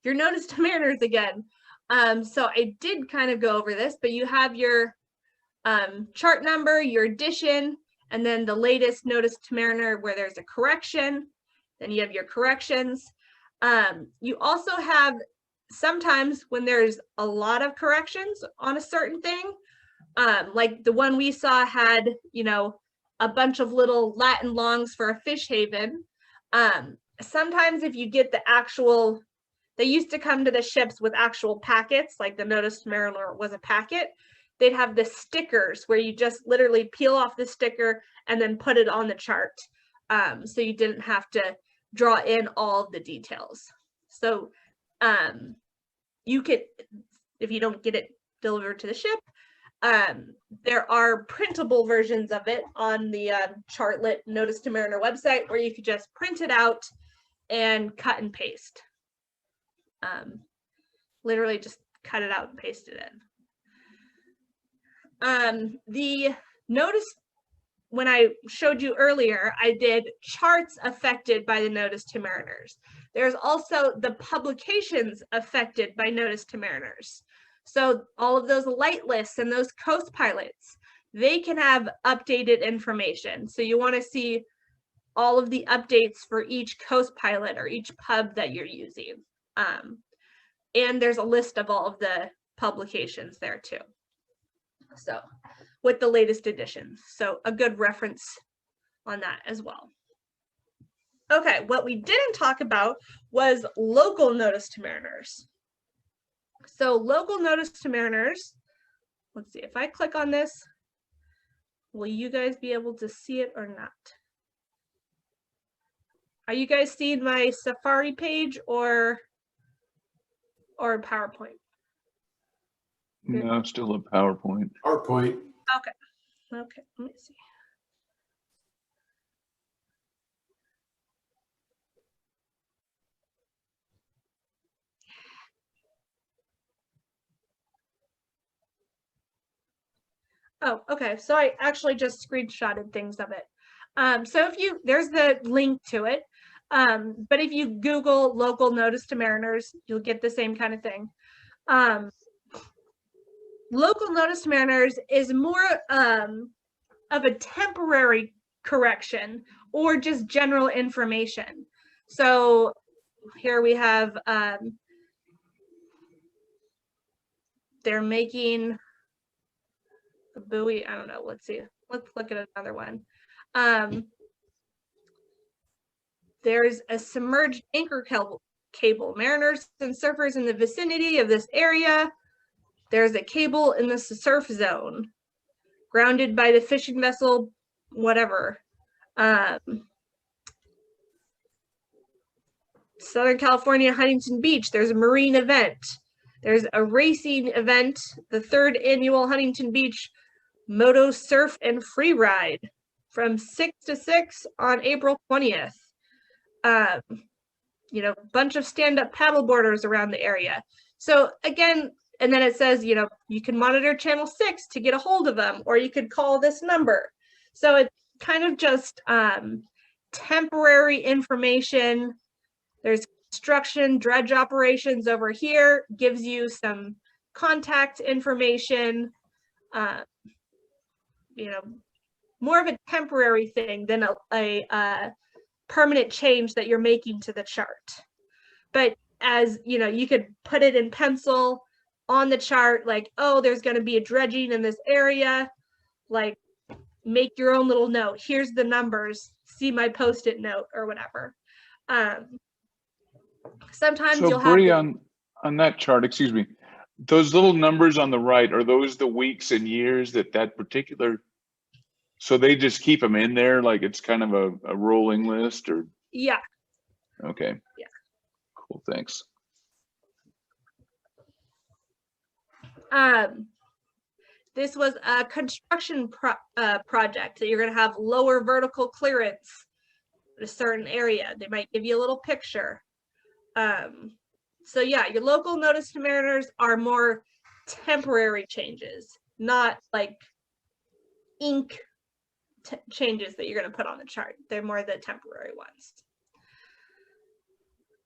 Your notice to mariners again. So I did kind of go over this, but you have your chart number, your edition, and then the latest notice to mariner where there's a correction. Then you have your corrections. You also have sometimes when there's a lot of corrections on a certain thing, like the one we saw had, you know, a bunch of little Latin longs for a fish haven. Sometimes if you get the actual, they used to come to the ships with actual packets, like the notice to mariner was a packet. They'd have the stickers where you just literally peel off the sticker and then put it on the chart. So you didn't have to draw in all of the details. So you could, if you don't get it delivered to the ship, there are printable versions of it on the Chartlet Notice to Mariner website, where you could just print it out and cut and paste. Literally just cut it out and paste it in. The notice, when I showed you earlier, I did charts affected by the notice to mariners. There's also the publications affected by notice to mariners. So all of those light lists and those coast pilots, they can have updated information. So you want to see all of the updates for each coast pilot or each pub that you're using. And there's a list of all of the publications there too. So with the latest editions. So a good reference on that as well. Okay, what we didn't talk about was local notice to mariners. So local notice to mariners, let's see, if I click on this, will you guys be able to see it or not? Are you guys seeing my Safari page or PowerPoint? No, still a PowerPoint. PowerPoint. Okay, let me see. Oh, okay. So I actually just screenshotted things of it. So there's the link to it. But if you Google local notice to mariners, you'll get the same kind of thing. Local notice to mariners is more of a temporary correction or just general information. So here we have, they're making a buoy. I don't know. Let's see. Let's look at another one. There's a submerged anchor cable. Mariners and surfers in the vicinity of this area. There's a cable in the surf zone. Grounded by the fishing vessel, whatever. Southern California, Huntington Beach, there's a marine event. There's a racing event, the 3rd annual Huntington Beach Moto Surf and Free Ride from 6 to 6 on April 20th. You know, bunch of stand-up paddle boarders around the area. So again, and then it says, you know, you can monitor channel 6 to get a hold of them, or you could call this number. So it's kind of just temporary information. There's construction, dredge operations over here, gives you some contact information, you know, more of a temporary thing than a permanent change that you're making to the chart. But as you know, you could put it in pencil on the chart, like, oh, there's going to be a dredging in this area, like make your own little note. Here's the numbers, see my post-it note or whatever. Sometimes So you'll Bree, have on that chart, excuse me, those little numbers on the right, are those the weeks and years that particular, so they just keep them in there like it's kind of a rolling list, or? Yeah. Okay. Yeah. Cool, thanks. This was a construction project that you're going to have lower vertical clearance in a certain area. They might give you a little picture. So yeah, your local notice to mariners are more temporary changes, not like ink changes that you're going to put on the chart. They're more the temporary ones.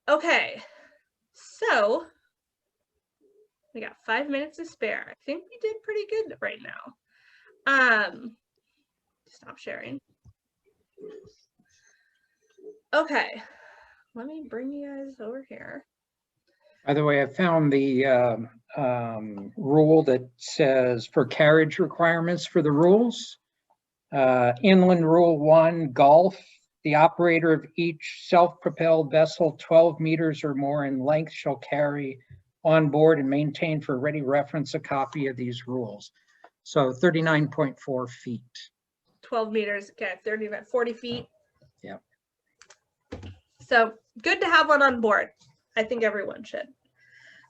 Okay, so we got 5 minutes to spare. I think we did pretty good right now. Stop sharing. Okay, let me bring you guys over here. By the way, I found the rule that says for carriage requirements for the rules. Inland Rule 1, Gulf, the operator of each self-propelled vessel 12 meters or more in length shall carry on board and maintain for ready reference a copy of these rules. So 39.4 feet. 12 meters, okay, 40 feet. Yep. So good to have one on board. I think everyone should.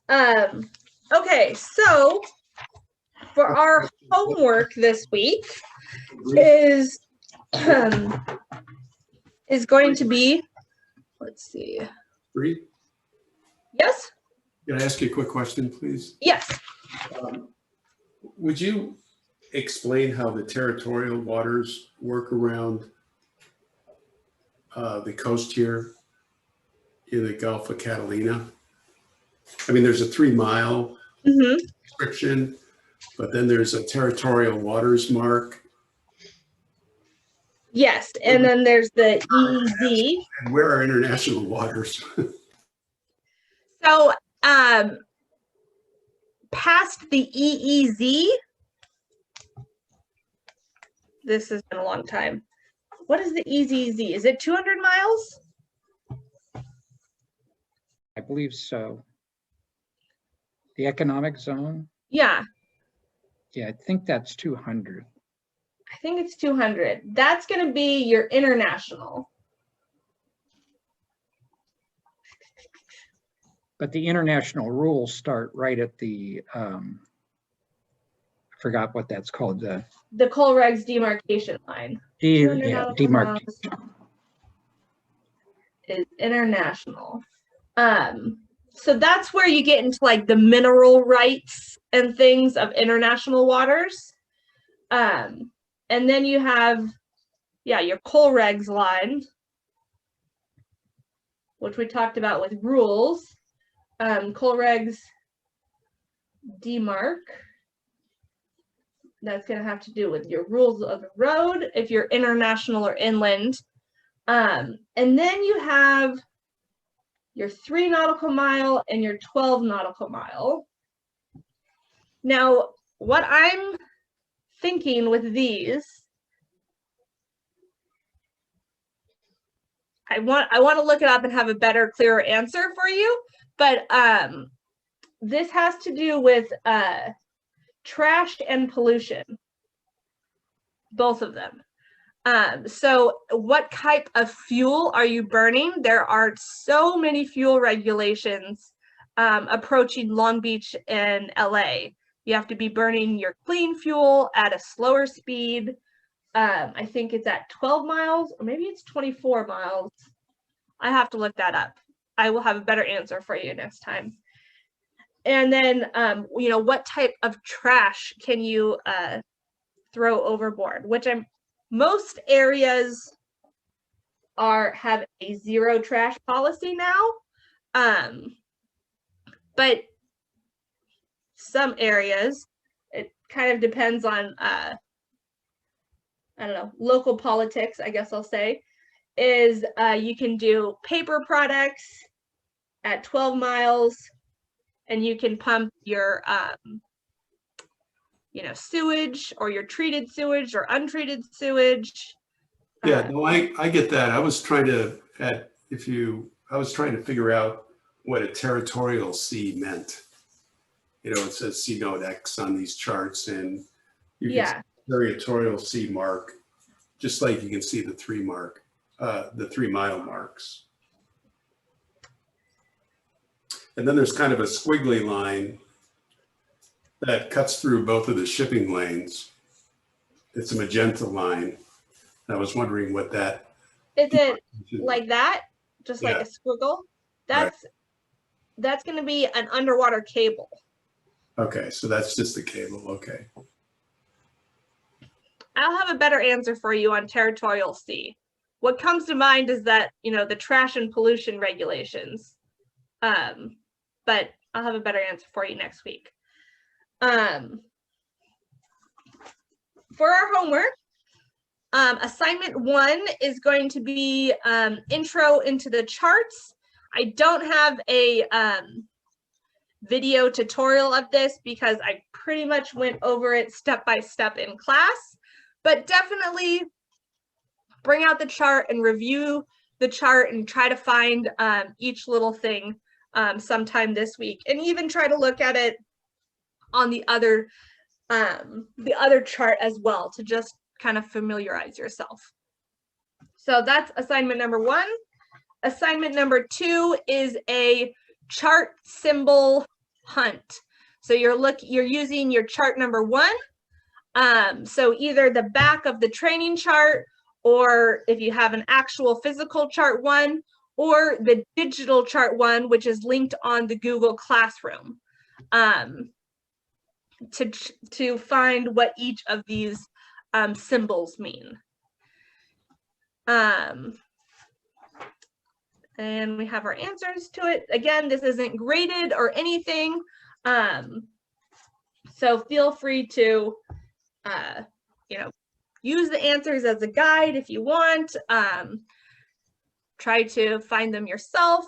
Okay, so for our homework this week is going to be, let's see. Bree, Yes? can I ask you a quick question, please? Yes. Would you explain how the territorial waters work around the coast here in the Gulf of Catalina? I mean, there's a 3-mile restriction, but then there's a territorial waters mark. Yes, and then there's the EEZ. And where are international waters? So past the EEZ, this has been a long time. What is the EEZ? Is it 200 miles? I believe so. The economic zone? Yeah, Yeah, I think that's 200. I think it's 200. That's going to be your international. But the international rules start right at the, I forgot what that's called, the CoLREG's demarcation line. 200 yeah, nautical miles is international. So that's where you get into like the mineral rights and things of international waters. And then you have, yeah, your CoLREG's line, which we talked about with rules. CoLREG's demarc. That's going to have to do with your rules of the road, if you're international or inland. And then you have your 3 nautical mile and your 12 nautical mile. Now, what I'm thinking with these, I want to look it up and have a better, clearer answer for you, but this has to do with trash and pollution, both of them. So what type of fuel are you burning? There are so many fuel regulations approaching Long Beach and LA. You have to be burning your clean fuel at a slower speed. I think it's at 12 miles or maybe it's 24 miles. I have to look that up. I will have a better answer for you next time. And then, you know, what type of trash can you throw overboard? Which most areas have a zero trash policy now, but some areas, it kind of depends on, I don't know, local politics, I guess I'll say, is you can do paper products at 12 miles, and you can pump your, you know, sewage or your treated sewage or untreated sewage. Yeah, no, I get that. I was trying to figure out what a territorial sea meant. You know, it says C note X on these charts, and you can see territorial sea mark, just like you can see the 3 mile marks. And then there's kind of a squiggly line that cuts through both of the shipping lanes. It's a magenta line. I was wondering what that is. It like that? Just like a squiggle? That's going to be an underwater cable. Okay, so that's just the cable. Okay. I'll have a better answer for you on territorial sea. What comes to mind is that, you know, the trash and pollution regulations. But I'll have a better answer for you next week. For our homework, assignment 1 is going to be intro into the charts. I don't have a video tutorial of this because I pretty much went over it step by step in class, but definitely bring out the chart and review the chart and try to find each little thing sometime this week, and even try to look at it on the other chart as well to just kind of familiarize yourself. So that's assignment number 1. Assignment number 2 is a chart symbol hunt. So you're using your chart number 1. So either the back of the training chart, or if you have an actual physical chart 1, or the digital chart 1, which is linked on the Google Classroom, to find what each of these symbols mean. And we have our answers to it. Again, this isn't graded or anything. So feel free to, you know, use the answers as a guide if you want. Try to find them yourself.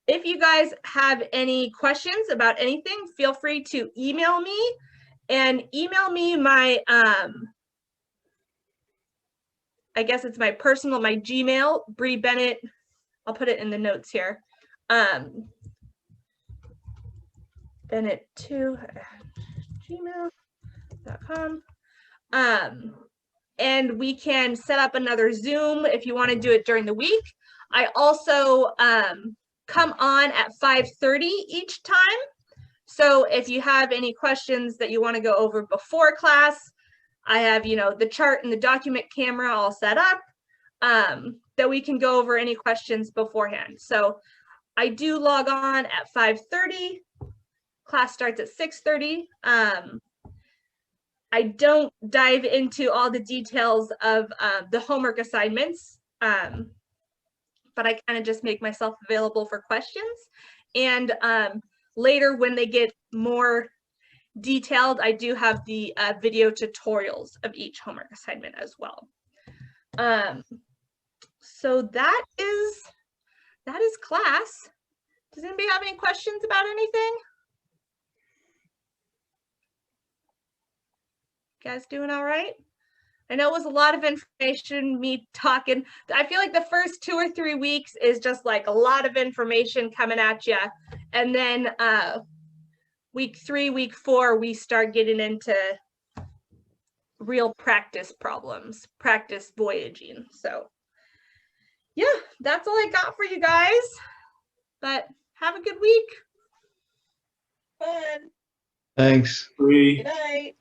If you guys have any questions about anything, feel free to email me, and email me my, I guess it's my personal, my Gmail, Bree Bennett. I'll put it in the notes here. Bennett2@gmail.com. And we can set up another Zoom if you want to do it during the week. I also come on at 5:30 each time. So if you have any questions that you want to go over before class, I have, you know, the chart and the document camera all set up, that we can go over any questions beforehand. So I do log on at 5:30. Class starts at 6:30. I don't dive into all the details of the homework assignments, but I kind of just make myself available for questions. And later, when they get more detailed, I do have the video tutorials of each homework assignment as well. So that is class. Does anybody have any questions about anything? You guys doing all right? I know it was a lot of information, me talking. I feel like the first 2 or 3 weeks is just like a lot of information coming at you. And then week 3, week 4, we start getting into real practice problems, practice voyaging. So yeah, that's all I got for you guys. But have a good week. Fun. Thanks. Bree. Good night.